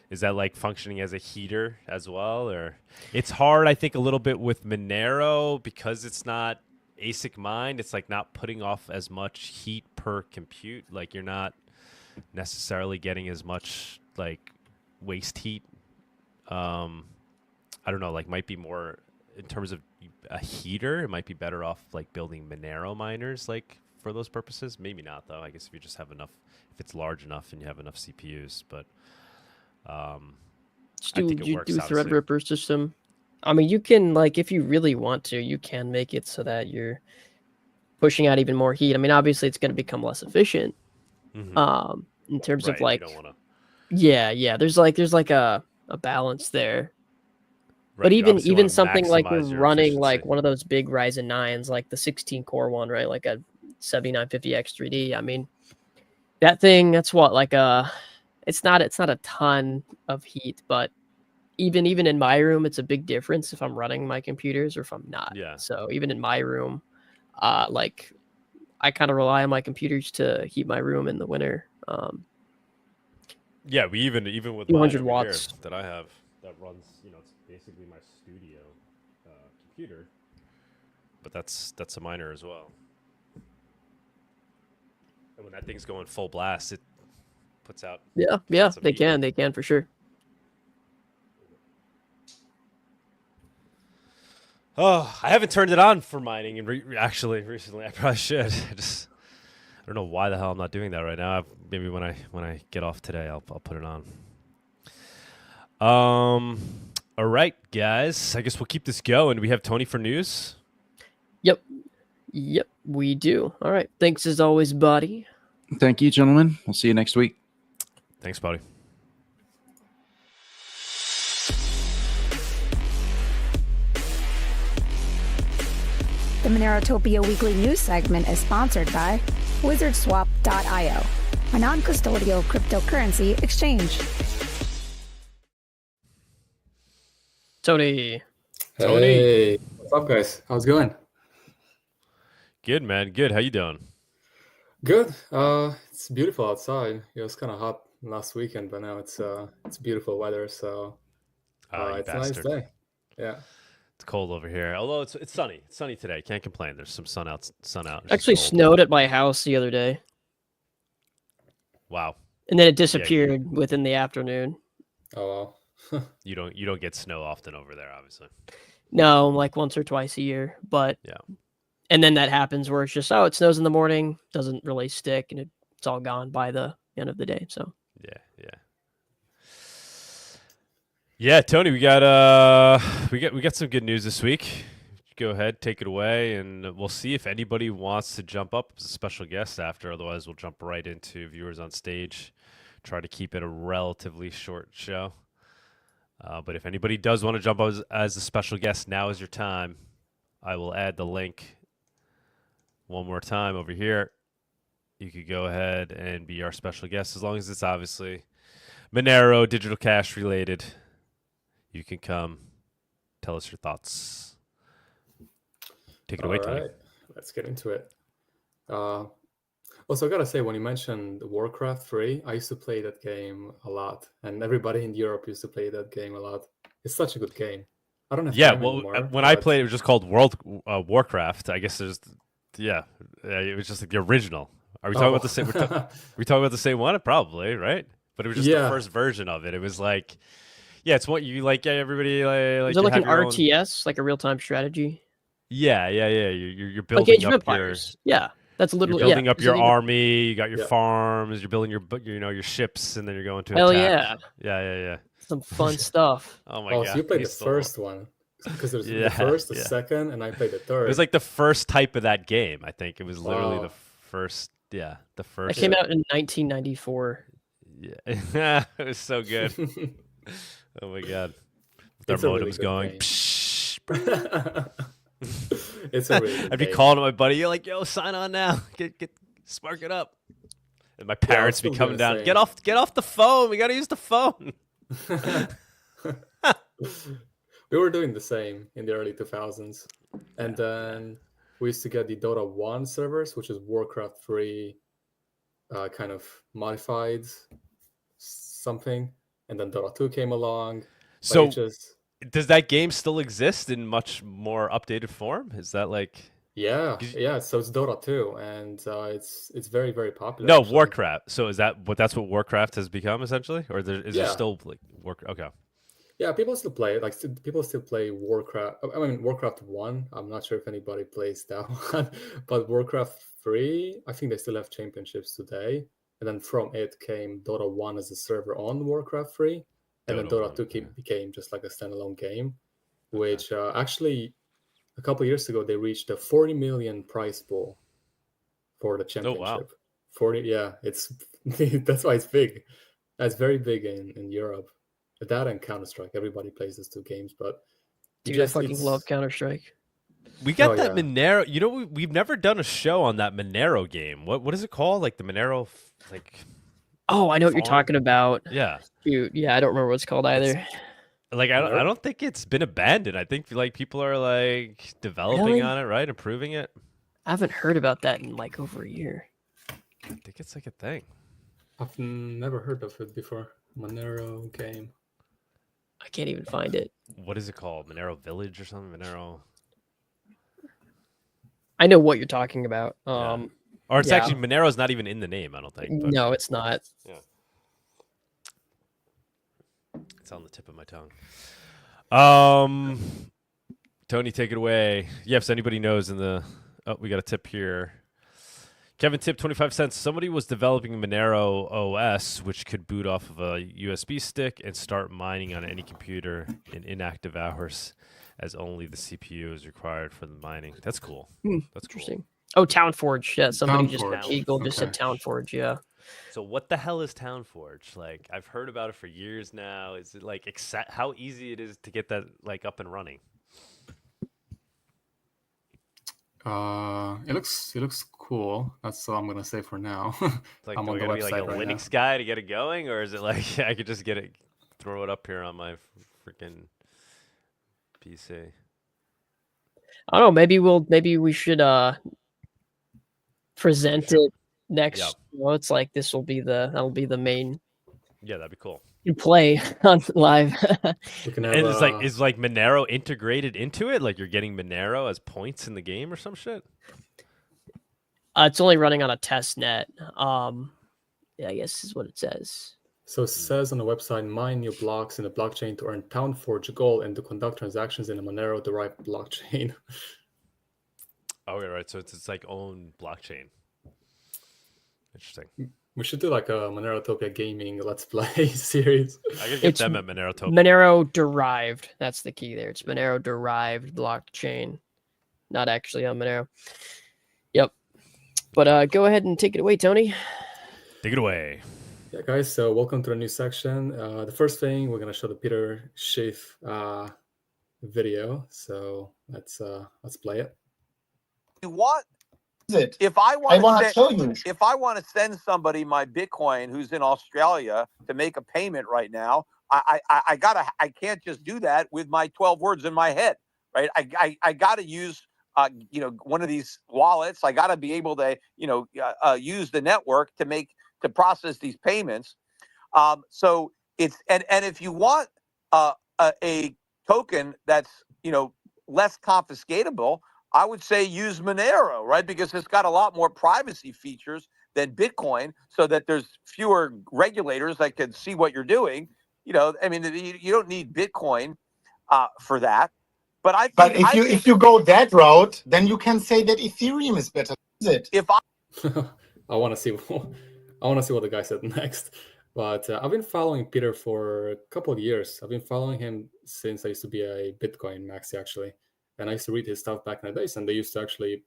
Is that like functioning as a heater as well? Or it's hard, I think, a little bit with Monero because it's not ASIC mined. It's like not putting off as much heat per compute. Like you're not necessarily getting as much like waste heat. I don't know, like might be more in terms of a heater. It might be better off like building Monero miners like for those purposes. Maybe not though. I guess if you just have enough, if it's large enough and you have enough CPUs, but do Threadripper system. I mean, you can, like, if you really want to, you can make it so that you're pushing out even more heat. I mean, obviously it's going to become less efficient. Mm-hmm. In terms of like, yeah, there's like a balance there. Right, but even something like you're running efficiency. Like one of those big Ryzen 9s, like the 16 core one, right? Like a 7950X3D. I mean, that thing, that's what, like it's not a ton of heat, but even in my room, it's a big difference if I'm running my computers or if I'm not. Yeah. So even in my room, like I kind of rely on my computers to heat my room in the winter. Yeah, we even with 200 watts that I have that runs, it's basically my studio computer, but that's a miner as well. And when that thing's going full blast, it puts out. Yeah, they can for sure. Oh, I haven't turned it on for mining, and actually recently I probably should. I don't know why the hell I'm not doing that right now. Maybe when I get off today, I'll put it on. All right, guys. I guess we'll keep this going. Do we have Tony for news? Yep, we do. All right. Thanks as always, buddy. Thank you, gentlemen. We'll see you next week. Thanks, buddy. The Monerotopia Weekly News segment is sponsored by WizardSwap.io, a non-custodial cryptocurrency exchange. Tony. Hey, what's up, guys? How's it going? Good, man. Good. How you doing? Good. It's beautiful outside. It was kind of hot last weekend, but now it's beautiful weather, so Oh, you it's bastard. a nice day. Yeah. It's cold over here. Although it's sunny. It's sunny today. Can't complain. There's some sun out. It's Actually just cold. snowed at my house the other day, Wow. and then it disappeared within the afternoon. Oh wow. You don't get snow often over there, obviously. No, like once or twice a year, but Yeah. And then that happens where it's just, it snows in the morning, doesn't really stick, and it's all gone by the end of the day. So Yeah, Tony, we got some good news this week. Go ahead, take it away, and we'll see if anybody wants to jump up as a special guest after. Otherwise, we'll jump right into viewers on stage. Try to keep it a relatively short show. But if anybody does want to jump up as a special guest, now is your time. I will add the link one more time over here. You could go ahead and be our special guest as long as it's obviously Monero digital cash related. You can come, tell us your thoughts. Take it away, Tony. All right, let's get into it. Also, I gotta say, when you mentioned Warcraft 3, I used to play that game a lot, and everybody in Europe used to play that game a lot. It's such a good game. I don't have time anymore, when I but- played, it was just called Warcraft. I guess there's, it was just like the original. Are we talking about the same? We talking about the same one, probably, right? But it was just the first version of it. It was like, it's what you like. Everybody like. Is it like an your own- RTS, like a real-time strategy? Yeah. You're Like building Age of up Empires. Yeah, that's You're literally building up your Age of- army. You got your Yeah. farms. You're building your ships, and then you're going to Hell attack. yeah, Yeah. some fun stuff. Oh my Oh, god! so you played I the used to love- first one. Because there's Yeah, the first, the yeah. second, and I played the third. It was like the first type of that game. I think it was literally Wow. the first. Yeah, the It first. came out in 1994. Yeah, it was so good. Oh my god, their It's a really modems good going. game. Psh, It's a really good I'd be game. calling my buddy. You're like, yo, sign on now. Get spark it up. And my parents be still coming doing down. the Get off the phone. We gotta use the phone. We were doing the same in the early 2000s. And then we used to get the Dota 1 servers, which is Warcraft 3 kind of modified something. And then Dota 2 came along. But So it just, does that game still exist in much more updated form? Is that like yeah. So it's Dota 2, and it's very, very popular. no actually. Warcraft? So is that's what Warcraft has become essentially, or is there Yeah. still like Okay. Yeah, people still play it. Like people still play Warcraft. I mean, Warcraft 1. I'm not sure if anybody plays that one, but Warcraft 3. I think they still have championships today. And then from it came Dota 1 as a server on Warcraft 3, and then Dota Dota 1, 2 became just like a standalone game. Which actually, a couple years ago, they reached a 40 million prize pool for the championship. wow. 40, yeah, it's that's why it's big. That's very big in Europe. That and Counter-Strike. Everybody plays those two games, but Dude, I fucking love Counter-Strike. We got Oh, that yeah. Monero. You know, we've never done a show on that Monero game. What is it called? Like the Monero, like Oh, I know what you're Farm? talking about. yeah. Dude, yeah, I don't remember what it's called either. Like I Monero? don't think it's been abandoned. I think like people are like developing Really? on it, right? Improving it. I haven't heard about that in like over a year. I think it's like a thing. I've never heard of it before. Monero game. I can't even find it. What is it called? Monero Village or something? Monero. I know what you're talking about. Yeah. Or it's yeah. actually Monero's not even in the name. I don't think. But No, it's not. it's on the tip of my tongue. Tony, take it away. Yes, anybody knows in the. Oh, we got a tip here. Kevin tip 25 cents. Somebody was developing Monero OS, which could boot off of a USB stick and start mining on any computer in inactive hours, as only the CPU is required for the mining. That's cool. That's cool. Interesting. Oh, Townforge. Yeah, somebody Townforge, just Eagle just said okay. Townforge. Yeah. So what the hell is Townforge? Like I've heard about it for years now. Is it like how easy it is to get that like up and running? It looks cool. That's all I'm gonna say for now. Like, I'm do on I the gotta be like a website right now. Linux guy to get it going, or is it like I could just get it, throw it up here on my freaking PC? I don't know. Maybe we should present Sure. it next. Yeah. You know, it's like that'll be the main Yeah, that'd be cool. play on live. We can have And it's like, is like Monero integrated into it? Like you're getting Monero as points in the game or some shit? It's only running on a test net. Yeah, I guess is what it says. So it says on the website, mine new blocks in the blockchain to earn Town Forge gold and to conduct transactions in a Monero-derived blockchain. Oh, yeah, right. So it's like own blockchain. Interesting. We should do like a Monerotopia gaming Let's Play series. I could get It's them at Monerotopia. Monero derived. That's the key there. It's Monero derived blockchain, not actually on Monero. Yep. But go ahead and take it away, Tony. Take it away. Yeah, guys. So welcome to the new section. The first thing we're gonna show the Peter Schiff video. So let's play it. What? It. If I I want want to to show you. if I want to send somebody my Bitcoin who's in Australia to make a payment right now, I can't just do that with my 12 words in my head, right? I gotta use one of these wallets. I gotta be able to use the network to process these payments. So it's and if you want a token that's less confiscatable, I would say use Monero, right? Because it's got a lot more privacy features than Bitcoin, so that there's fewer regulators that can see what you're doing. I mean, you don't need Bitcoin for that. But I think, But if you go that route, then you can say that Ethereum is better. Is it? if I I want to see what the guy said next. But I've been following Peter for a couple of years. I've been following him since I used to be a Bitcoin maxi, actually. And I used to read his stuff back in the days, and they used to actually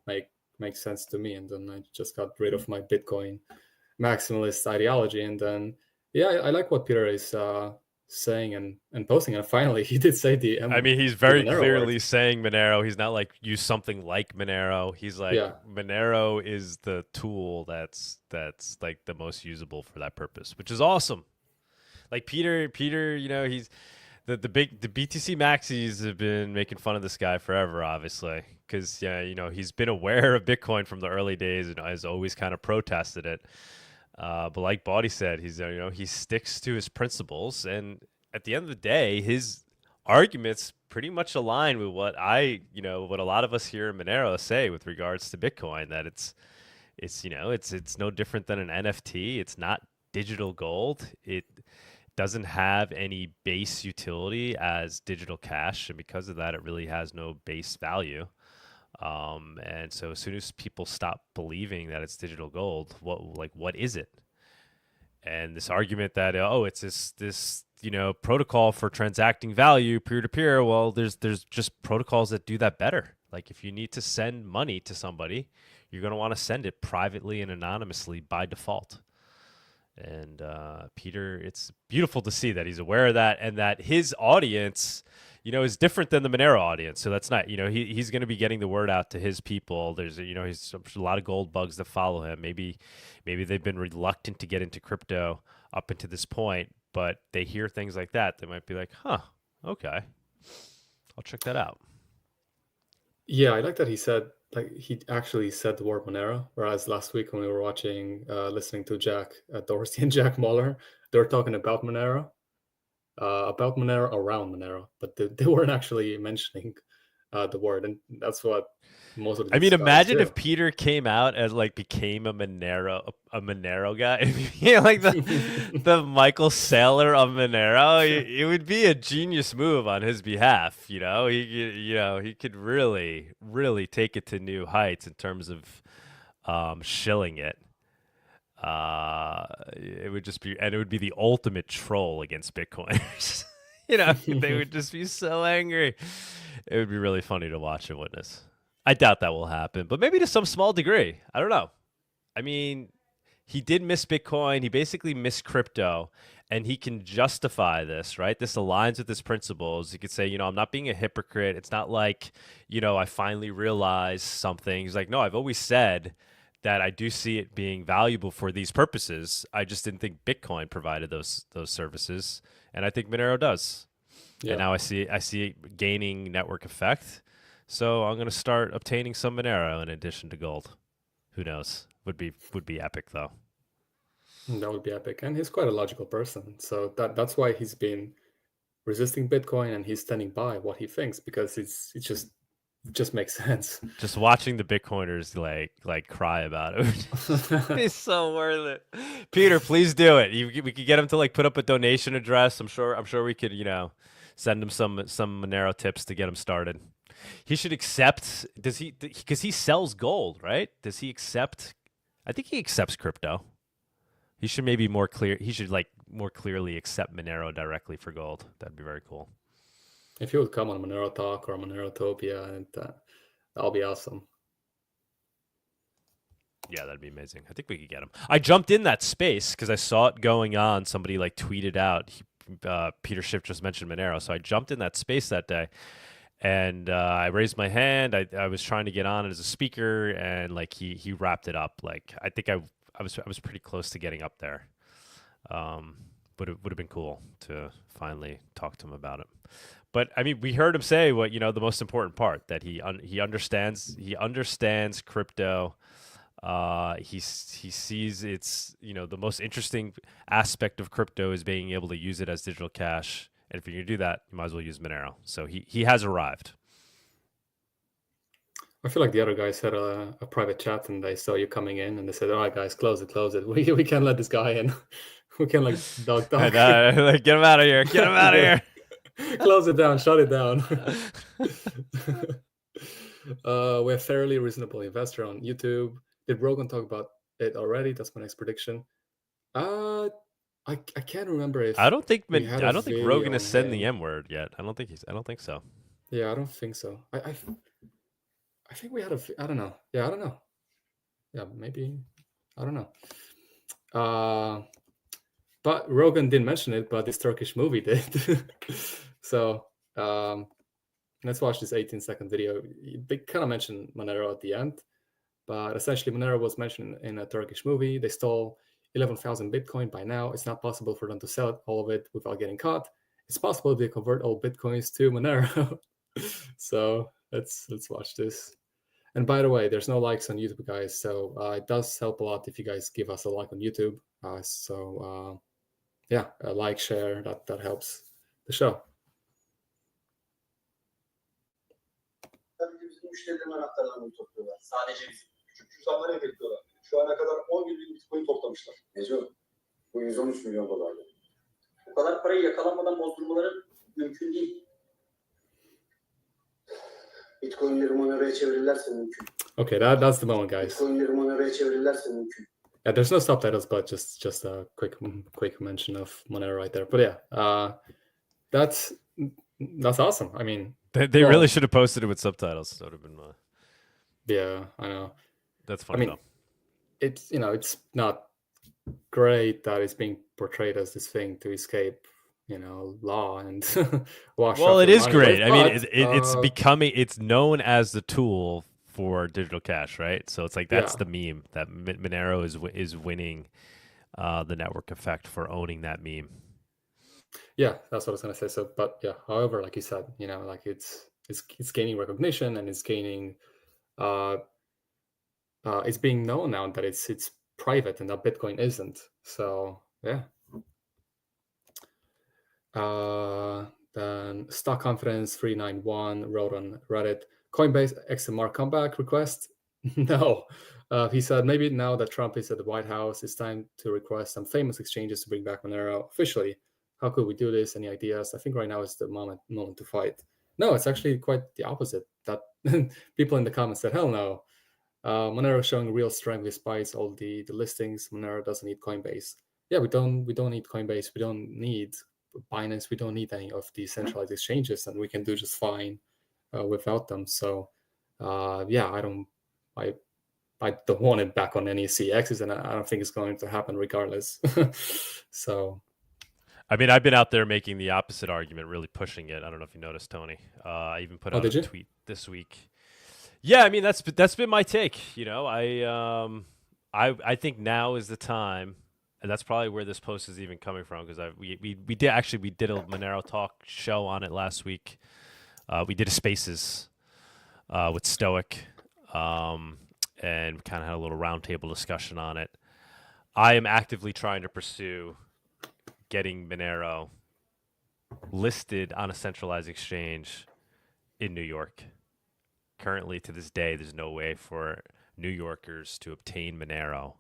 make sense to me. And then I just got rid of my Bitcoin maximalist ideology. And then, yeah, I like what Peter is saying and posting. And finally, he did say the. I mean, he's very Monero clearly word. saying Monero. He's not like use something like Monero. He's like Monero is the tool that's like the most usable for that purpose, which is awesome. Like Peter, he's the BTC maxis have been making fun of this guy forever, obviously, because he's been aware of Bitcoin from the early days and has always kind of protested it. But like Bawdy said, he sticks to his principles, and at the end of the day, his arguments pretty much align with what what a lot of us here in Monero say with regards to Bitcoin. That it's no different than an NFT. It's not digital gold. It doesn't have any base utility as digital cash, and because of that, it really has no base value. And so as soon as people stop believing that it's digital gold, what is it? And this argument that it's this protocol for transacting value peer to peer. Well, there's just protocols that do that better. Like if you need to send money to somebody, you're going to want to send it privately and anonymously by default. And Peter, it's beautiful to see that he's aware of that, and that his audience, is different than the Monero audience. So that's not, he's going to be getting the word out to his people. There's, he's a lot of gold bugs that follow him. Maybe they've been reluctant to get into crypto up until this point, but they hear things like that. They might be like, huh, okay, I'll check that out. Yeah, I like that he actually said the word Monero, whereas last week when we were listening to Jack Dorsey and Jack Muller, they were talking about Monero around Monero, but they weren't actually mentioning the word, and that's what most of the imagine do. if Peter came out as became a Monero guy, like the Michael Saylor of Monero. It would be a genius move on his behalf. He could really, really take it to new heights in terms of shilling it. It would just be, and it would be the ultimate troll against Bitcoiners. They would just be so angry. It would be really funny to watch and witness. I doubt that will happen, but maybe to some small degree. I don't know. I mean, he did miss Bitcoin. He basically missed crypto, and he can justify this, right? This aligns with his principles. He could say, you know, I'm not being a hypocrite. It's not like, you know, I finally realized something. He's like, no, I've always said that I do see it being valuable for these purposes. I just didn't think Bitcoin provided those services, and I think Monero does. Yeah. And now I see it gaining network effect. So I'm going to start obtaining some Monero in addition to gold. Who knows? Would be epic though. That would be epic. And he's quite a logical person. So that's why he's been resisting Bitcoin, and he's standing by what he thinks, because it just makes sense. Just watching the Bitcoiners like cry about it. It's so worth it. Peter, please do it. We could get him to like put up a donation address. I'm sure we could, you know, send him some Monero tips to get him started. He should accept. Does he? Because he sells gold, right? Does he accept? I think he accepts crypto. He should maybe more clear. He should like more clearly accept Monero directly for gold. That'd be very cool. If he would come on Monero Talk or Monerotopia, and that'll be awesome. Yeah, that'd be amazing. I think we could get him. I jumped in that space because I saw it going on. Somebody like tweeted out. Peter Schiff just mentioned Monero, so I jumped in that space that day. And I raised my hand. I was trying to get on as a speaker, and like he wrapped it up. Like I think I was pretty close to getting up there. But it would have been cool to finally talk to him about it. But I mean, we heard him say what, you know, the most important part, that he understands crypto. He sees it's, you know, the most interesting aspect of crypto is being able to use it as digital cash. And if you're going to do that, you might as well use Monero. So he has arrived. I feel like the other guys had a private chat, and they saw you coming in, and they said, all right, guys, close it. We can't let this guy in. We can't like dog. Like, get him out of here. Get him out of here. Close it down. Shut it down. We have Fairly Reasonable Investor on YouTube. Did Rogan talk about it already? That's my next prediction. I can't remember if I don't think video Rogan has on said him. the M word yet. I don't think so. Yeah, I don't think so. I think we had I don't know. Yeah, I don't know. Yeah, maybe. I don't know. But Rogan didn't mention it, but this Turkish movie did. So let's watch this 18-second video. They kind of mentioned Monero at the end, but essentially Monero was mentioned in a Turkish movie. They stole 11,000 Bitcoin by now. It's not possible for them to sell it, all of it, without getting caught. It's possible they convert all Bitcoins to Monero. So let's watch this. And by the way, there's no likes on YouTube, guys. So it does help a lot if you guys give us a like on YouTube. Yeah, a like, share, that helps the show. Bizim müşterilerin anahtarlarını topluyorlar. Sadece bizim. Küçük cüzdanları yapıyorlar. Şu ana kadar 10 bin Bitcoin toplamışlar. Neco, bu 113 milyon dolar. Bu kadar parayı yakalanmadan bozdurmaları mümkün değil. Bitcoin'leri Monero'ya çevirirlerse mümkün. Okay, that's the moment, guys. Bitcoin'leri Monero'ya çevirirlerse mümkün. Yeah, there's no subtitles, but just a quick mention of Monero right there. But yeah, that's awesome. I mean, they really should have posted it with subtitles. That would have been. Yeah, I know. That's funny. Though. It's it's not great that it's being portrayed as this thing to escape, law and wash. Well, it is great. But, I mean, it's becoming. It's known as the tool for digital cash, right? So it's like that's the meme that Monero is winning the network effect for owning that meme. Yeah, that's what I was gonna say. So, but yeah, however, like you said, like it's gaining recognition, and it's gaining, it's being known now that it's private and that Bitcoin isn't. So yeah. Then Stock Confidence 391 wrote on Reddit, Coinbase XMR comeback request. No, he said maybe now that Trump is at the White House, it's time to request some famous exchanges to bring back Monero officially. How could we do this? Any ideas? I think right now is the moment to fight. No, it's actually quite the opposite. That people in the comments said, hell no. Monero is showing real strength despite all the listings. Monero doesn't need Coinbase. Yeah, we don't need Coinbase. We don't need Binance. We don't need any of these centralized exchanges, and we can do just fine without them. So yeah, I don't want it back on any CEXs, and I don't think it's going to happen regardless. So, I mean, I've been out there making the opposite argument, really pushing it. I don't know if you noticed, Tony. I even put out did a you? tweet this week. Yeah, I mean that's been my take. You know, I think now is the time, and that's probably where this post is even coming from, because we did a Monero Talk show on it last week. We did a Spaces with Stoic, and kind of had a little roundtable discussion on it. I am actively trying to pursue getting Monero listed on a centralized exchange in New York. Currently, to this day, there's no way for New Yorkers to obtain Monero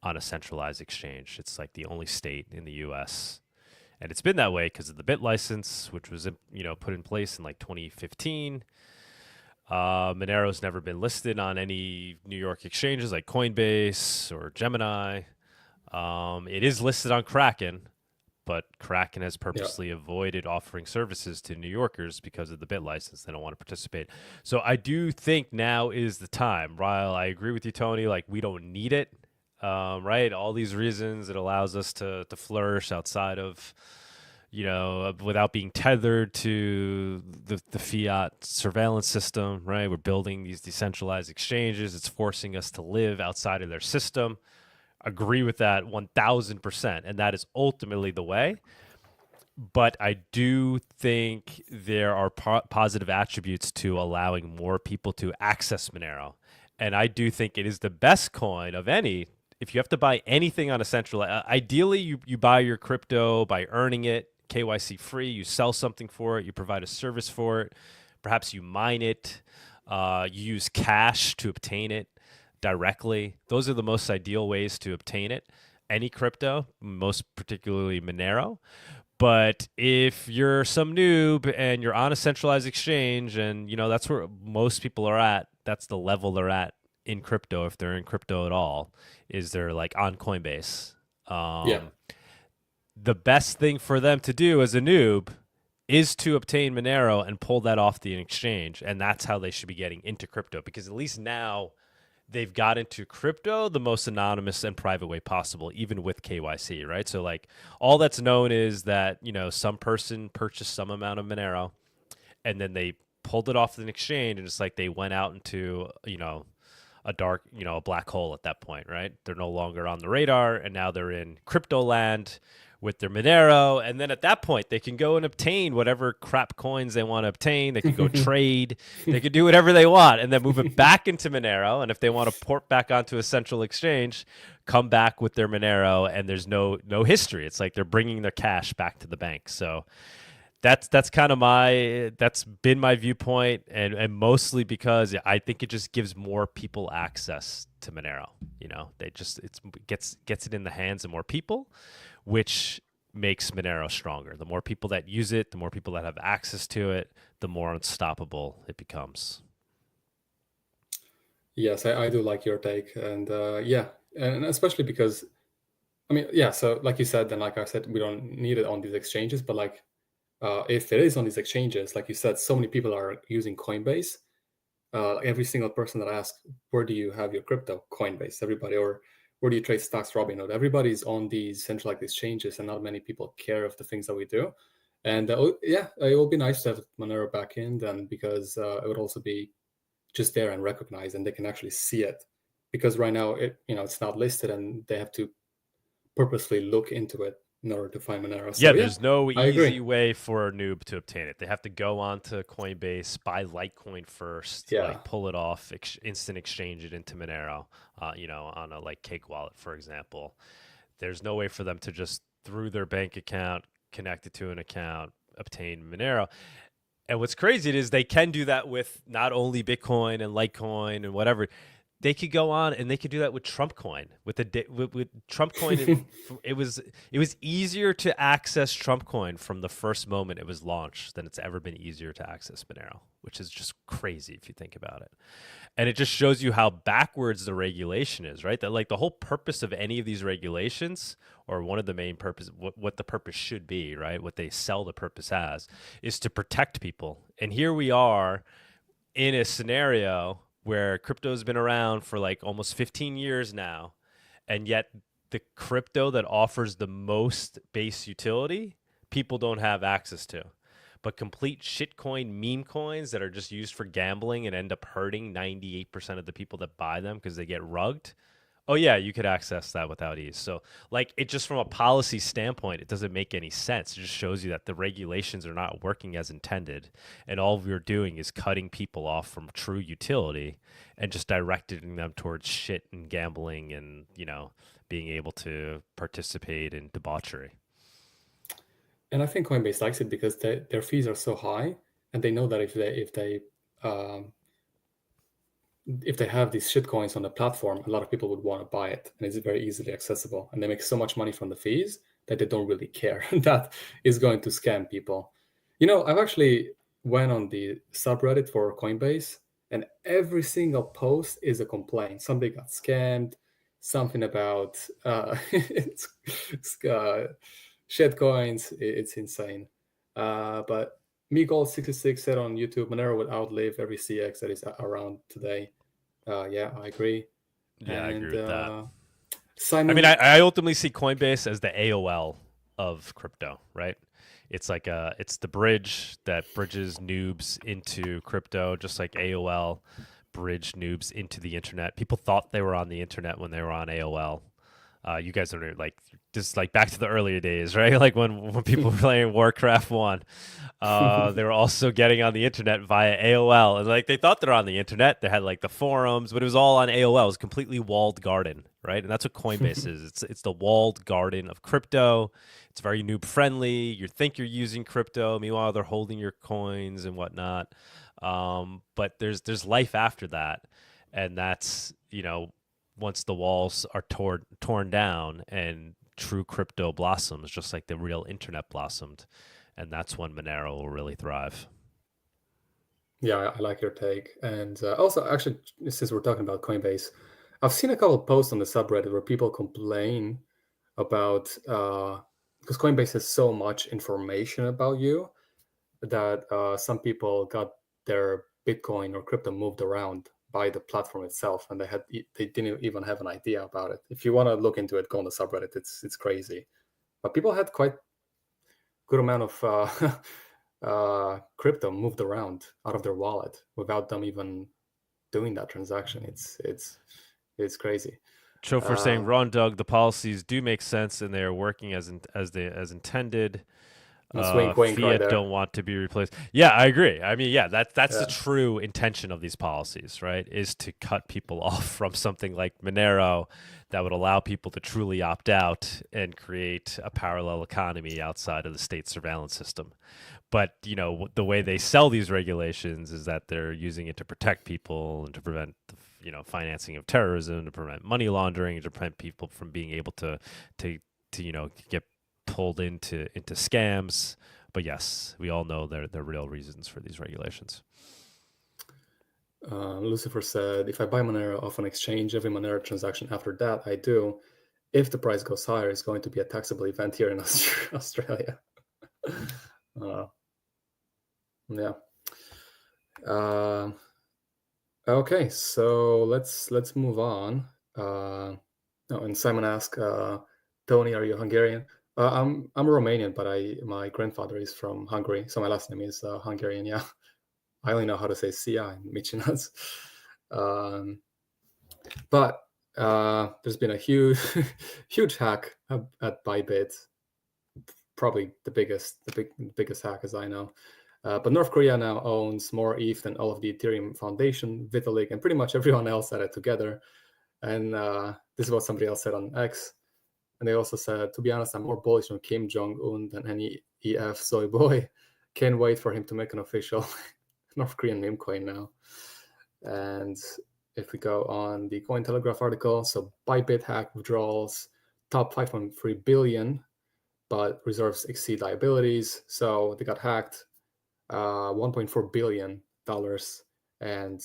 on a centralized exchange. It's like the only state in the U.S. And it's been that way because of the Bit license, which was put in place in like 2015. Monero's never been listed on any New York exchanges like Coinbase or Gemini. It is listed on Kraken, but Kraken has purposely avoided offering services to New Yorkers because of the Bit license. They don't want to participate. So I do think now is the time. While I agree with you, Tony, like we don't need it, right? All these reasons, it allows us to flourish outside of, without being tethered to the fiat surveillance system, right? We're building these decentralized exchanges. It's forcing us to live outside of their system. Agree with that 1000%, and that is ultimately the way. But I do think there are positive attributes to allowing more people to access Monero, and I do think it is the best coin of any. If you have to buy anything on a central, ideally you buy your crypto by earning it, KYC free. You sell something for it, you provide a service for it, perhaps you mine it, you use cash to obtain it directly. Those are the most ideal ways to obtain it. Any crypto, most particularly Monero. But if you're some noob and you're on a centralized exchange, and that's where most people are at, that's the level they're at in crypto, if they're in crypto at all, is they're like on Coinbase. The best thing for them to do as a noob is to obtain Monero and pull that off the exchange. And that's how they should be getting into crypto, because at least now they've got into crypto the most anonymous and private way possible, even with KYC, right? So like all that's known is that, some person purchased some amount of Monero and then they pulled it off an exchange, and it's like they went out into, a dark, a black hole at that point, right? They're no longer on the radar, and now they're in crypto land with their Monero, and then at that point they can go and obtain whatever crap coins they want to obtain. They can go trade, they could do whatever they want, and then move it back into Monero. And if they want to port back onto a central exchange, come back with their Monero, and there's no history. It's like they're bringing their cash back to the bank. So that's kind of that's been my viewpoint, and mostly because I think it just gives more people access to Monero. It gets it in the hands of more people, which makes Monero stronger. The more people that use it, the more people that have access to it, the more unstoppable it becomes. Yes, I do like your take, and and especially because, so like you said, and like I said, we don't need it on these exchanges, but like if it is on these exchanges, like you said, so many people are using Coinbase. Every single person that I ask, where do you have your crypto? Coinbase. Everybody, or where do you trade stocks? Robinhood. Everybody's on these centralized exchanges, and not many people care of the things that we do. And it will be nice to have Monero back in then, because it would also be just there and recognized, and they can actually see it. Because right now, it's not listed, and they have to purposely look into it in order to find Monero. So, there's no easy way for a noob to obtain it. They have to go onto Coinbase, buy Litecoin first, like pull it off, instant exchange it into Monero, on a like Cake wallet, for example. There's no way for them to just through their bank account, connect it to an account, obtain Monero. And what's crazy is they can do that with not only Bitcoin and Litecoin and whatever. They could go on and they could do that with Trump coin. With Trump coin, it was easier to access Trump coin from the first moment it was launched than it's ever been easier to access Monero, which is just crazy if you think about it. And it just shows you how backwards the regulation is, right? That like the whole purpose of any of these regulations, or one of the main purpose, what the purpose should be, right? What they sell the purpose as, is to protect people. And here we are in a scenario where crypto's been around for like almost 15 years now, and yet the crypto that offers the most base utility, people don't have access to. But complete shitcoin meme coins that are just used for gambling and end up hurting 98% of the people that buy them because they get rugged. Oh yeah, you could access that without ease. So like it just from a policy standpoint, it doesn't make any sense. It just shows you that the regulations are not working as intended. And all we're doing is cutting people off from true utility and just directing them towards shit and gambling and, you know, being able to participate in debauchery. And I think Coinbase likes it because their fees are so high, and they know that if they have these shit coins on the platform, a lot of people would want to buy it, and it's very easily accessible. And they make so much money from the fees that they don't really care that is going to scam people. You know, I've actually went on the subreddit for Coinbase, and every single post is a complaint. Somebody got scammed, something about shit coins. It's insane. But MeGold66 said on YouTube, Monero would outlive every CX that is around today. Yeah, I agree. Yeah, I agree with that. Simon, I mean, I ultimately see Coinbase as the AOL of crypto, right? It's like it's the bridge that bridges noobs into crypto, just like AOL bridged noobs into the internet. People thought they were on the internet when they were on AOL. You guys are like just like back to the earlier days, right? Like when people were playing Warcraft 1, they were also getting on the internet via AOL, and like they thought they're on the internet. They had like the forums, but it was all on AOL. It was completely walled garden, right? And that's what Coinbase is. It's the walled garden of crypto. It's very noob friendly. You think you're using crypto, meanwhile they're holding your coins and whatnot. But there's life after that, and that's, you know, once the walls are torn down and true crypto blossoms, just like the real internet blossomed, and that's when Monero will really thrive. Yeah, I like your take. And also, actually, since we're talking about Coinbase, I've seen a couple of posts on the subreddit where people complain about because Coinbase has so much information about you that some people got their Bitcoin or crypto moved around by the platform itself, and they didn't even have an idea about it. If you want to look into it, go on the subreddit. It's crazy, but people had quite good amount of crypto moved around out of their wallet without them even doing that transaction. It's crazy. Chofer saying, Ron Doug, the policies do make sense and they are working as intended. Wink, Fiat right don't want to be replaced. Yeah, I agree. I mean, yeah, that's the true intention of these policies, right? Is to cut people off from something like Monero that would allow people to truly opt out and create a parallel economy outside of the state surveillance system. But, you know, the way they sell these regulations is that they're using it to protect people and to prevent, you know, financing of terrorism, to prevent money laundering, to prevent people from being able to you know, get pulled into scams. But yes, we all know the real reasons for these regulations. Lucifer said, if I buy Monero off an exchange, every Monero transaction after that I do, if the price goes higher, it's going to be a taxable event here in Australia. Yeah. Okay, so let's move on. And Simon asked, Tony, are you Hungarian? I'm Romanian, but my grandfather is from Hungary, so my last name is Hungarian. Yeah, I only know how to say Sia and Michinas. But there's been a huge hack at Bybit, probably the biggest hack as I know. But North Korea now owns more ETH than all of the Ethereum Foundation, Vitalik, and pretty much everyone else added together. And this is what somebody else said on X. And they also said, to be honest, I'm more bullish on Kim Jong-un than any EF soy boy. Can't wait for him to make an official North Korean meme coin now. And if we go on the Cointelegraph article, so Bybit hack withdrawals, top 5.3 billion, but reserves exceed liabilities. So they got hacked, $1.4 billion. And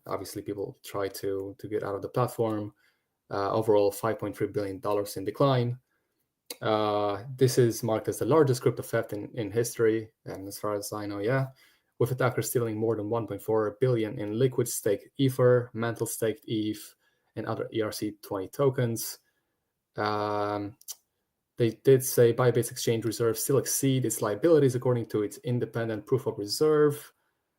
obviously people try to get out of the platform. Overall, $5.3 billion in decline. This is marked as the largest crypto theft in history. And as far as I know, yeah. with attackers stealing more than 1.4 billion in liquid staked Ether, mantle staked ETH, and other ERC20 tokens. They did say Bybit's exchange reserves still exceed its liabilities according to its independent proof of reserve.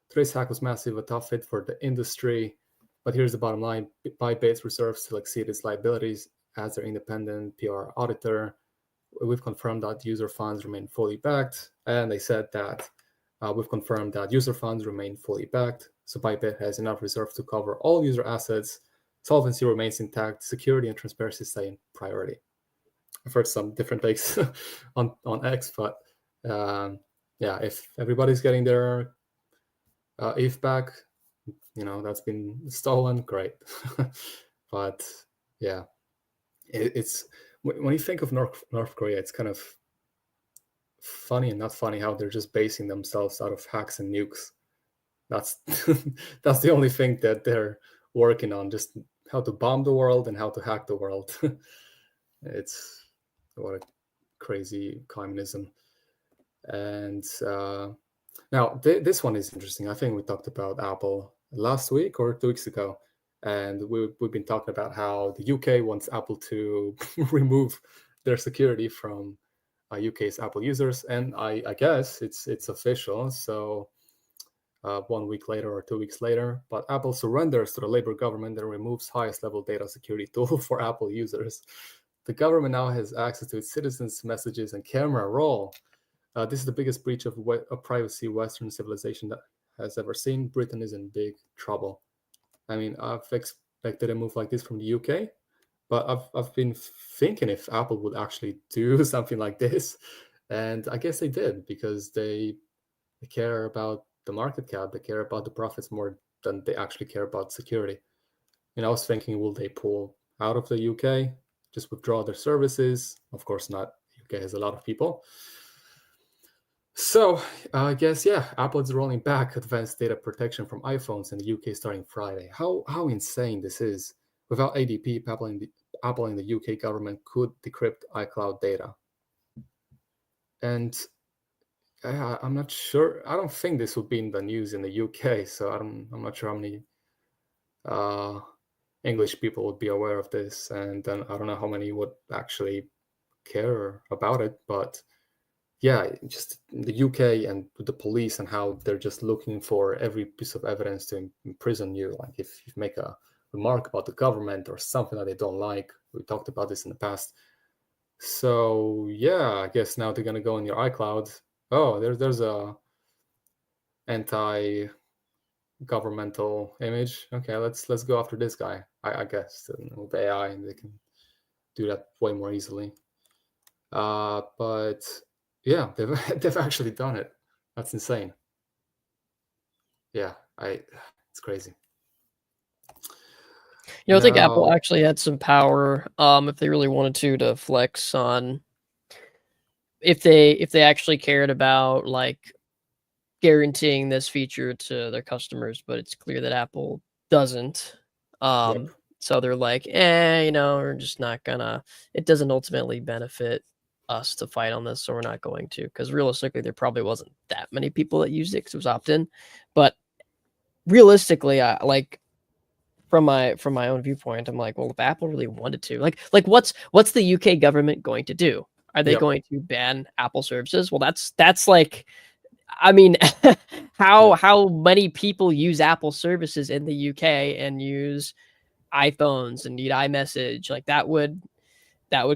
Today's hack was massive, a tough hit for the industry. But here's the bottom line. Bybit's reserves still exceed its liabilities as their independent PR auditor. We've confirmed that user funds remain fully backed. And they said that we've confirmed that user funds remain fully backed. So Bybit has enough reserves to cover all user assets. Solvency remains intact. Security and transparency stay in priority. I've heard some different takes on X, but yeah, if everybody's getting their ETH back, that's been stolen, great. But yeah, it's when you think of North Korea, it's kind of funny and not funny how they're just basing themselves out of hacks and nukes. That's that's the only thing that they're working on, just how to bomb the world and how to hack the world. It's what a crazy communism. And now this one is interesting. I think we talked about Apple last week or 2 weeks ago, and we've been talking about how the UK wants Apple to remove their security from UK's Apple users, and I guess it's official. So 1 week later or 2 weeks later, but Apple surrenders to the Labour government and removes highest level data security tool for Apple users. The government now has access to its citizens' messages and camera roll. This is the biggest breach of privacy Western civilization that has ever seen. Britain is in big trouble. I mean, I've expected a move like this from the UK, but I've been thinking if Apple would actually do something like this, and I guess they did, because they care about the market cap, they care about the profits more than they actually care about security. And I was thinking, will they pull out of the UK, just withdraw their services? Of course not. UK has a lot of people. So I guess, yeah, Apple is rolling back advanced data protection from iPhones in the UK starting Friday. How insane this is. Without ADP, Apple and the UK government could decrypt iCloud data. And I'm not sure. I don't think this would be in the news in the UK, so I'm not sure how many English people would be aware of this, and then I don't know how many would actually care about it. But yeah, just the UK and the police and how they're just looking for every piece of evidence to imprison you. Like if you make a remark about the government or something that they don't like. We talked about this in the past. So yeah, I guess now they're gonna go in your iCloud. Oh, there's a anti-governmental image. Okay, let's go after this guy. I guess with AI, they can do that way more easily. But yeah, they've actually done it. That's insane. Yeah, it's crazy. I think Apple actually had some power, if they really wanted to flex on, if they actually cared about like guaranteeing this feature to their customers, but it's clear that Apple doesn't. Yep. So they're like, we're just not gonna. It doesn't ultimately benefit us to fight on this, so we're not going to. Because realistically, there probably wasn't that many people that used it because it was opt-in. But realistically, from my own viewpoint, I'm like, well, if Apple really wanted to, like what's the UK government going to do? Are they going to ban Apple services? Well, that's like, I mean, how many people use Apple services in the UK and use iPhones and need iMessage? Like that would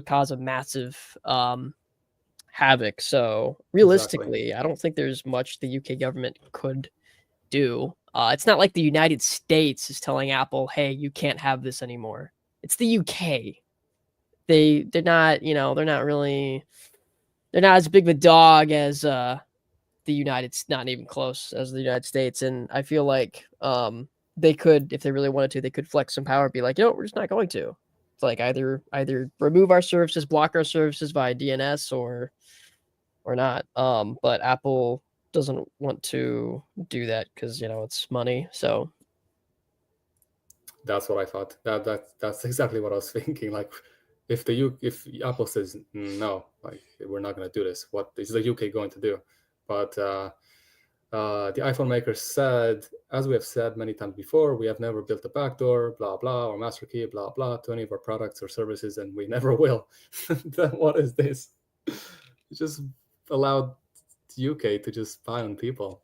cause a massive havoc. So realistically, I don't think there's much the UK government could do. It's not like the United States is telling Apple, hey, you can't have this anymore. It's the UK. They're not, they're not as big of a dog as the not even close as the United States. And I feel like they could, if they really wanted to, they could flex some power, be like, we're just not going to. It's like either remove our services, block our services via DNS or not. But Apple doesn't want to do that because it's money. So that's what I thought. That's exactly what I was thinking. Like if Apple says no, like we're not going to do this, what is the UK going to do? But The iPhone maker said, as we have said many times before, we have never built a backdoor, blah, blah, or master key, blah, blah, to any of our products or services, and we never will. Then what is this? You just allowed the UK to just spy on people.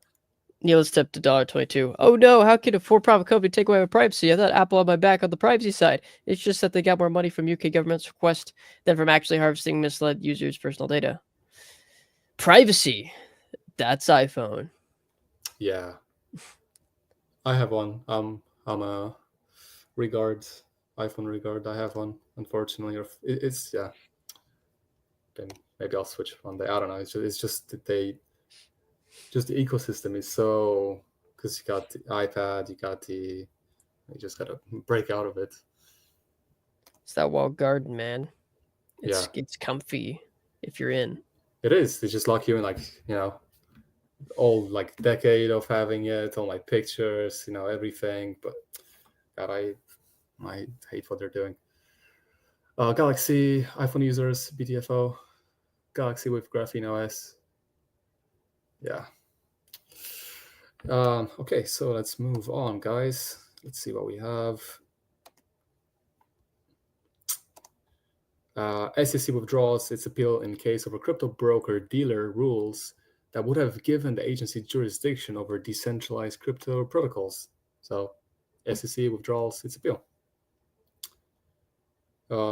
Neil stepped to $1.22. Oh no, how can a for-profit company take away my privacy? I thought Apple had my back on the privacy side. It's just that they got more money from UK government's request than from actually harvesting misled users' personal data. Privacy. That's iPhone. Yeah. I have one. I'm a iPhone regard. I have one, unfortunately. It's yeah. Then maybe I'll switch one day. I don't know. It's just that the ecosystem is so, because you got the iPad, you just gotta break out of it. It's that walled garden, man. It's comfy if you're in. It is. They just lock you in, like, all like decade of having it, all my pictures, everything. But God, I hate what they're doing. Galaxy, iPhone users, BTFO, Galaxy with Graphene OS. Yeah. Okay, so let's move on, guys. Let's see what we have. SEC withdraws its appeal in case of a crypto broker dealer rules that would have given the agency jurisdiction over decentralized crypto protocols. So SEC withdraws its appeal.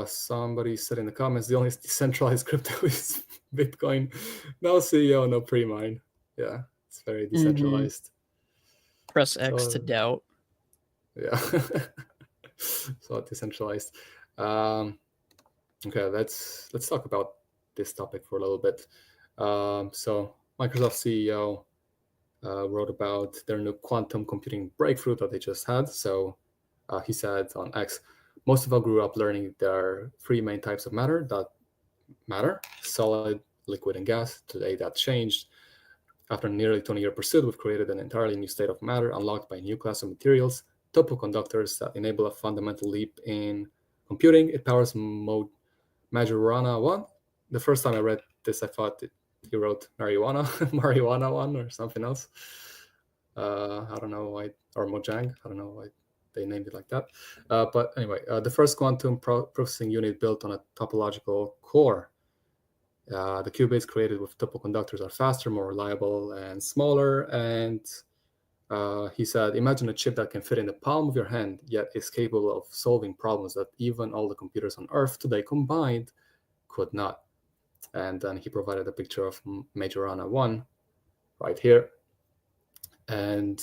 Somebody said in the comments, the only decentralized crypto is Bitcoin. No CEO, no pre-mine. Yeah, it's very decentralized. Press X to doubt. Yeah. So decentralized. Okay, let's talk about this topic for a little bit. So Microsoft CEO wrote about their new quantum computing breakthrough that they just had. So he said on X, most of us grew up learning there are three main types of matter that matter: solid, liquid, and gas. Today that changed. After nearly 20-year pursuit, we've created an entirely new state of matter unlocked by a new class of materials, topoconductors, that enable a fundamental leap in computing. It powers Majorana 1. The first time I read this, I thought he wrote marijuana 1 or something else. I don't know why, or Mojang. I don't know why they named it like that. But anyway, the first quantum processing unit built on a topological core. The qubits created with topoconductors are faster, more reliable, and smaller. And he said, imagine a chip that can fit in the palm of your hand, yet is capable of solving problems that even all the computers on Earth today combined could not. And then he provided a picture of Majorana 1 right here. And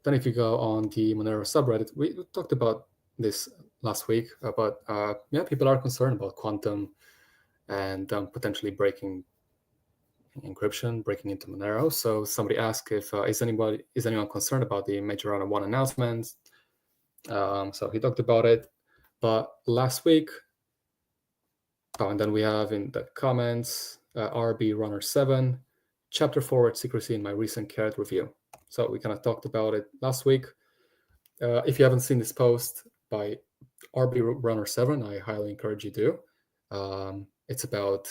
then if you go on the Monero subreddit, we talked about this last week, but people are concerned about quantum and potentially breaking encryption, breaking into Monero. So somebody asked if is anyone concerned about the Majorana 1 announcement? So he talked about it, but last week, and then we have in the comments, RB Runner 7, chapter forward secrecy in my recent Carrot review. So we kind of talked about it last week. If you haven't seen this post by RB Runner 7, I highly encourage you to. It's about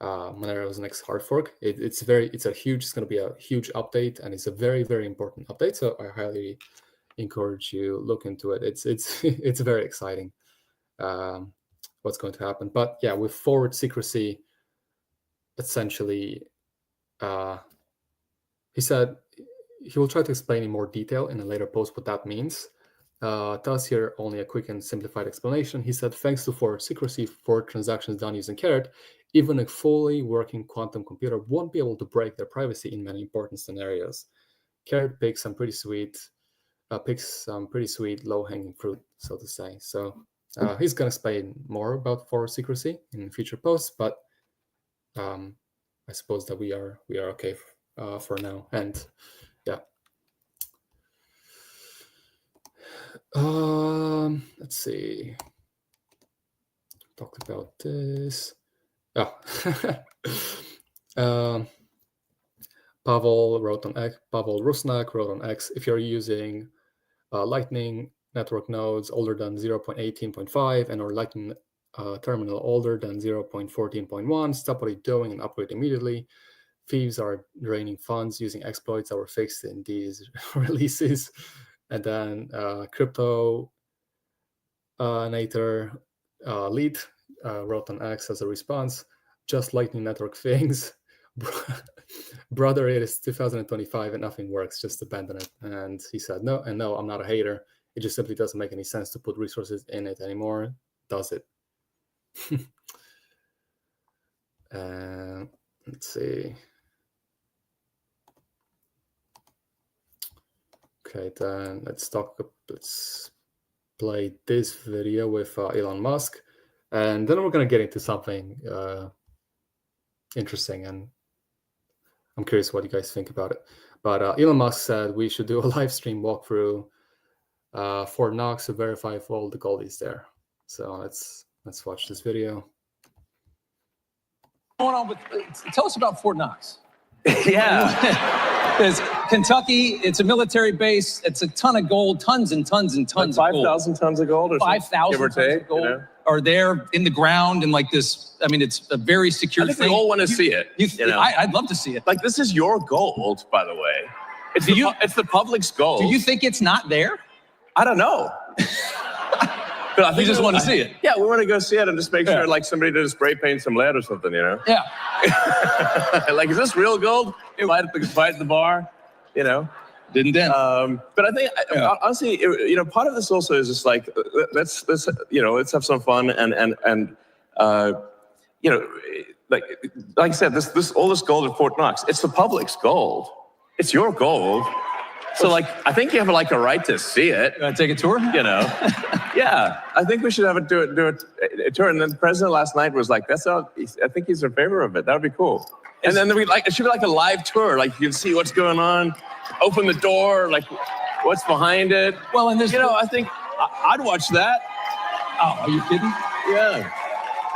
Monero's next hard fork. It's going to be a huge update, and it's a very, very important update. So I highly encourage you look into it. It's very exciting what's going to happen. But yeah, with forward secrecy, essentially, he said he will try to explain in more detail in a later post what that means. Thus here only a quick and simplified explanation. He said, thanks to forward secrecy for transactions done using Carrot, even a fully working quantum computer won't be able to break their privacy in many important scenarios. Carrot picks some pretty sweet low-hanging fruit, so to say. So he's going to explain more about forward secrecy in future posts, but I suppose that we are okay for now. And yeah. Let's see. Talk about this. Pavel Rusnak wrote on X, if you're using Lightning network nodes older than 0.18.5 and or Lightning terminal older than 0.14.1, stop what you're doing and upgrade immediately. thieves are draining funds using exploits that were fixed in these releases. And then crypto nator lead wrote on X as a response, just Lightning Network things. Brother, it is 2025 and nothing works, just abandon it. And he said, no, I'm not a hater. It just simply doesn't make any sense to put resources in it anymore, does it? Let's see. Okay, then let's play this video with Elon Musk, and then we're going to get into something interesting, and I'm curious what you guys think about it. But Elon Musk said we should do a live stream walkthrough for Knox to verify if all the gold is there. So let's watch this video. What's going on with? Tell us about Fort Knox. Yeah. There's Kentucky. It's a military base. It's a ton of gold, tons and tons and tons like of gold. 5,000 tons of gold, or 5,000 tons of gold are there in the ground, and like this. I mean, it's a very secure I think thing. we all want to see it. I'd love to see it. Like, this is your gold, by the way. It's the public's gold. Do you think it's not there? I don't know. But I think we just want to see it. Yeah, we want to go see it and just make sure, like, somebody did spray paint some lead or something, you know? Yeah. Like, is this real gold? Fight at the bar, you know? Didn't then. But I think, honestly, you know, part of this also is just like, let's have some fun and you know, like I said, all this gold at Fort Knox, it's the public's gold. It's your gold. So, like, I think you have like a right to see it. Take a tour? You know, yeah. I think we should have do a tour. And then the president last night was like, I think he's in favor of it. That would be cool. And then it should be like a live tour. Like, you can see what's going on, open the door, like what's behind it. Well, and there's, you know, I think I'd watch that. Oh, are you kidding? Yeah.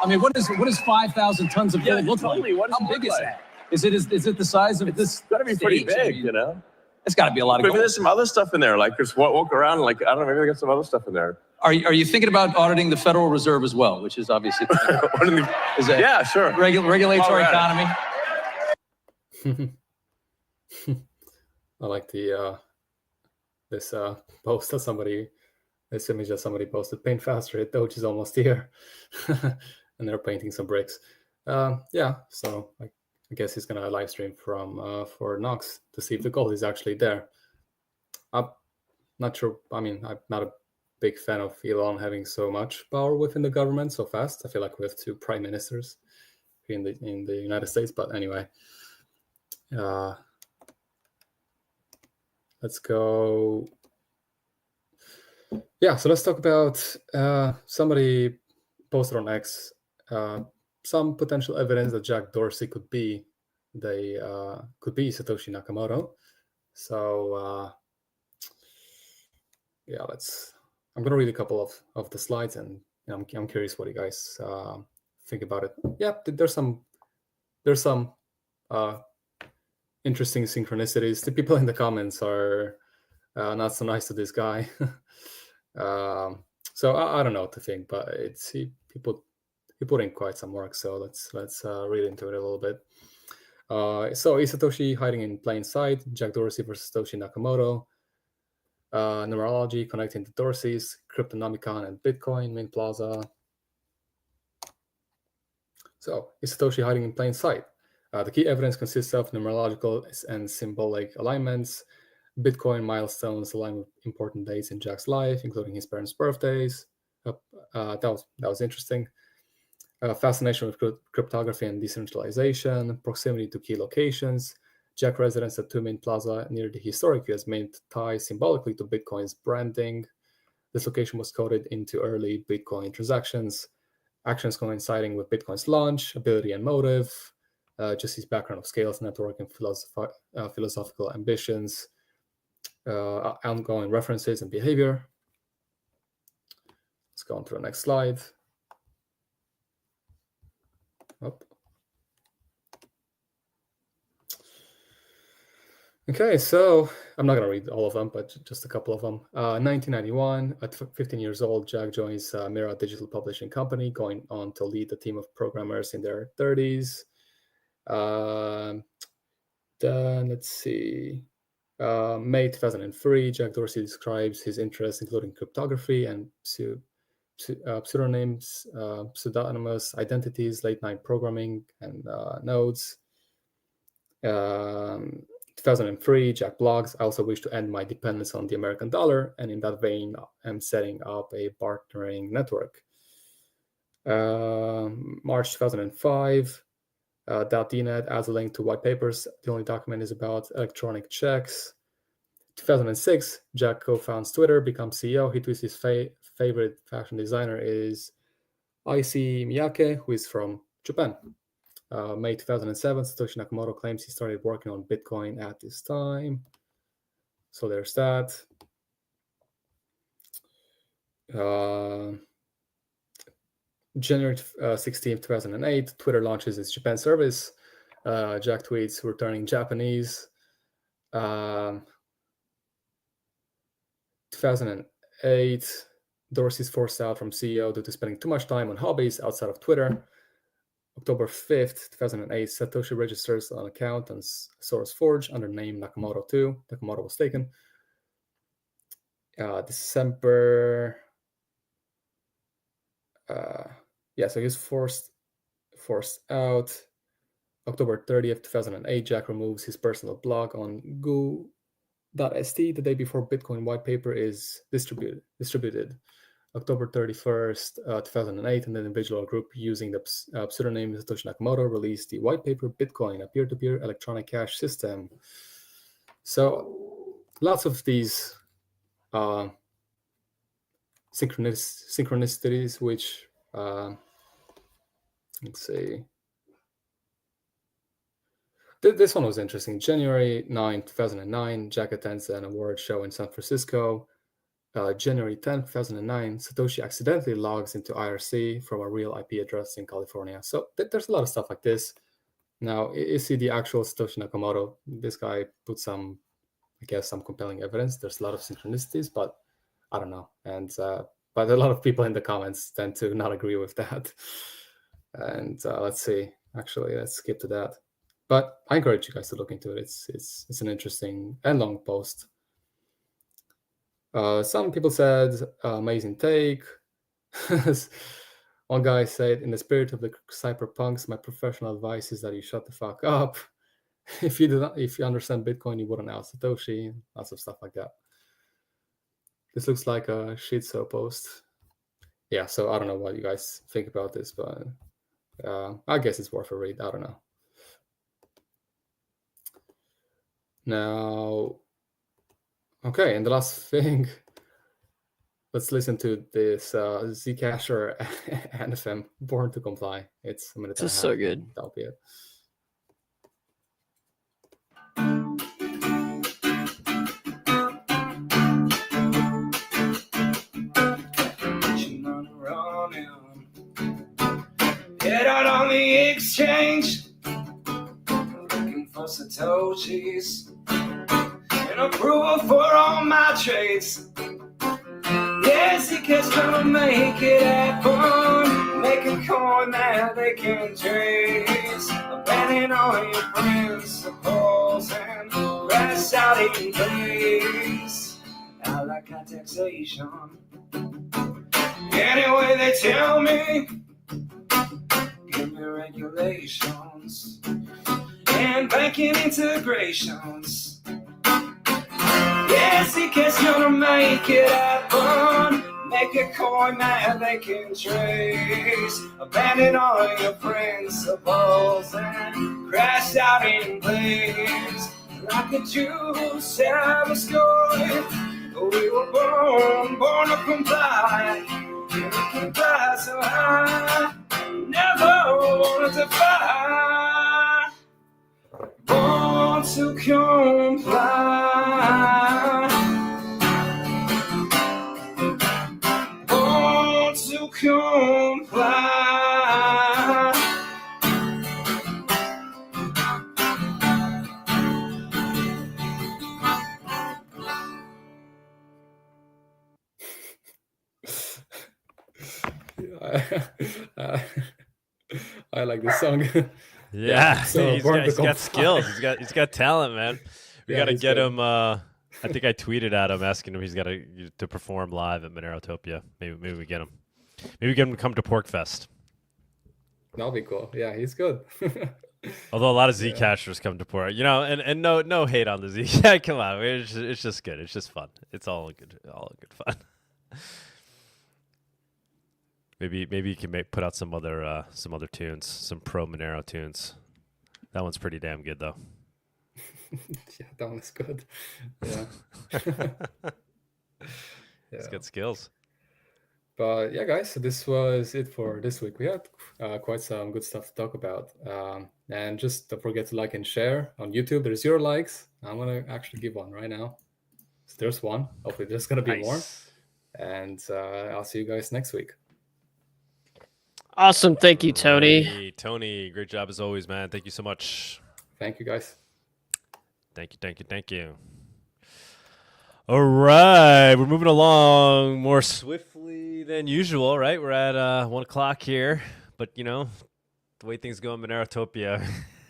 I mean, what is 5,000 tons of gold look totally. like? How big is that? Is it the size of this? It's got to be pretty big, you know. It's got to be a lot of gold. Maybe there's some other stuff in there. Like, just walk around. Like, I don't know. Maybe they got some other stuff in there. Are you thinking about auditing the Federal Reserve as well, which is obviously yeah, sure. Regulatory economy. I like the this post that this image that somebody posted. Paint faster, it Doge is almost here. And they're painting some bricks. Yeah, so I guess he's gonna live stream from for Knox to see if the gold is actually there. I'm not sure. I mean, I'm not a big fan of Elon having so much power within the government so fast. I feel like we have 2 prime ministers in the United States. But anyway, let's go. Yeah, so let's talk about somebody posted on X some potential evidence that Jack Dorsey could be Satoshi Nakamoto. So yeah, I'm gonna read a couple of the slides, and I'm curious what you guys think about it. Yeah, there's some interesting synchronicities. The people in the comments are not so nice to this guy. So I don't know what to think, but he put in quite some work. So let's read into it a little bit. So is Satoshi hiding in plain sight? Jack Dorsey versus Satoshi Nakamoto. Numerology connecting the Dorseys, Cryptonomicon and Bitcoin, Mint Plaza. So is Satoshi hiding in plain sight? The key evidence consists of numerological and symbolic alignments, Bitcoin milestones aligned with important dates in Jack's life, including his parents' birthdays. That was interesting. Fascination with cryptography and decentralization, proximity to key locations. Jack residence at 2 Mint Plaza near the historic US Mint ties symbolically to Bitcoin's branding. This location was coded into early Bitcoin transactions. Actions coinciding with Bitcoin's launch, ability and motive. Just his background of scales, network, and philosophical ambitions. Ongoing references and behavior. Let's go on to the next slide. Okay, so I'm not going to read all of them, but just a couple of them. 1991, at 15 years old, Jack joins Mira Digital Publishing Company, going on to lead a team of programmers in their 30s. Then let's see. May 2003, Jack Dorsey describes his interests, including cryptography and pseudonyms, pseudonymous identities, late-night programming, and nodes. 2003, Jack blogs, I also wish to end my dependence on the American dollar, and in that vein, I'm setting up a bartering network. March 2005, .dnet adds a link to white papers. The only document is about electronic checks. 2006, Jack co-founds Twitter, becomes CEO. He tweets his favorite fashion designer is Issey Miyake, who is from Japan. May 2007, Satoshi Nakamoto claims he started working on Bitcoin at this time. So there's that. January 16, 2008, Twitter launches its Japan service. Jack tweets, returning Japanese. 2008, Dorsey's forced out from CEO due to spending too much time on hobbies outside of Twitter. October 5th, 2008, Satoshi registers an account on SourceForge under name Nakamoto2. Nakamoto was taken. December... so he's forced out. October 30th, 2008, Jack removes his personal blog on goo.st the day before Bitcoin white paper is distributed. October 31st, 2008, an individual group using the pseudonym Satoshi Nakamoto released the white paper Bitcoin, a peer-to-peer electronic cash system. So lots of these synchronicities, which let's see. This one was interesting. January 9, 2009, Jack attends an award show in San Francisco. January 10, 2009, Satoshi accidentally logs into IRC from a real IP address in California. So there's a lot of stuff like this. Now, is he the actual Satoshi Nakamoto? This guy put some compelling evidence. There's a lot of synchronicities, but I don't know. And but a lot of people in the comments tend to not agree with that. And let's see. Actually, let's skip to that. But I encourage you guys to look into it. It's an interesting and long post. Some people said amazing take. One guy said, in the spirit of the cyberpunks, my professional advice is that you shut the fuck up. If you understand Bitcoin, you wouldn't ask Satoshi. Lots of stuff like that. This looks like a shitso post. Yeah, so I don't know what you guys think about this, but I guess it's worth a read. I don't know. Now, okay, and the last thing, let's listen to this Zcash or anthem, Born to Comply. It's a minute and a half. This is so good. That'll be it. Get out on the exchange, looking for Satoshis, and approval for all my trades. Yes, Zcash gonna make it happen, make a coin that they can trace, abandoning all your principles and rest out in place. I like our taxation. Anyway, they tell me, give me regulations and banking integrations. Yes, Zcash gonna make it happen, make a coin that they can trace, abandon all your principles and crash out in place. Like a Jews have a story, we were born to comply, and we can fly so high. Never wanted to fly, born to comply, born to comply. I like this song. Yeah, so he's burn the got gold skills. fire. He's got talent, man. We Yeah, got to he's get good. him. I think I tweeted at him asking him he's got to perform live at Monerotopia. Maybe we get him. Maybe we get him to come to Porkfest. That'll be cool. Yeah, he's good. Although a lot of Zcashers come to Port, and no hate on the Z. Come on, it's just good. It's just fun. It's all good fun. Maybe you can put out some other tunes, some pro Monero tunes. That one's pretty damn good though. Yeah, that one's good. Yeah. He's got skills. But yeah, guys, so this was it for this week. We had quite some good stuff to talk about. And just don't forget to like and share on YouTube. There's 0 likes. I'm going to actually give one right now. So there's one. Hopefully there's going to be more. And I'll see you guys next week. Awesome. Thank you, Tony. Hey, Tony, great job as always, man. Thank you so much. Thank you, guys. Thank you. All right, we're moving along more swiftly than usual, right? We're at 1 o'clock here, but the way things go in Monerotopia,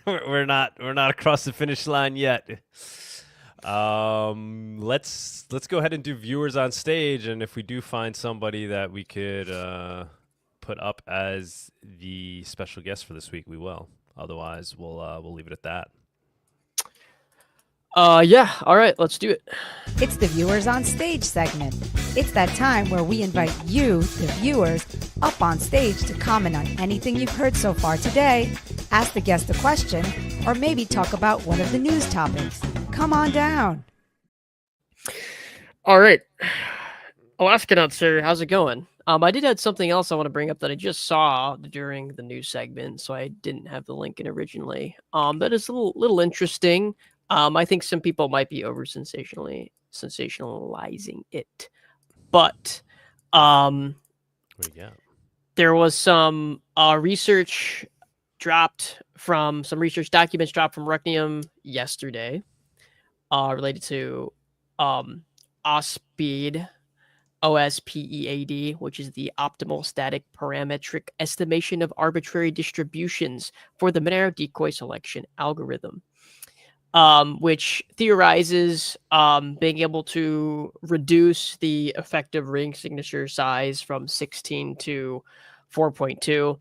we're not across the finish line yet. Let's go ahead and do viewers on stage, and if we do find somebody that we could put up as the special guest for this week, we will. Otherwise, we'll leave it at that. Yeah. All right, let's do it. It's the Viewers on Stage segment. It's that time where we invite you, the viewers, up on stage to comment on anything you've heard so far today, ask the guest a question, or maybe talk about one of the news topics. Come on down. All right. Alaskan sir, how's it going? I did have something else I want to bring up that I just saw during the news segment, so I didn't have the link in originally. That is a little interesting. I think some people might be sensationalizing it, but What do you got? there was some research documents dropped from Rucknium yesterday, related to OSPEAD, OSPEAD, which is the optimal static parametric estimation of arbitrary distributions for the Monero decoy selection algorithm. Which theorizes being able to reduce the effective ring signature size from 16 to 4.2.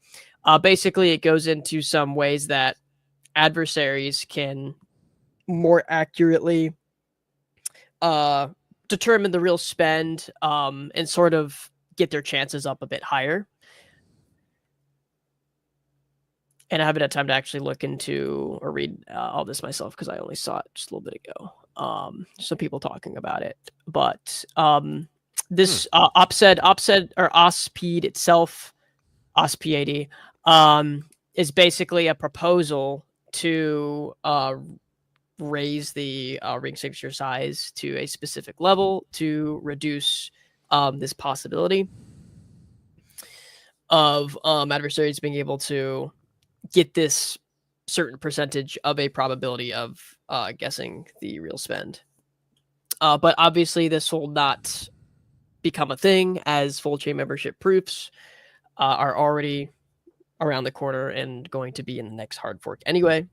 Basically, it goes into some ways that adversaries can more accurately determine the real spend and sort of get their chances up a bit higher. And I haven't had time to actually look into or read all this myself because I only saw it just a little bit ago. Some people talking about it, but this OSPEAD itself, OSPEAD, is basically a proposal to raise the ring signature size to a specific level to reduce this possibility of adversaries being able to get this certain percentage of a probability of guessing the real spend. But obviously this will not become a thing as full chain membership proofs are already around the corner and going to be in the next hard fork anyway.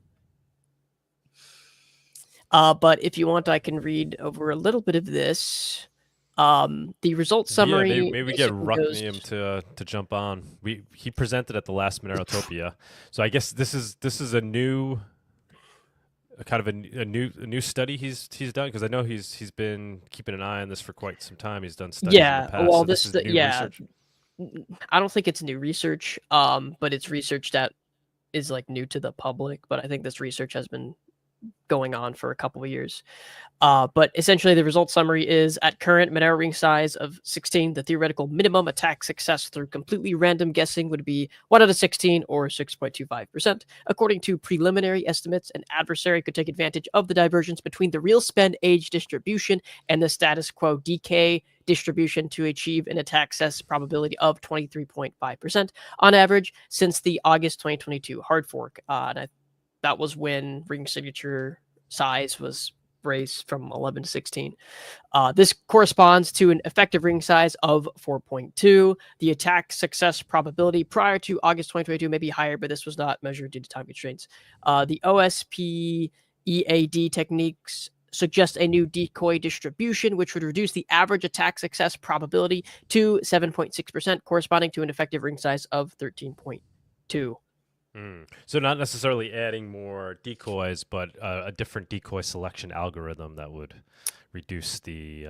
But if you want, I can read over a little bit of this. The results summary. Yeah, maybe we get Rucknium to jump on. He presented at the last Monerotopia, so I guess this is a new new study he's done, because I know he's been keeping an eye on this for quite some time. He's done studies in the past. Well, so this is new research. I don't think it's new research, but it's research that is like new to the public. But I think this research has been going on for a couple of years. But essentially the result summary is at current Monero ring size of 16, the theoretical minimum attack success through completely random guessing would be 1 out of 16 or 6.25%. According to preliminary estimates, an adversary could take advantage of the divergence between the real spend age distribution and the status quo decay distribution to achieve an attack success probability of 23.5% on average since the August 2022 hard fork. That was when ring signature size was raise from 11 to 16. This corresponds to an effective ring size of 4.2. The attack success probability prior to August 2022 may be higher, but this was not measured due to time constraints. The OSP EAD techniques suggest a new decoy distribution, which would reduce the average attack success probability to 7.6%, corresponding to an effective ring size of 13.2. So not necessarily adding more decoys, but a different decoy selection algorithm that would reduce the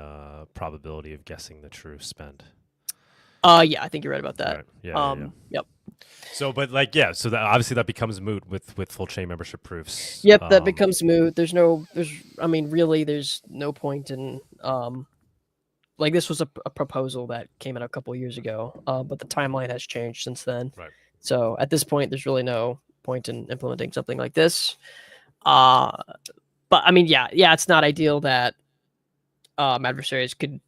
probability of guessing the true spend. Yeah, I think you're right about that. Right. Yeah, Yep. So, but so that obviously that becomes moot with full chain membership proofs. Yep, that becomes moot. There's no point in like this was a proposal that came in a couple years ago, but the timeline has changed since then. Right. So at this point, there's really no point in implementing something like this. But I mean, yeah, it's not ideal that adversaries could,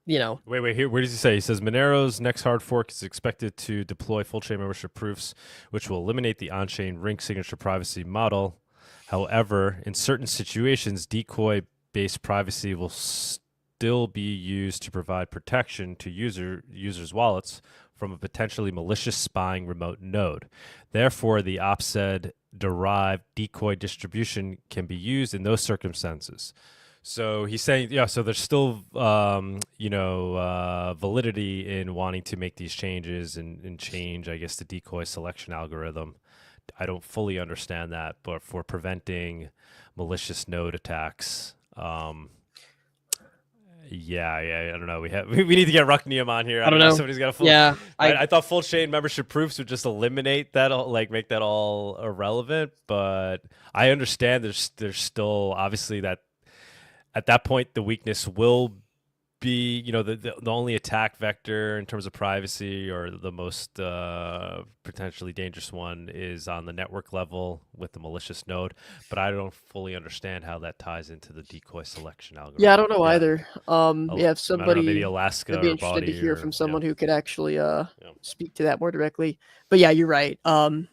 Wait, here, where does he say? He says Monero's next hard fork is expected to deploy full chain membership proofs, which will eliminate the on-chain ring signature privacy model. However, in certain situations, decoy-based privacy will still be used to provide protection to users' wallets from a potentially malicious spying remote node. Therefore, the OPSED-derived decoy distribution can be used in those circumstances. So he's saying, so there's still, validity in wanting to make these changes and change, I guess, the decoy selection algorithm. I don't fully understand that, but for preventing malicious node attacks, I don't know. We need to get Rucknium on here. I don't know. Somebody's got a full. Yeah, I thought full chain membership proofs would just eliminate that, like make that all irrelevant. But I understand there's still obviously that at that point the weakness will be the only attack vector in terms of privacy, or the most potentially dangerous one is on the network level with the malicious node. But I don't fully understand how that ties into the decoy selection algorithm. Yeah, I don't know either. If somebody, maybe Alaska, I'd be or interested Bawdy to hear or- from someone who could actually speak to that more directly. But yeah, you're right.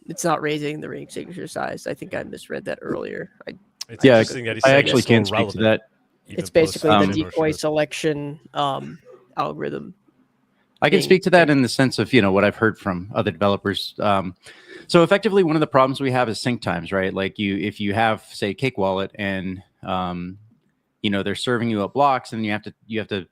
It's not raising the ring signature size. I think I misread that earlier. It's interesting that he said I actually it's still can speak to relevant, that. even It's basically post- the decoy selection algorithm. I can speak to that in the sense of, what I've heard from other developers. So effectively, one of the problems we have is sync times, right? Like if you have, say, Cake Wallet and, they're serving you up blocks, and you have to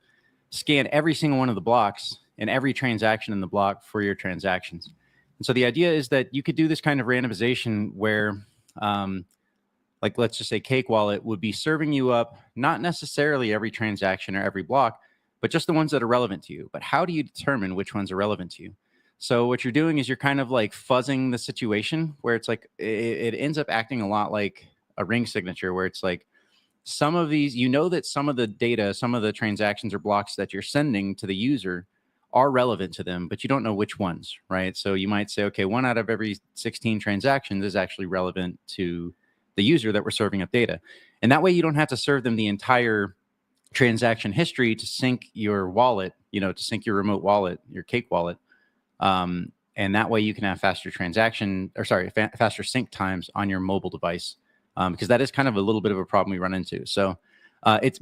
scan every single one of the blocks and every transaction in the block for your transactions. And so the idea is that you could do this kind of randomization where, like, let's just say Cake Wallet would be serving you up not necessarily every transaction or every block, but just the ones that are relevant to you. But how do you determine which ones are relevant to you? So what you're doing is you're kind of like fuzzing the situation, where it's like it ends up acting a lot like a ring signature, where it's like some of these, that some of the data, some of the transactions or blocks that you're sending to the user are relevant to them, but you don't know which ones, right? So you might say, okay, 1 out of every 16 transactions is actually relevant to the user that we're serving up data. And that way you don't have to serve them the entire transaction history to sync your wallet, to sync your remote wallet, your Cake Wallet. And that way you can have faster faster sync times on your mobile device, because that is kind of a little bit of a problem we run into. So that's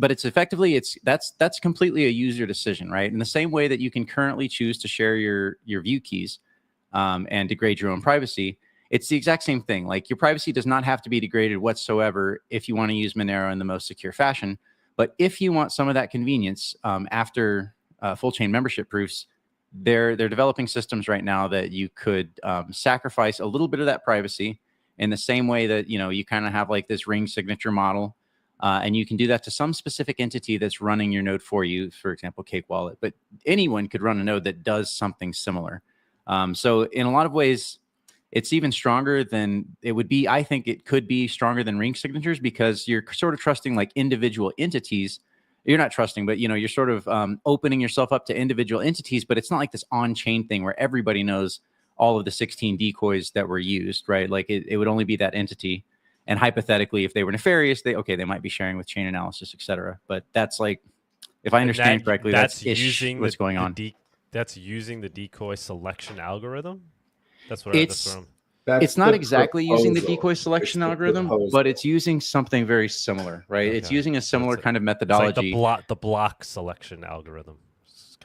completely a user decision, right? In the same way that you can currently choose to share your view keys and degrade your own privacy, it's the exact same thing. Like, your privacy does not have to be degraded whatsoever if you want to use Monero in the most secure fashion. But if you want some of that convenience after full chain membership proofs, they're developing systems right now that you could sacrifice a little bit of that privacy in the same way that you kind of have like this ring signature model, and you can do that to some specific entity that's running your node for you, for example, Cake Wallet. But anyone could run a node that does something similar. So in a lot of ways, it's even stronger than it would be. I think it could be stronger than ring signatures, because you're sort of trusting like individual entities. You're not trusting, but you're sort of opening yourself up to individual entities, but it's not like this on-chain thing where everybody knows all of the 16 decoys that were used, right? Like it would only be that entity. And hypothetically, if they were nefarious, they might be sharing with chain analysis, et cetera. But that's like, if I understand correctly, that's using what's going on. That's using the decoy selection algorithm. That's what It's I'm. It's not exactly using the decoy selection algorithm, but it's using something very similar, right? It's using a similar kind of methodology. It's like the block selection algorithm.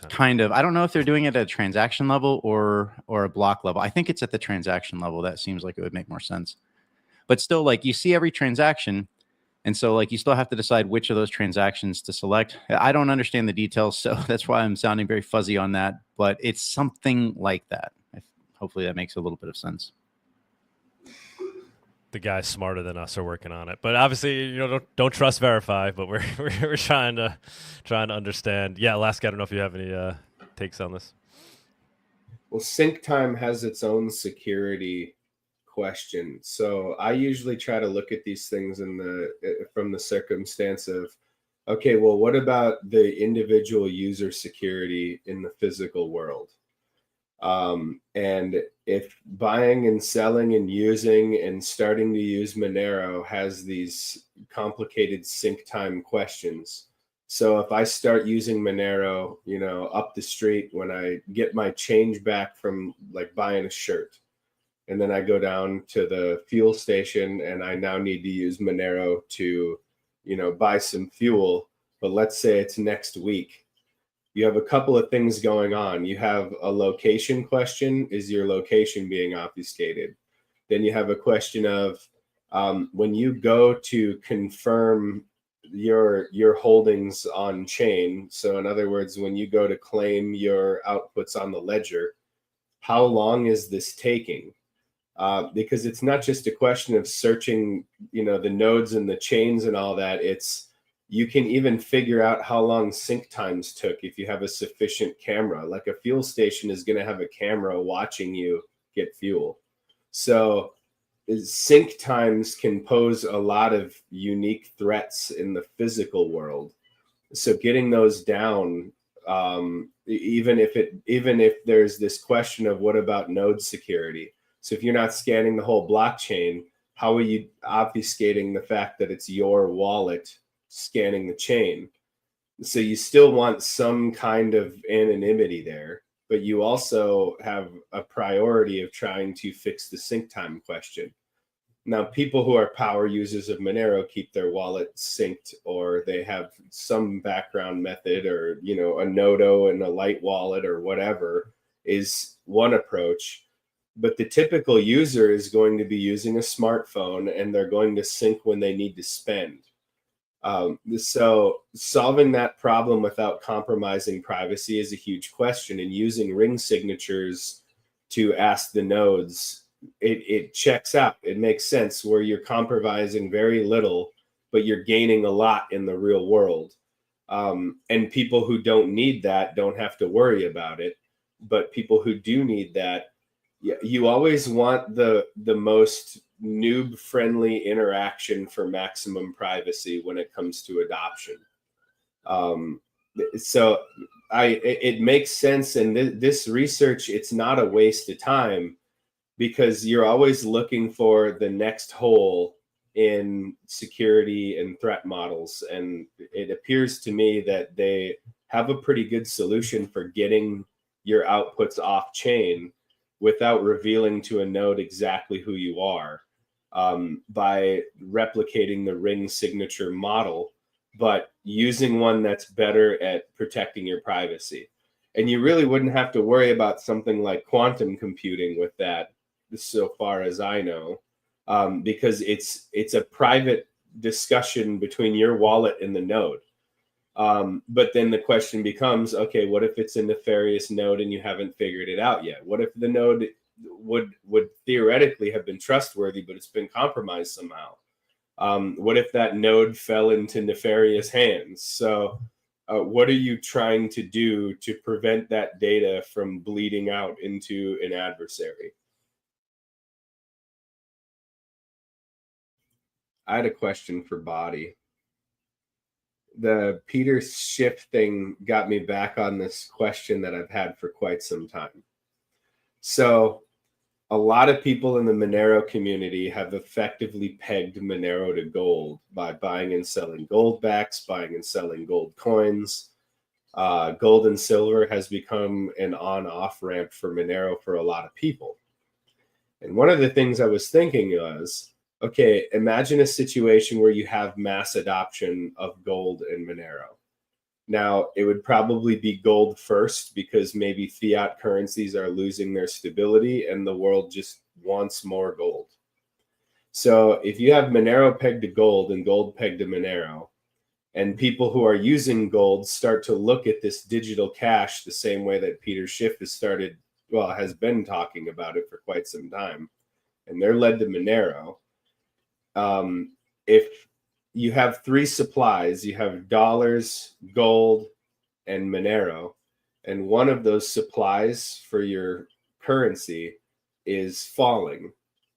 Kind of. I don't know if they're doing it at a transaction level or a block level. I think it's at the transaction level. That seems like it would make more sense. But still, like, you see every transaction, and so like you still have to decide which of those transactions to select. I don't understand the details, so that's why I'm sounding very fuzzy on that. But it's something like that. Hopefully that makes a little bit of sense. The guys smarter than us are working on it, but obviously, don't trust verify. But we're trying to understand. Yeah, Alaska, I don't know if you have any takes on this. Well, sync time has its own security question, so I usually try to look at these things from the circumstance of, okay, well, what about the individual user security in the physical world? And if buying and selling and using and starting to use Monero has these complicated sync time questions. So if I start using Monero, up the street when I get my change back from like buying a shirt, and then I go down to the fuel station and I now need to use Monero to, buy some fuel, but let's say it's next week. You have a couple of things going on. You have a location question. Is your location being obfuscated? Then you have a question of when you go to confirm your holdings on chain. So in other words, when you go to claim your outputs on the ledger, how long is this taking? Because it's not just a question of searching, the nodes and the chains and all that. You can even figure out how long sync times took if you have a sufficient camera. Like a fuel station is going to have a camera watching you get fuel. So sync times can pose a lot of unique threats in the physical world. So getting those down, even if there's this question of what about node security? So if you're not scanning the whole blockchain, how are you obfuscating the fact that it's your wallet scanning the chain? So you still want some kind of anonymity there, but you also have a priority of trying to fix the sync time question. Now, people who are power users of Monero keep their wallet synced, or they have some background method, or a Nodo and a light wallet or whatever is one approach. But the typical user is going to be using a smartphone, and they're going to sync when they need to spend. So solving that problem without compromising privacy is a huge question, and using ring signatures to ask the nodes, it checks out. It makes sense where you're compromising very little, but you're gaining a lot in the real world. And people who don't need that don't have to worry about it. But people who do need that, you always want the most noob friendly interaction for maximum privacy when it comes to adoption. So it makes sense. And this research, it's not a waste of time, because you're always looking for the next hole in security and threat models. And it appears to me that they have a pretty good solution for getting your outputs off chain without revealing to a node exactly who you are, by replicating the ring signature model, but using one that's better at protecting your privacy. And you really wouldn't have to worry about something like quantum computing with that, so far as I know, because it's a private discussion between your wallet and the node. But then the question becomes, okay, what if it's a nefarious node and you haven't figured it out yet? What if the node would theoretically have been trustworthy, but it's been compromised somehow? What if that node fell into nefarious hands? So what are you trying to do to prevent that data from bleeding out into an adversary? I had a question for Bawdy. The Peter Schiff thing got me back on this question that I've had for quite some time. So a lot of people in the Monero community have effectively pegged Monero to gold by buying and selling gold backs, buying and selling gold coins. Gold and silver has become an on-off ramp for Monero for a lot of people. And one of the things I was thinking was, okay, imagine a situation where you have mass adoption of gold and Monero. Now, it would probably be gold first because maybe fiat currencies are losing their stability and the world just wants more gold. So if you have Monero pegged to gold and gold pegged to Monero, and people who are using gold start to look at this digital cash the same way that Peter Schiff has been talking about it for quite some time, and they're led to Monero. If you have three supplies, you have dollars, gold, and Monero, and one of those supplies for your currency is falling.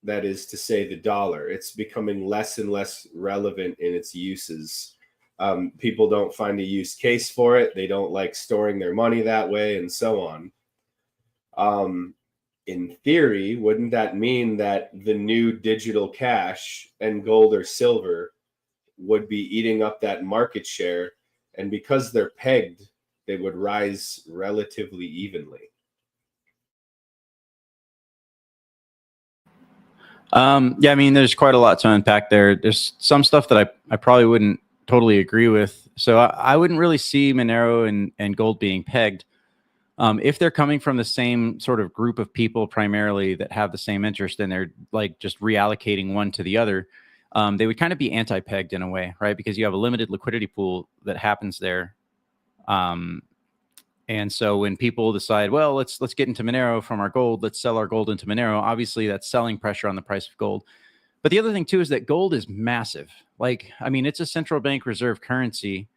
That is to say, the dollar. It's becoming less and less relevant in its uses. People don't find a use case for it. They don't like storing their money that way, and so on. In theory, wouldn't that mean that the new digital cash and gold or silver would be eating up that market share? And because they're pegged, they would rise relatively evenly. Yeah, I mean, there's quite a lot to unpack there. There's some stuff that I probably wouldn't totally agree with. So I wouldn't really see Monero and gold being pegged. If they're coming from the same sort of group of people primarily that have the same interest and they're like just reallocating one to the other, they would kind of be anti-pegged in a way, right? Because you have a limited liquidity pool that happens there. And so when people decide, well, let's get into Monero from our gold, let's sell our gold into Monero, obviously that's selling pressure on the price of gold. But the other thing too is that gold is massive. Like, I mean, it's a central bank reserve currency,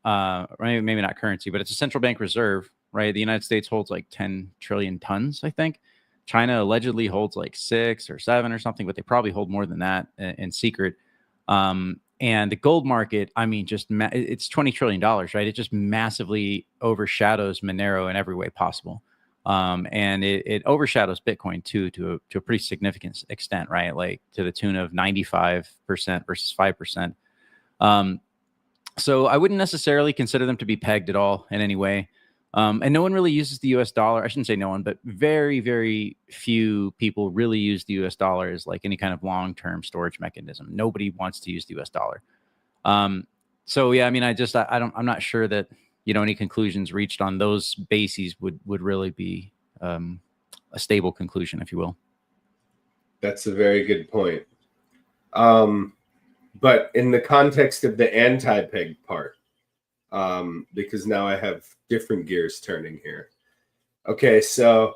right? Maybe not currency, but it's a central bank reserve, right? The United States holds like 10 trillion tons, I think. China allegedly holds like 6 or 7 or something, but they probably hold more than that in secret. And the gold market, I mean, just it's $20 trillion, right? It just massively overshadows Monero in every way possible. And it overshadows Bitcoin too, to a pretty significant extent, right? Like to the tune of 95% versus 5%. So I wouldn't necessarily consider them to be pegged at all in any way. And no one really uses the US dollar. I shouldn't say no one, but very, very few people really use the US dollar as like any kind of long-term storage mechanism. Nobody wants to use the US dollar. So yeah, I mean, I'm not sure that, any conclusions reached on those bases would really be a stable conclusion, if you will. That's a very good point. But in the context of the anti-peg part, because now I have different gears turning here. Okay, so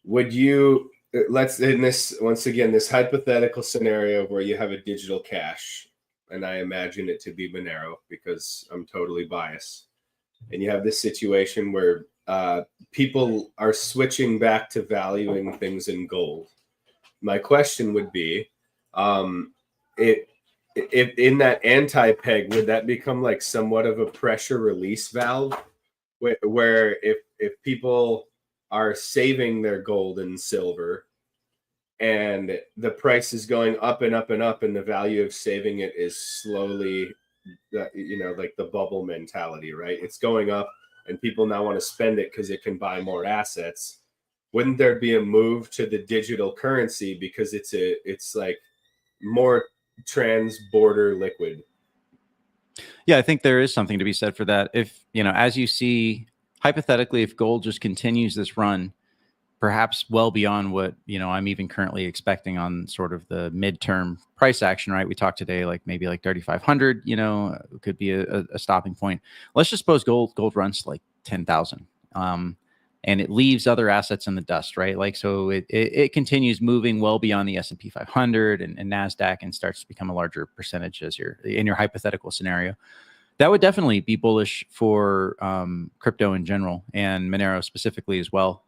would you, in this, once again, this hypothetical scenario where you have a digital cash, and I imagine it to be Monero because I'm totally biased, and you have this situation where people are switching back to valuing things in gold. My question would be, if in that anti-peg, would that become like somewhat of a pressure release valve where if people are saving their gold and silver and the price is going up and up and up and the value of saving it is slowly, like the bubble mentality, right? It's going up and people now want to spend it because it can buy more assets. Wouldn't there be a move to the digital currency because it's like more trans-border liquid? Yeah, I think there is something to be said for that. If, as you see, hypothetically, if gold just continues this run, perhaps well beyond what, I'm even currently expecting on sort of the midterm price action, right? We talked today, like maybe like 3,500, could be a stopping point. Let's just suppose gold runs to like 10,000. And it leaves other assets in the dust, right? Like, so it continues moving well beyond the S&P 500 and NASDAQ and starts to become a larger percentage as in your hypothetical scenario. That would definitely be bullish for crypto in general and Monero specifically as well.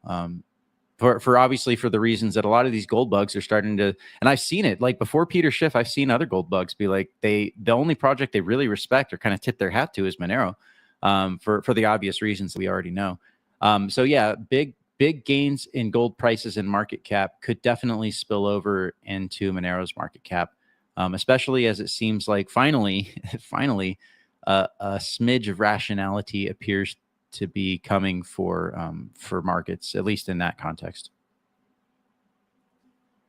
For obviously for the reasons that a lot of these gold bugs are starting to, and I've seen it like before Peter Schiff, I've seen other gold bugs be like, the only project they really respect or kind of tip their hat to is Monero for the obvious reasons that we already know. So yeah, big gains in gold prices and market cap could definitely spill over into Monero's market cap, especially as it seems like finally, a smidge of rationality appears to be coming for markets, at least in that context.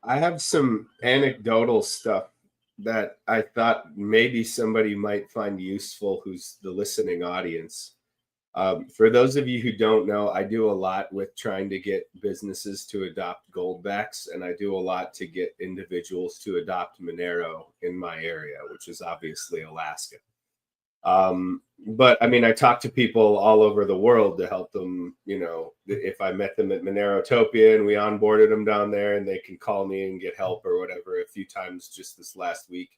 I have some anecdotal stuff that I thought maybe somebody might find useful who's the listening audience. For those of you who don't know, I do a lot with trying to get businesses to adopt goldbacks, and I do a lot to get individuals to adopt Monero in my area, which is obviously Alaska. But I mean, I talk to people all over the world to help them, you know, if I met them at Monerotopia and we onboarded them down there and they can call me and get help or whatever a few times just this last week.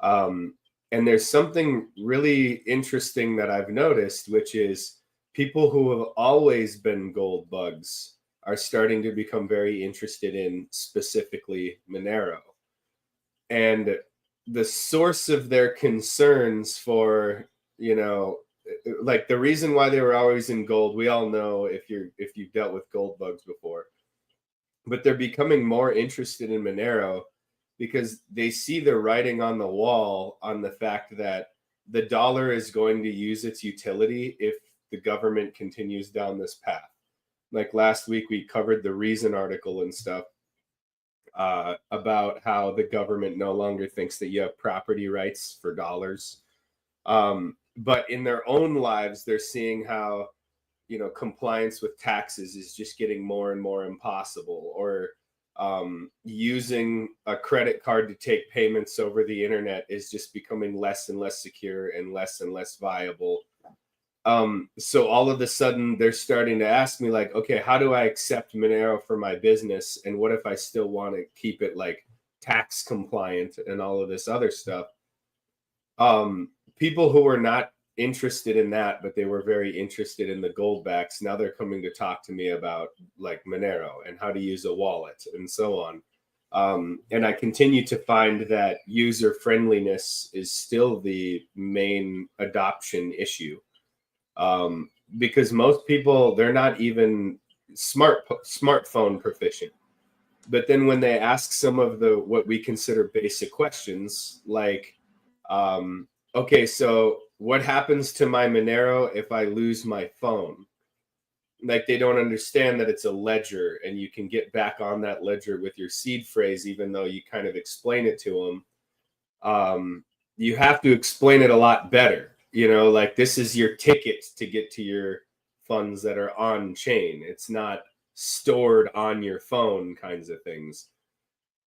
And there's something really interesting that I've noticed, which is people who have always been gold bugs are starting to become very interested in specifically Monero. And the source of their concerns for, you know, like the reason why they were always in gold, we all know if you've dealt with gold bugs before, but they're becoming more interested in Monero because they see the writing on the wall on the fact that the dollar is going to use its utility if the government continues down this path. Like last week, we covered the Reason article and stuff about how the government no longer thinks that you have property rights for dollars. But in their own lives, they're seeing how, you know, compliance with taxes is just getting more and more impossible, or using a credit card to take payments over the internet is just becoming less and less secure and less viable. So all of a sudden they're starting to ask me like, okay, how do I accept Monero for my business? And what if I still want to keep it like tax compliant and all of this other stuff? People who were not interested in that, but they were very interested in the goldbacks, now they're coming to talk to me about like Monero and how to use a wallet and so on. And I continue to find that user friendliness is still the main adoption issue. Because most people, they're not even smartphone proficient. But then when they ask some of the what we consider basic questions, like, okay, so what happens to my Monero if I lose my phone? Like, they don't understand that it's a ledger and you can get back on that ledger with your seed phrase, even though you kind of explain it to them. You have to explain it a lot better. You know, like, this is your ticket to get to your funds that are on chain. It's not stored on your phone kinds of things.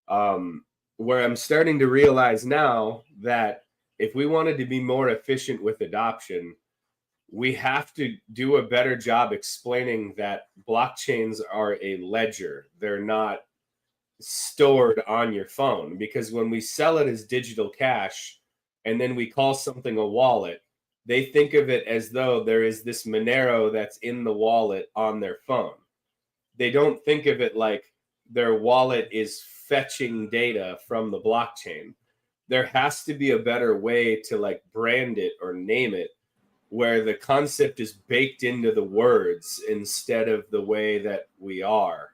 Where I'm starting to realize now that if we wanted to be more efficient with adoption, we have to do a better job explaining that blockchains are a ledger. They're not stored on your phone, because when we sell it as digital cash and then we call something a wallet, they think of it as though there is this Monero that's in the wallet on their phone. They don't think of it like their wallet is fetching data from the blockchain. There has to be a better way to like brand it or name it, where the concept is baked into the words instead of the way that we are.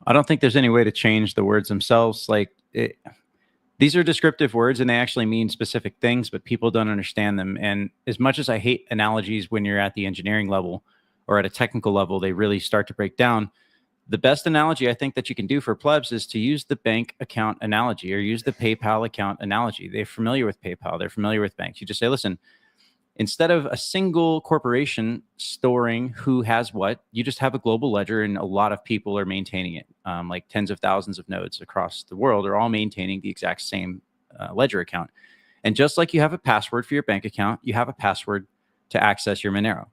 I don't think there's any way to change the words themselves. Like, these are descriptive words and they actually mean specific things, but people don't understand them. And as much as I hate analogies when you're at the engineering level or at a technical level, they really start to break down. The best analogy I think that you can do for plebs is to use the bank account analogy or use the PayPal account analogy. They're familiar with PayPal. They're familiar with banks. You just say, listen, instead of a single corporation storing who has what, you just have a global ledger and a lot of people are maintaining it. Like tens of thousands of nodes across the world are all maintaining the exact same ledger account. And just like you have a password for your bank account, you have a password to access your Monero.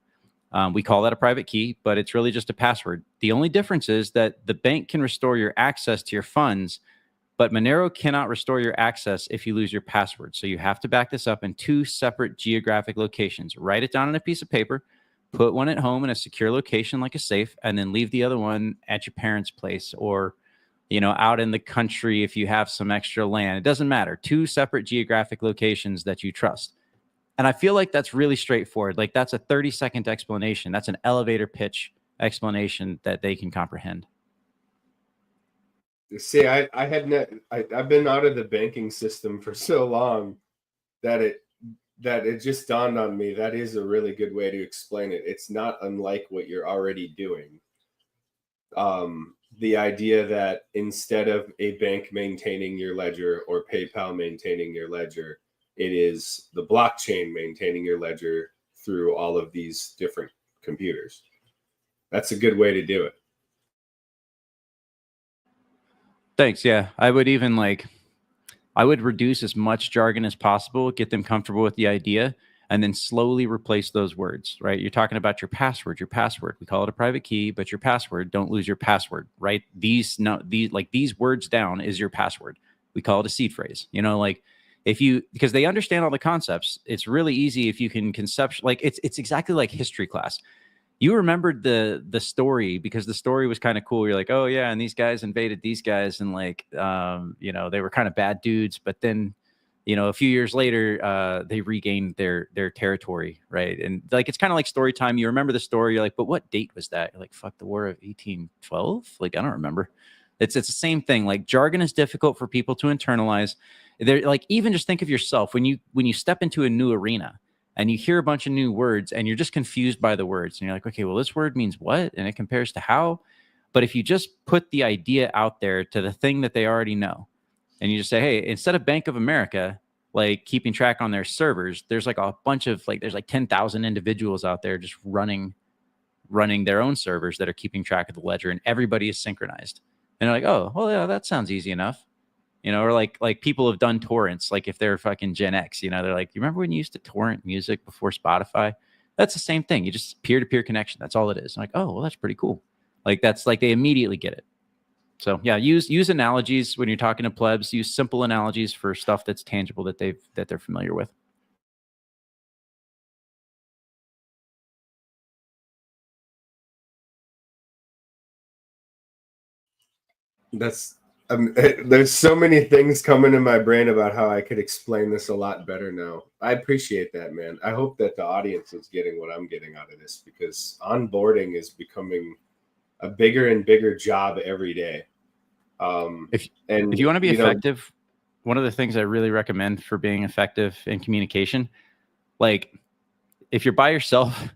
We call that a private key, but it's really just a password. The only difference is that the bank can restore your access to your funds, but Monero cannot restore your access if you lose your password. So you have to back this up in two separate geographic locations. Write it down on a piece of paper, put one at home in a secure location like a safe, and then leave the other one at your parents' place or, you know, out in the country if you have some extra land. It doesn't matter. Two separate geographic locations that you trust. And I feel like that's really straightforward. Like, that's a 30-second explanation. That's an elevator pitch explanation that they can comprehend. See, I've been out of the banking system for so long that it just dawned on me that is a really good way to explain it. It's not unlike what you're already doing. the idea that instead of a bank maintaining your ledger or PayPal maintaining your ledger, it is the blockchain maintaining your ledger through all of these different computers. That's a good way to do it. Thanks. Yeah, I would even I would reduce as much jargon as possible, get them comfortable with the idea, and then slowly replace those words, right? You're talking about your password. We call it a private key, but your password, don't lose your password, right? These words down is your password. We call it a seed phrase. You know, like because they understand all the concepts, it's really easy if you can it's exactly like history class. You remembered the story because the story was kind of cool. You're like, oh yeah, and these guys invaded these guys, and you know, they were kind of bad dudes, but then, you know, a few years later, they regained their territory, right? And it's kind of like story time. You remember the story, you're like, but what date was that? You're like, fuck, the War of 1812? Like, I don't remember. It's the same thing. Like, jargon is difficult for people to internalize. They're like, even just think of yourself when you step into a new arena and you hear a bunch of new words and you're just confused by the words and you're like, okay, well, this word means what? And it compares to how? But if you just put the idea out there to the thing that they already know, and you just say, hey, instead of Bank of America, keeping track on their servers, there's a bunch of there's 10,000 individuals out there just running their own servers that are keeping track of the ledger, and everybody is synchronized. And they're like, oh, well, yeah, that sounds easy enough. You know, or like people have done torrents, if they're fucking Gen X, you know, they're like, you remember when you used to torrent music before Spotify? That's the same thing. You just peer-to-peer connection. That's all it is. I'm like, oh, well, that's pretty cool. They immediately get it. So yeah, use analogies when you're talking to plebs. Use simple analogies for stuff that's tangible that they're familiar with. There's so many things coming in my brain about how I could explain this a lot better now. I appreciate that, man. I hope that the audience is getting what I'm getting out of this, because onboarding is becoming a bigger and bigger job every day. If you want to be effective, one of the things I really recommend for being effective in communication, if you're by yourself,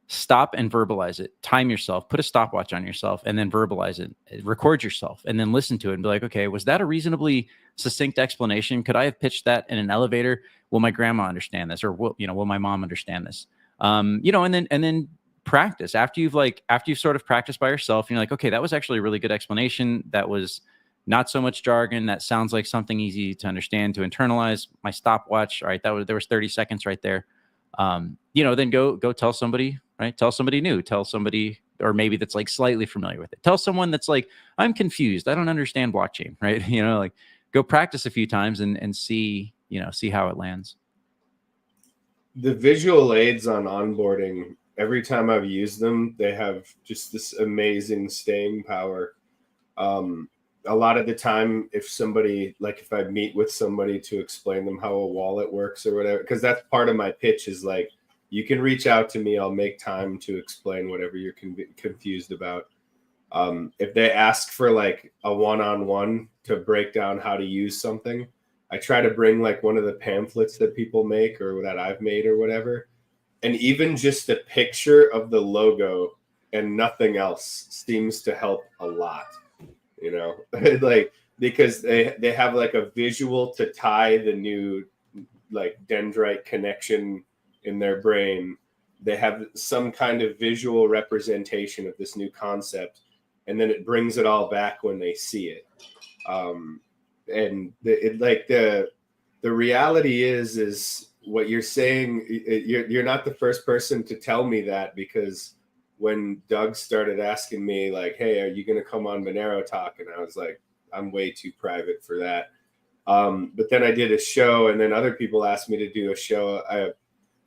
stop and verbalize it. Time yourself, put a stopwatch on yourself, and then verbalize it. Record yourself, and then listen to it and be like, okay, was that a reasonably succinct explanation? Could I have pitched that in an elevator? Will my grandma understand this? Or will my mom understand this? And then practice after you've sort of practiced by yourself. And you're like, okay, that was actually a really good explanation. That was not so much jargon. That sounds like something easy to understand, to internalize. My stopwatch, all right, there was 30 seconds right there. Then go tell somebody, right? Tell somebody new, tell somebody, or maybe that's slightly familiar with it. Tell someone that's I'm confused. I don't understand blockchain, right? Go practice a few times and see how it lands. The visual aids on onboarding, every time I've used them, they have just this amazing staying power. A lot of the time, if I meet with somebody to explain them how a wallet works or whatever, because that's part of my pitch is you can reach out to me. I'll make time to explain whatever you're confused about. If they ask for a one-on-one to break down how to use something, I try to bring one of the pamphlets that people make or that I've made or whatever. And even just a picture of the logo and nothing else seems to help a lot. Because they have a visual to tie the new dendrite connection in their brain. They have some kind of visual representation of this new concept, and then it brings it all back when they see it. And the reality is what you're saying. You're not the first person to tell me that, because when Doug started asking me hey, are you going to come on Monero Talk? And I was like, I'm way too private for that. But then I did a show, and then other people asked me to do a show.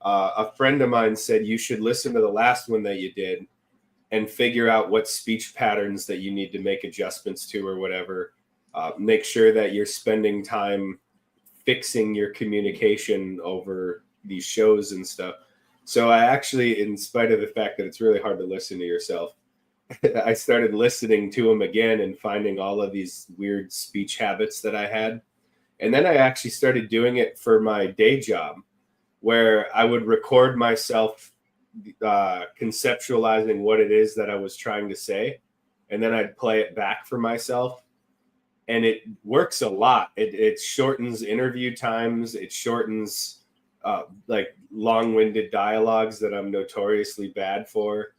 A friend of mine said, you should listen to the last one that you did and figure out what speech patterns that you need to make adjustments to or whatever. Make sure that you're spending time fixing your communication over these shows and stuff. So I actually, in spite of the fact that it's really hard to listen to yourself, I started listening to them again and finding all of these weird speech habits that I had. And then I actually started doing it for my day job, where I would record myself conceptualizing what it is that I was trying to say. and then I'd play it back for myself. And it works a lot. It shortens interview times. It shortens like long-winded dialogues that I'm notoriously bad for.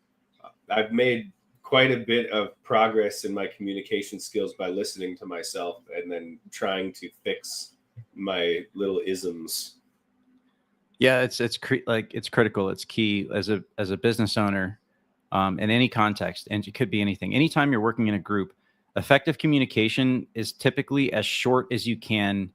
I've made quite a bit of progress in my communication skills by listening to myself and then trying to fix my little isms. Yeah, it's critical. It's key as a business owner, in any context, and it could be anything. Anytime you're working in a group, effective communication is typically as short as you can,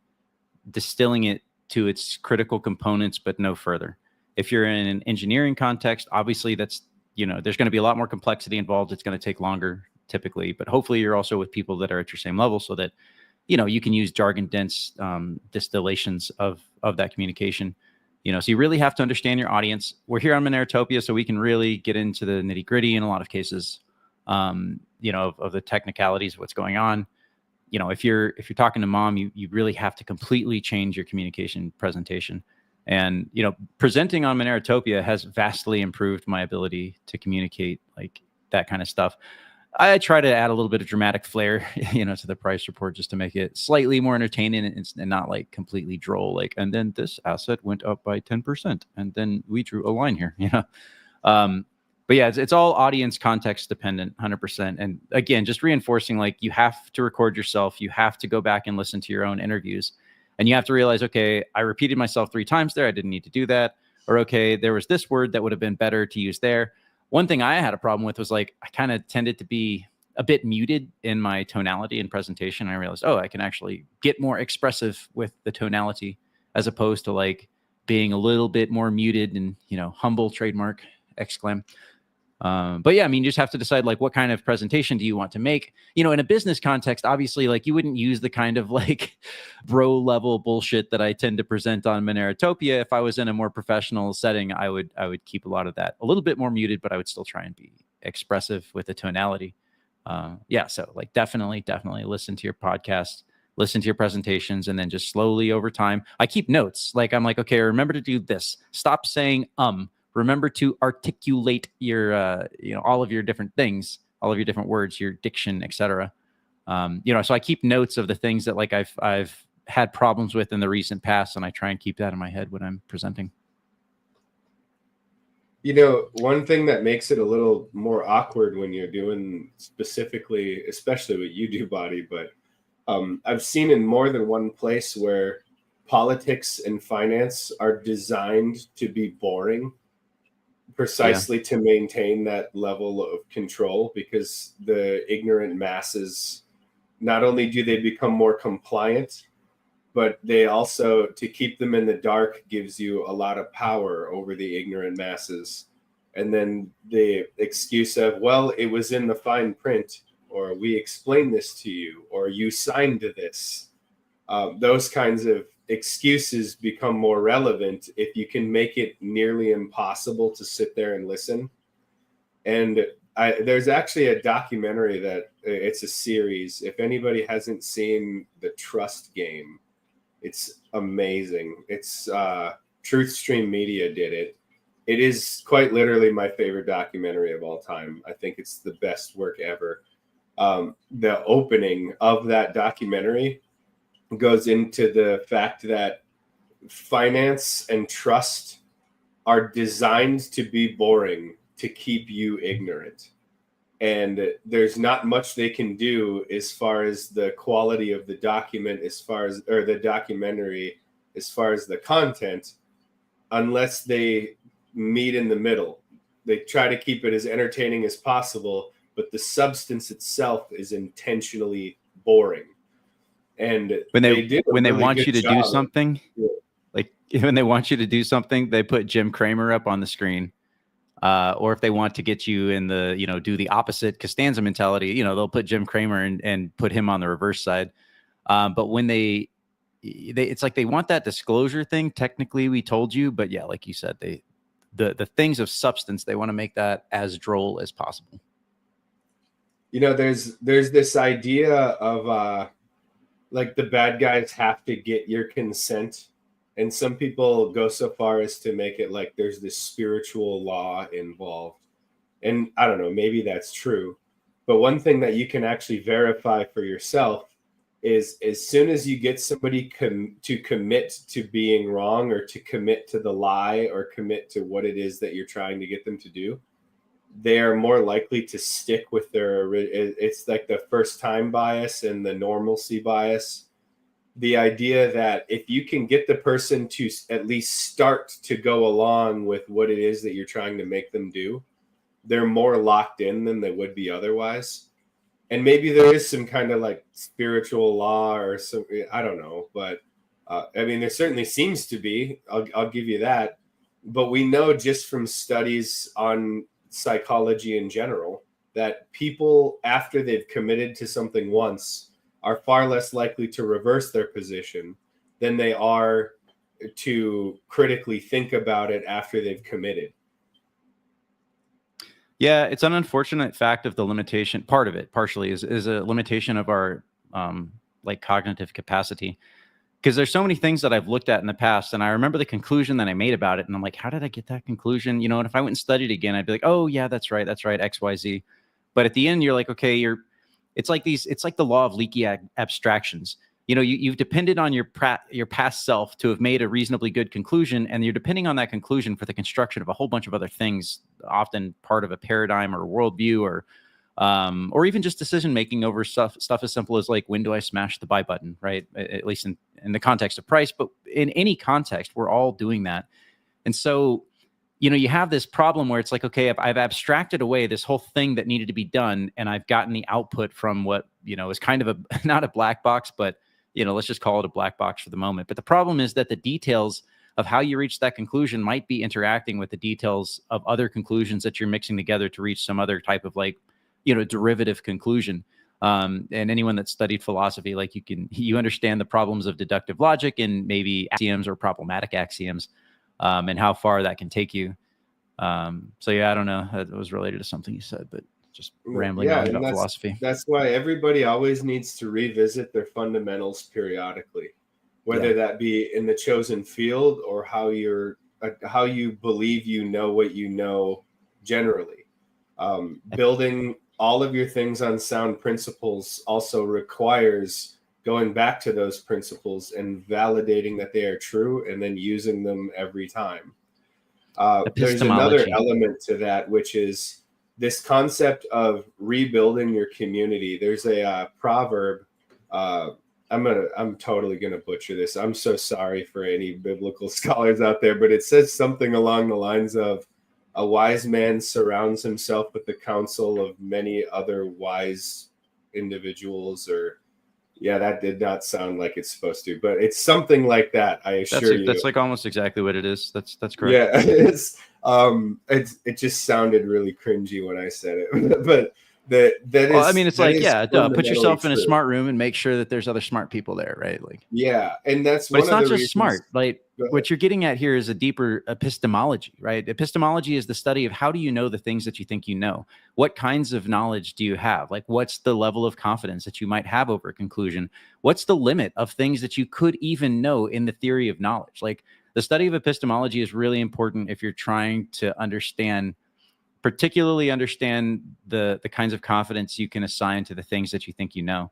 distilling it to its critical components, but no further. If you're in an engineering context, obviously that's, there's going to be a lot more complexity involved. It's going to take longer typically, but hopefully you're also with people that are at your same level so that, you can use jargon dense distillations of that communication. So you really have to understand your audience. We're here on Monerotopia, so we can really get into the nitty gritty in a lot of cases, of the technicalities of what's going on. If you're talking to mom, you really have to completely change your communication presentation. And, presenting on Monerotopia has vastly improved my ability to communicate like that kind of stuff. I try to add a little bit of dramatic flair, to the price report just to make it slightly more entertaining and not like completely droll. Like, and then this asset went up by 10%, and then we drew a line here. But yeah, it's all audience context dependent, 100%. And again, just reinforcing, like, you have to record yourself. You have to go back and listen to your own interviews, and you have to realize, okay, I repeated myself 3 times there. I didn't need to do that. Or, okay, there was this word that would have been better to use there. One thing I had a problem with was, like, I kind of tended to be a bit muted in my tonality and presentation. I realized, I can actually get more expressive with the tonality as opposed to like being a little bit more muted and, humble, trademark, exclaim. But yeah, you just have to decide, like, what kind of presentation do you want to make? In a business context, obviously, like, you wouldn't use the kind of like bro level bullshit that I tend to present on Monerotopia. If I was in a more professional setting, I would keep a lot of that a little bit more muted, but I would still try and be expressive with the tonality. So like definitely listen to your podcast, listen to your presentations, and then just slowly over time, I keep notes. Like, I'm like, okay, remember to do this. Stop saying remember to articulate your, all of your different things, all of your different words, your diction, etc. So I keep notes of the things that, like, I've had problems with in the recent past, and I try and keep that in my head when I'm presenting. One thing that makes it a little more awkward when you're doing specifically, especially what you do, Bawdy, but I've seen in more than one place where politics and finance are designed to be boring, precisely to maintain that level of control, because the ignorant masses, not only do they become more compliant, but they also, to keep them in the dark, gives you a lot of power over the ignorant masses. And then the excuse of, well, it was in the fine print, or we explained this to you, or you signed this. Those kinds of excuses become more relevant if you can make it nearly impossible to sit there and listen. And there's actually a documentary that it's a series. If anybody hasn't seen The Trust Game, it's amazing. It's Truth Stream Media did it. It is quite literally my favorite documentary of all time. I think it's the best work ever. The opening of that documentary goes into the fact that finance and trust are designed to be boring to keep you ignorant. And there's not much they can do as far as the quality of the document, or the documentary, as far as the content, unless they meet in the middle. They try to keep it as entertaining as possible, but the substance itself is intentionally boring. And when they want you to do something, like when they want you to do something, they put Jim Cramer up on the screen. Or if they want to get you in the, do the opposite Costanza mentality, they'll put Jim Cramer and put him on the reverse side. But when they it's like they want that disclosure thing. Technically, we told you, but yeah, like you said, the things of substance, they want to make that as droll as possible. There's this idea of like the bad guys have to get your consent. And some people go so far as to make it like there's this spiritual law involved. And I don't know, maybe that's true. But one thing that you can actually verify for yourself is as soon as you get somebody to commit to being wrong, or to commit to the lie, or commit to what it is that you're trying to get them to do, they are more likely to stick with their, it's like the first time bias and the normalcy bias. The idea that if you can get the person to at least start to go along with what it is that you're trying to make them do, they're more locked in than they would be otherwise. And maybe there is some kind of like spiritual law or some, I don't know, but I mean, there certainly seems to be, I'll give you that. But we know just from studies on psychology in general that people, after they've committed to something once, are far less likely to reverse their position than they are to critically think about it after they've committed. Yeah, it's an unfortunate fact of the limitation. Part of it, partially, is a limitation of our like cognitive capacity. Because there's so many things that I've looked at in the past, and I remember the conclusion that I made about it, and I'm like, how did I get that conclusion? You know, and if I went and studied again, I'd be like, oh yeah, that's right, X, Y, Z. But at the end, you're like, okay, it's like the law of leaky abstractions. You know, you've depended on your past self to have made a reasonably good conclusion, and you're depending on that conclusion for the construction of a whole bunch of other things, often part of a paradigm or a worldview, or even just decision making over stuff as simple as like, when do I smash the buy button, right? At least in the context of price, but in any context, we're all doing that. And so, you know, you have this problem where it's like, okay, I've abstracted away this whole thing that needed to be done, and I've gotten the output from what, you know, is kind of not a black box, but, you know, let's just call it a black box for the moment. But the problem is that the details of how you reach that conclusion might be interacting with the details of other conclusions that you're mixing together to reach some other type of, like, you know, derivative conclusion. And anyone that studied philosophy, like, you understand the problems of deductive logic and maybe axioms or problematic axioms, and how far that can take you. So yeah, I don't know. That was related to something you said, but just rambling on about philosophy. That's why everybody always needs to revisit their fundamentals periodically, whether that be in the chosen field or how you believe you know what you know generally. Building all of your things on sound principles also requires going back to those principles and validating that they are true, and then using them every time. There's another element to that, which is this concept of rebuilding your community. There's a proverb. I'm totally gonna butcher this. I'm so sorry for any biblical scholars out there, but it says something along the lines of, a wise man surrounds himself with the counsel of many other wise individuals, or yeah, that did not sound like it's supposed to, but it's something like that. I assure you. That's like almost exactly what it is. That's correct. Yeah, it just sounded really cringy when I said it, but I mean, it's like, yeah, put yourself in a smart room and make sure that there's other smart people there, right? Like, yeah, and that's. But it's not just smart. Like, what you're getting at here is a deeper epistemology, right? Epistemology is the study of how do you know the things that you think you know? What kinds of knowledge do you have? Like, what's the level of confidence that you might have over a conclusion? What's the limit of things that you could even know in the theory of knowledge? Like, the study of epistemology is really important if you're trying to particularly understand the kinds of confidence you can assign to the things that you think you know.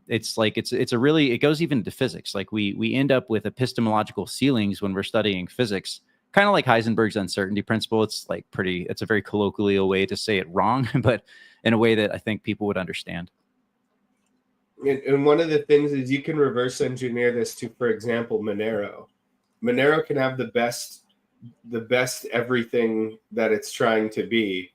It's like it goes even to physics. Like, we end up with epistemological ceilings when we're studying physics, kind of like Heisenberg's uncertainty principle. It's like it's a very colloquial way to say it wrong, but in a way that I think people would understand. And one of the things is you can reverse engineer this to, for example, Monero. Monero can have the best everything that it's trying to be,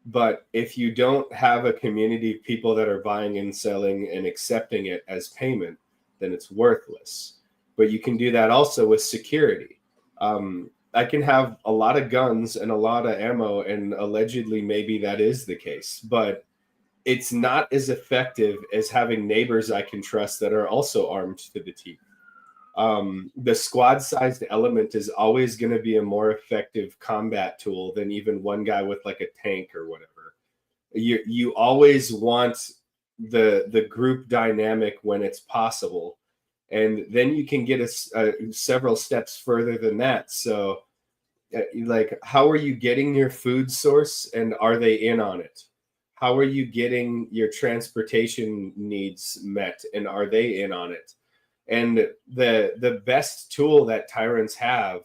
but if you don't have a community of people that are buying and selling and accepting it as payment, then it's worthless. But you can do that also with security. I can have a lot of guns and a lot of ammo, and allegedly maybe that is the case, but it's not as effective as having neighbors I can trust that are also armed to the teeth. The squad-sized element is always going to be a more effective combat tool than even one guy with like a tank or whatever. You always want the group dynamic when it's possible, and then you can get several steps further than that. So, like, how are you getting your food source, and are they in on it? How are you getting your transportation needs met, and are they in on it? And the best tool that tyrants have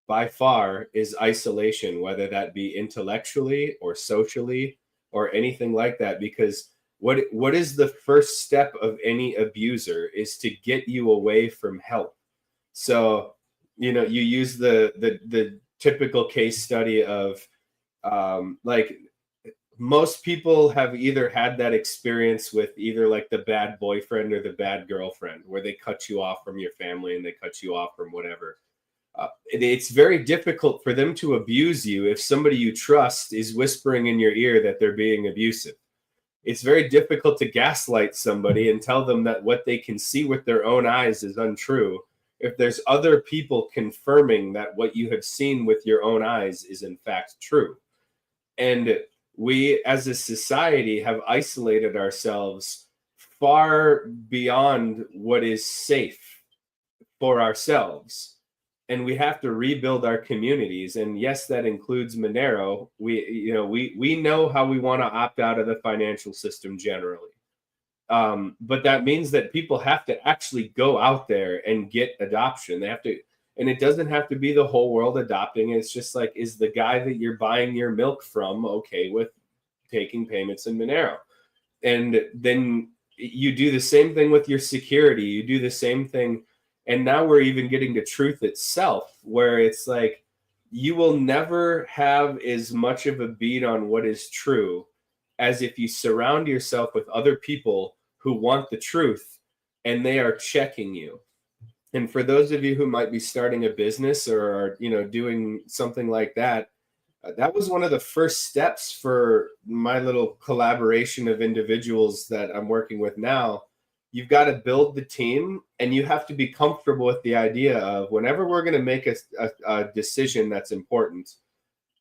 by far is isolation, whether that be intellectually or socially or anything like that, because what is the first step of any abuser is to get you away from help. So, you know, you use the typical case study of like most people have either had that experience with either like the bad boyfriend or the bad girlfriend, where they cut you off from your family and they cut you off from whatever. It's very difficult for them to abuse you if somebody you trust is whispering in your ear that they're being abusive. It's very difficult to gaslight somebody and tell them that what they can see with their own eyes is untrue if there's other people confirming that what you have seen with your own eyes is in fact true. And we as a society have isolated ourselves far beyond what is safe for ourselves. And we have to rebuild our communities. And yes, that includes Monero. We know how we want to opt out of the financial system generally. But that means that people have to actually go out there and get adoption. They have to, and it doesn't have to be the whole world adopting. It's just like, is the guy that you're buying your milk from okay with taking payments in Monero? And then you do the same thing with your security. You do the same thing. And now we're even getting to truth itself, where it's like you will never have as much of a beat on what is true as if you surround yourself with other people who want the truth and they are checking you. And for those of you who might be starting a business or are, you know, doing something like that, that was one of the first steps for my little collaboration of individuals that I'm working with now. You've got to build the team, and you have to be comfortable with the idea of whenever we're going to make a decision that's important,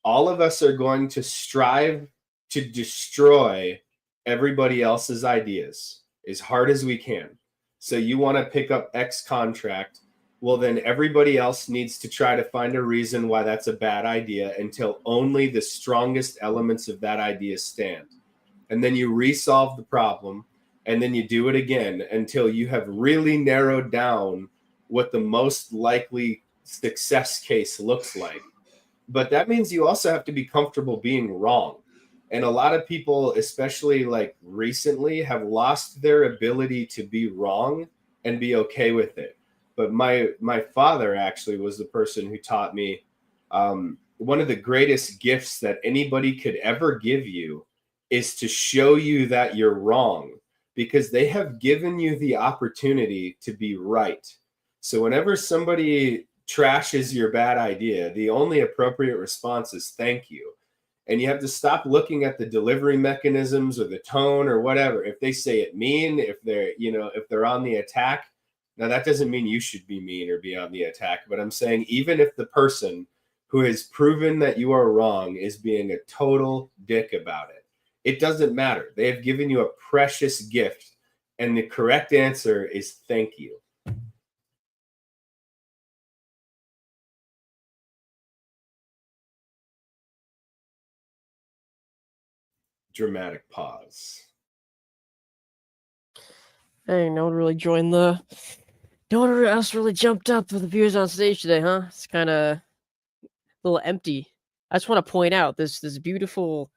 all of us are going to strive to destroy everybody else's ideas as hard as we can. So you want to pick up X contract, well, then everybody else needs to try to find a reason why that's a bad idea until only the strongest elements of that idea stand. And then you resolve the problem. And then you do it again until you have really narrowed down what the most likely success case looks like. But that means you also have to be comfortable being wrong. And a lot of people, especially like recently, have lost their ability to be wrong and be okay with it. But my father actually was the person who taught me one of the greatest gifts that anybody could ever give you is to show you that you're wrong, because they have given you the opportunity to be right. So whenever somebody trashes your bad idea, the only appropriate response is thank you. And you have to stop looking at the delivery mechanisms or the tone or whatever. If they say it mean, if they're on the attack, now that doesn't mean you should be mean or be on the attack. But I'm saying even if the person who has proven that you are wrong is being a total dick about it, it doesn't matter. They have given you a precious gift, and the correct answer is thank you. Dramatic pause. Hey, no one really joined the. No one else really jumped up with the viewers on stage today, huh? It's kind of a little empty. I just want to point out this beautiful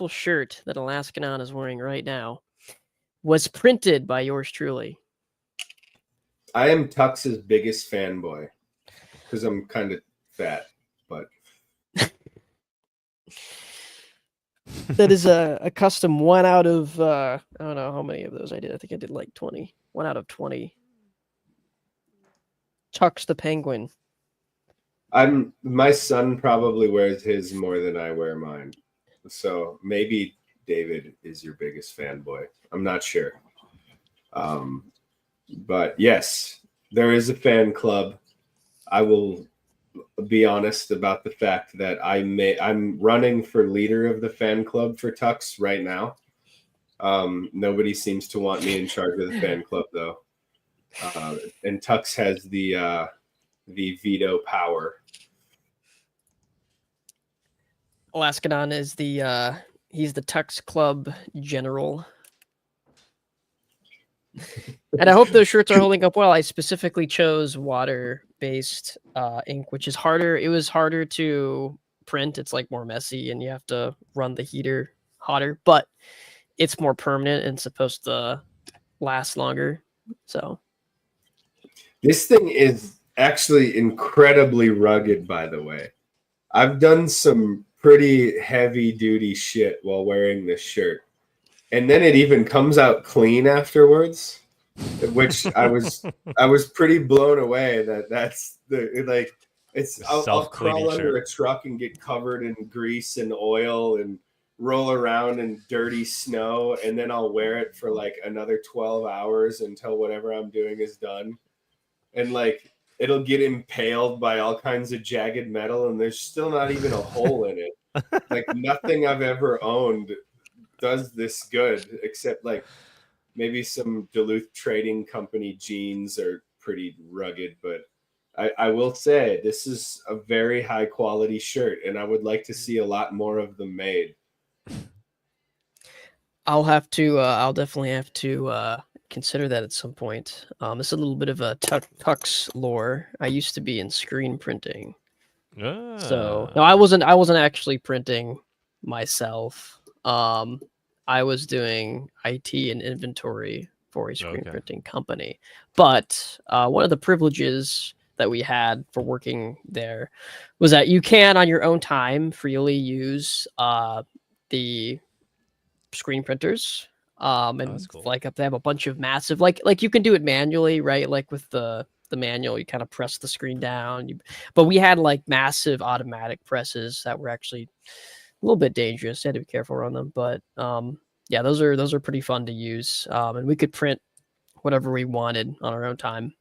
shirt that Alaskanon is wearing right now was printed by yours truly. I am Tux's biggest fanboy because I'm kind of fat, but that is a custom 1 out of I don't know how many of those I did. I think I did like 20. 1 out of 20. Tux the Penguin. My son probably wears his more than I wear mine. So maybe David is your biggest fanboy. I'm not sure. But yes, there is a fan club. I will be honest about the fact that I'm running for leader of the fan club for Tux right now. Nobody seems to want me in charge of the fan club though. And Tux has the veto power. Alaskanon is the He's the Tux Club General. And I hope those shirts are holding up well. I specifically chose water-based ink, which is harder. It was harder to print. It's like more messy, and you have to run the heater hotter, but it's more permanent and supposed to last longer. So this thing is actually incredibly rugged, by the way. I've done some pretty heavy duty shit while wearing this shirt. And then it even comes out clean afterwards, which I was pretty blown away that's I'll crawl under a truck and get covered in grease and oil and roll around in dirty snow, and then I'll wear it for like another 12 hours until whatever I'm doing is done. And like it'll get impaled by all kinds of jagged metal, and there's still not even a hole in it. Like nothing I've ever owned does this good, except like maybe some Duluth Trading Company jeans are pretty rugged, but I will say this is a very high quality shirt, and I would like to see a lot more of them made. I'll definitely have to consider that at some point. It's a little bit of a Tux lore. I used to be in screen printing, so no, I wasn't actually printing myself. I was doing IT and inventory for a screen printing company. But one of the privileges that we had for working there was that you can, on your own time, freely use the screen printers. And cool. Like if they have a bunch of massive, like you can do it manually, right? Like with the manual, you kind of press the screen down. But we had like massive automatic presses that were actually a little bit dangerous. You had to be careful around them, but yeah, those are pretty fun to use. And we could print whatever we wanted on our own time.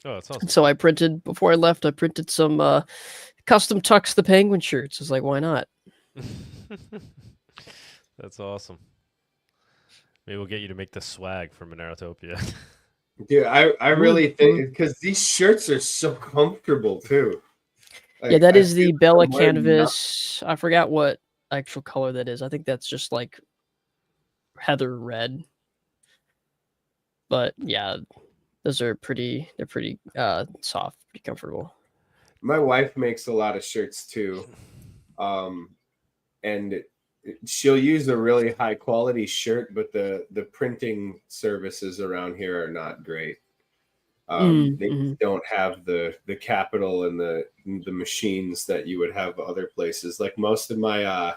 Oh, that's awesome. So before I left, I printed some custom Tux the Penguin shirts. It's like, why not? That's awesome. Maybe we'll get you to make the swag for Monerotopia. Dude, I really think because these shirts are so comfortable too. Like, yeah, that is the Bella canvas. I forgot what actual color that is. I think that's just like heather red. But yeah, those are pretty. They're pretty soft, pretty comfortable. My wife makes a lot of shirts too, and she'll use a really high quality shirt, but the printing services around here are not great. They don't have the capital and the machines that you would have other places. Like most of my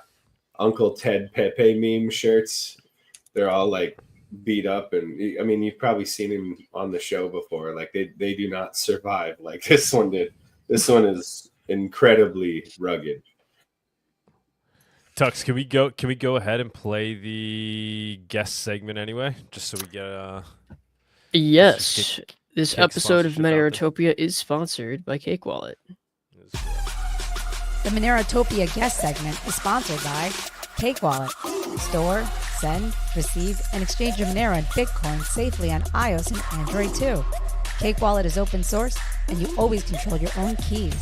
Uncle Ted Pepe meme shirts, they're all like beat up, and I mean you've probably seen him on the show before. Like they do not survive like this one did. This one is incredibly rugged. Tux, can we go ahead and play the guest segment anyway, just so we get yes. This episode of Monerotopia is sponsored by Cake Wallet. The Monerotopia guest segment is sponsored by Cake Wallet. Store, send, receive, and exchange your Monero and Bitcoin safely on iOS and Android too. Cake Wallet is open source, and you always control your own keys.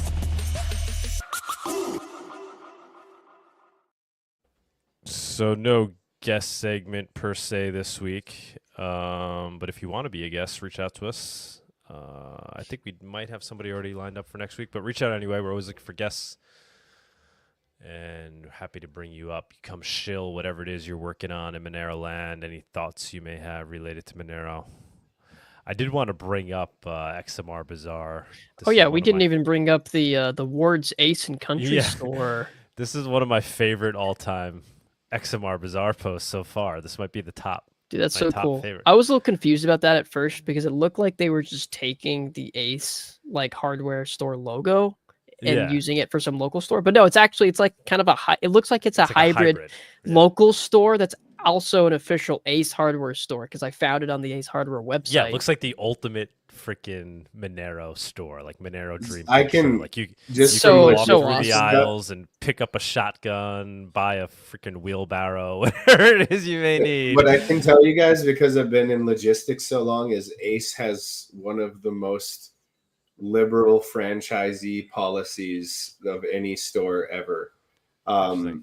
So no guest segment per se this week, but if you want to be a guest, reach out to us. I think we might have somebody already lined up for next week, but reach out anyway. We're always looking for guests, and happy to bring you up. You come shill whatever it is you're working on in Monero land, any thoughts you may have related to Monero. I did want to bring up XMR Bazaar. Oh yeah, we didn't even bring up the Ward's Ace and Country store. This is one of my favorite all-time XMR Bazaar posts so far. This might be the top. Dude, that's so cool. Favorite. I was a little confused about that at first because it looked like they were just taking the Ace like hardware store logo and using it for some local store. But no, it's like kind of it looks like it's a hybrid local store that's also an official Ace hardware store because I found it on the Ace hardware website. Yeah, it looks like the ultimate freaking Monero store, like Monero Dream. I can like you just can walk through awesome. the aisles and pick up a shotgun, buy a freaking wheelbarrow, whatever it is you may need. What I can tell you guys, because I've been in logistics so long, is Ace has one of the most liberal franchisee policies of any store ever.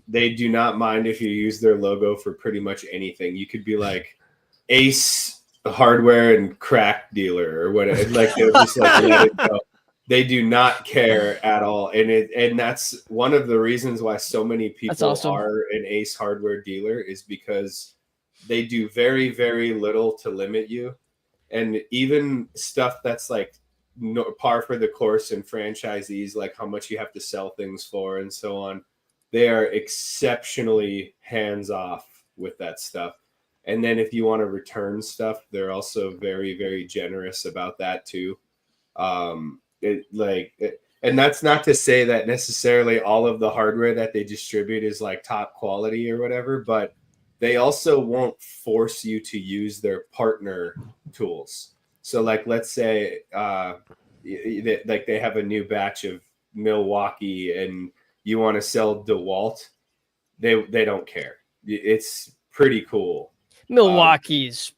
They do not mind if you use their logo for pretty much anything. You could be like Ace hardware and crack dealer or whatever. Like they'll just like let it go. They do not care at all, and that's one of the reasons why so many people are an Ace hardware dealer, is because they do very, very little to limit you, and even stuff that's like par for the course in franchisees, like how much you have to sell things for and so on. They are exceptionally hands off with that stuff. And then if you want to return stuff, they're also very, very generous about that too. And that's not to say that necessarily all of the hardware that they distribute is like top quality or whatever, but they also won't force you to use their partner tools. So like, let's say like they have a new batch of Milwaukee and you want to sell DeWalt, they don't care. It's pretty cool. Milwaukee's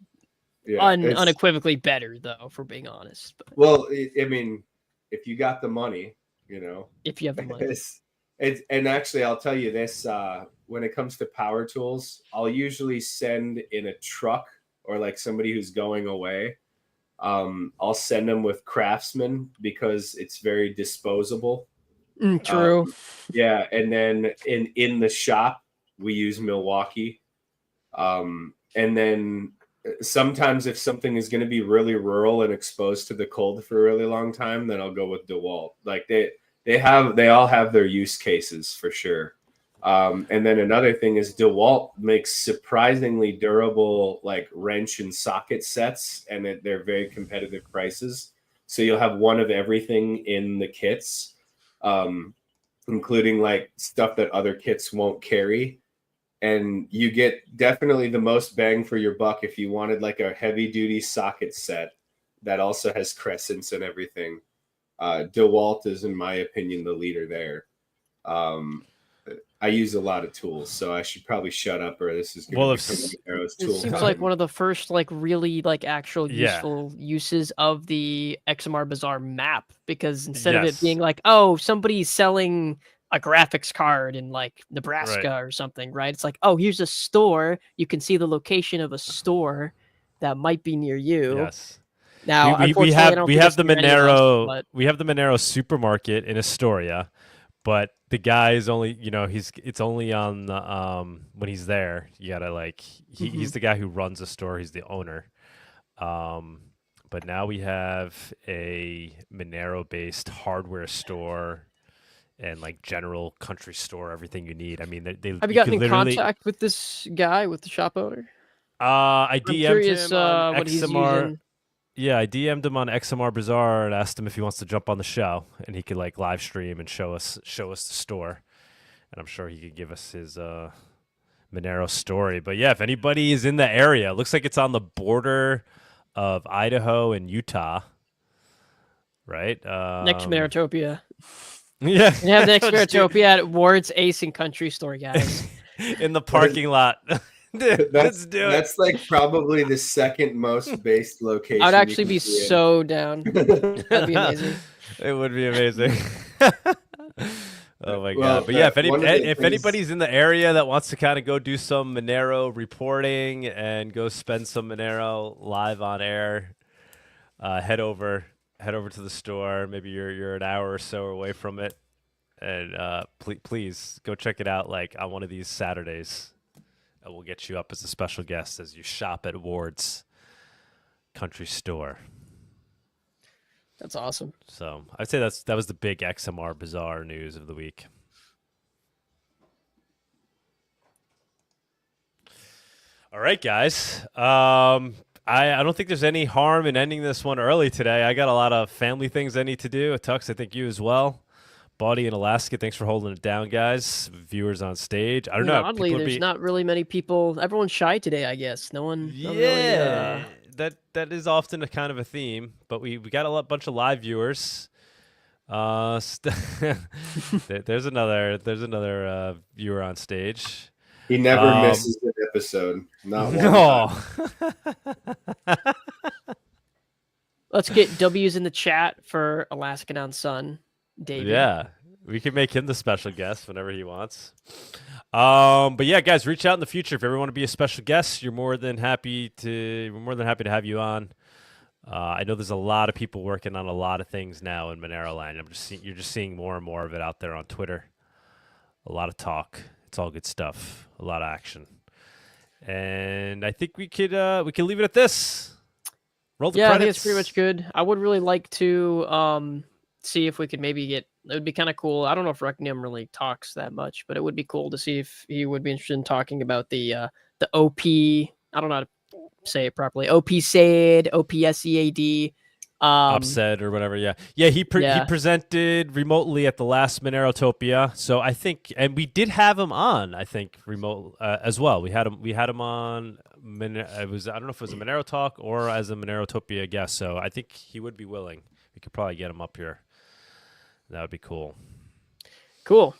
unequivocally better, though, for being honest. But. Well, I mean, if you got the money, you know. If you have the money. And actually, I'll tell you this, when it comes to power tools, I'll usually send in a truck or like somebody who's going away. I'll send them with Craftsman because it's very disposable. True. Yeah, and then in the shop, we use Milwaukee. And then sometimes if something is going to be really rural and exposed to the cold for a really long time, then I'll go with DeWalt. Like they all have their use cases for sure. And then another thing is DeWalt makes surprisingly durable like wrench and socket sets, and they're very competitive prices. So you'll have one of everything in the kits, including like stuff that other kits won't carry. And you get definitely the most bang for your buck if you wanted like a heavy duty socket set that also has crescents and everything. DeWalt is, in my opinion, the leader there. I use a lot of tools, so I should probably shut up, or this is going to become Monero's tool. It seems like one of the first like really like actual useful uses of the XMR Bazaar map, because instead of it being like, oh, somebody's selling a graphics card in like Nebraska or something, right? It's like, oh, here's a store. You can see the location of a store that might be near you. Yes. Now we have the Monero supermarket in Astoria, but the guy is only, it's only on the, when he's there, you gotta like, he's the guy who runs the store. He's the owner. But now we have a Monero based hardware store and like general country store, everything you need. I mean, they have you gotten in contact with this guy, with the shop owner? I DM'd him on what XMR. Yeah, I DM'd him on XMR Bazaar and asked him if he wants to jump on the show, and he could like live stream and show us the store. And I'm sure he could give us his Monero story. But yeah, if anybody is in the area, it looks like it's on the border of Idaho and Utah, right? Next Monerotopia. Yeah. We have the XMRtopia at Ward's Ace and Country Store, guys. In the parking lot. Dude, let's do it. That's like probably the second most based location. I'd actually be so down. That'd be amazing. It would be amazing. Oh my god! But yeah, if anybody's in the area that wants to kind of go do some Monero reporting and go spend some Monero live on air, head over to the store. Maybe you're an hour or so away from it, and please go check it out. Like on one of these Saturdays. We'll get you up as a special guest as you shop at Ward's Country Store. That's awesome. So I'd say that was the big XMR Bazaar news of the week. All right, guys. I don't think there's any harm in ending this one early today. I got a lot of family things I need to do. Tux, I think you as well. Bawdy in Alaska, thanks for holding it down, guys. Viewers on stage. I don't know. Oddly, there's not really many people. Everyone's shy today, I guess. No one. Yeah, that is often a kind of a theme. But we got a bunch of live viewers. There's another viewer on stage. He never misses an episode. Not one time. Let's get W's in the chat for Alaskan on Sun. David. Yeah, We can make him the special guest whenever he wants. But yeah, guys, reach out in the future if you ever want to be a special guest. We're more than happy to have you on. I know there's a lot of people working on a lot of things now in Monero land. You're just seeing more and more of it out there on Twitter. A lot of talk. It's all good stuff. A lot of action. And I think we could leave it at this. Roll the credits. I think it's pretty much good. I would really like to see if we could maybe get. It would be kind of cool. I don't know if Recnium really talks that much, but it would be cool to see if he would be interested in talking about the OP. I don't know how to say it properly. OPSEAD, OPSEAD. Upset or whatever, yeah. He presented remotely at the last Monerotopia, so I think, and we did have him on, I think, remote as well. We had him on. It was, I don't know if it was a Monero talk or as a Monerotopia guest. So I think he would be willing. We could probably get him up here. That would be cool. Cool.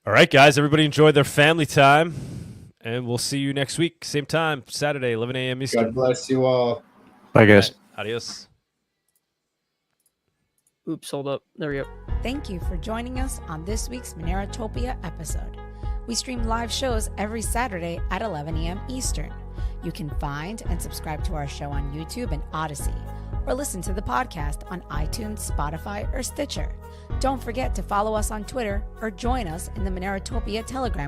All right, guys. Everybody enjoy their family time, and we'll see you next week, same time, Saturday, 11 a.m. Eastern. God bless you all. Bye, guys. Adios. Oops, hold up. There we go. Thank you for joining us on this week's Monerotopia episode. We stream live shows every Saturday at 11 a.m. Eastern. You can find and subscribe to our show on YouTube and Odyssey, or listen to the podcast on iTunes, Spotify, or Stitcher. Don't forget to follow us on Twitter or join us in the Monerotopia Telegram group.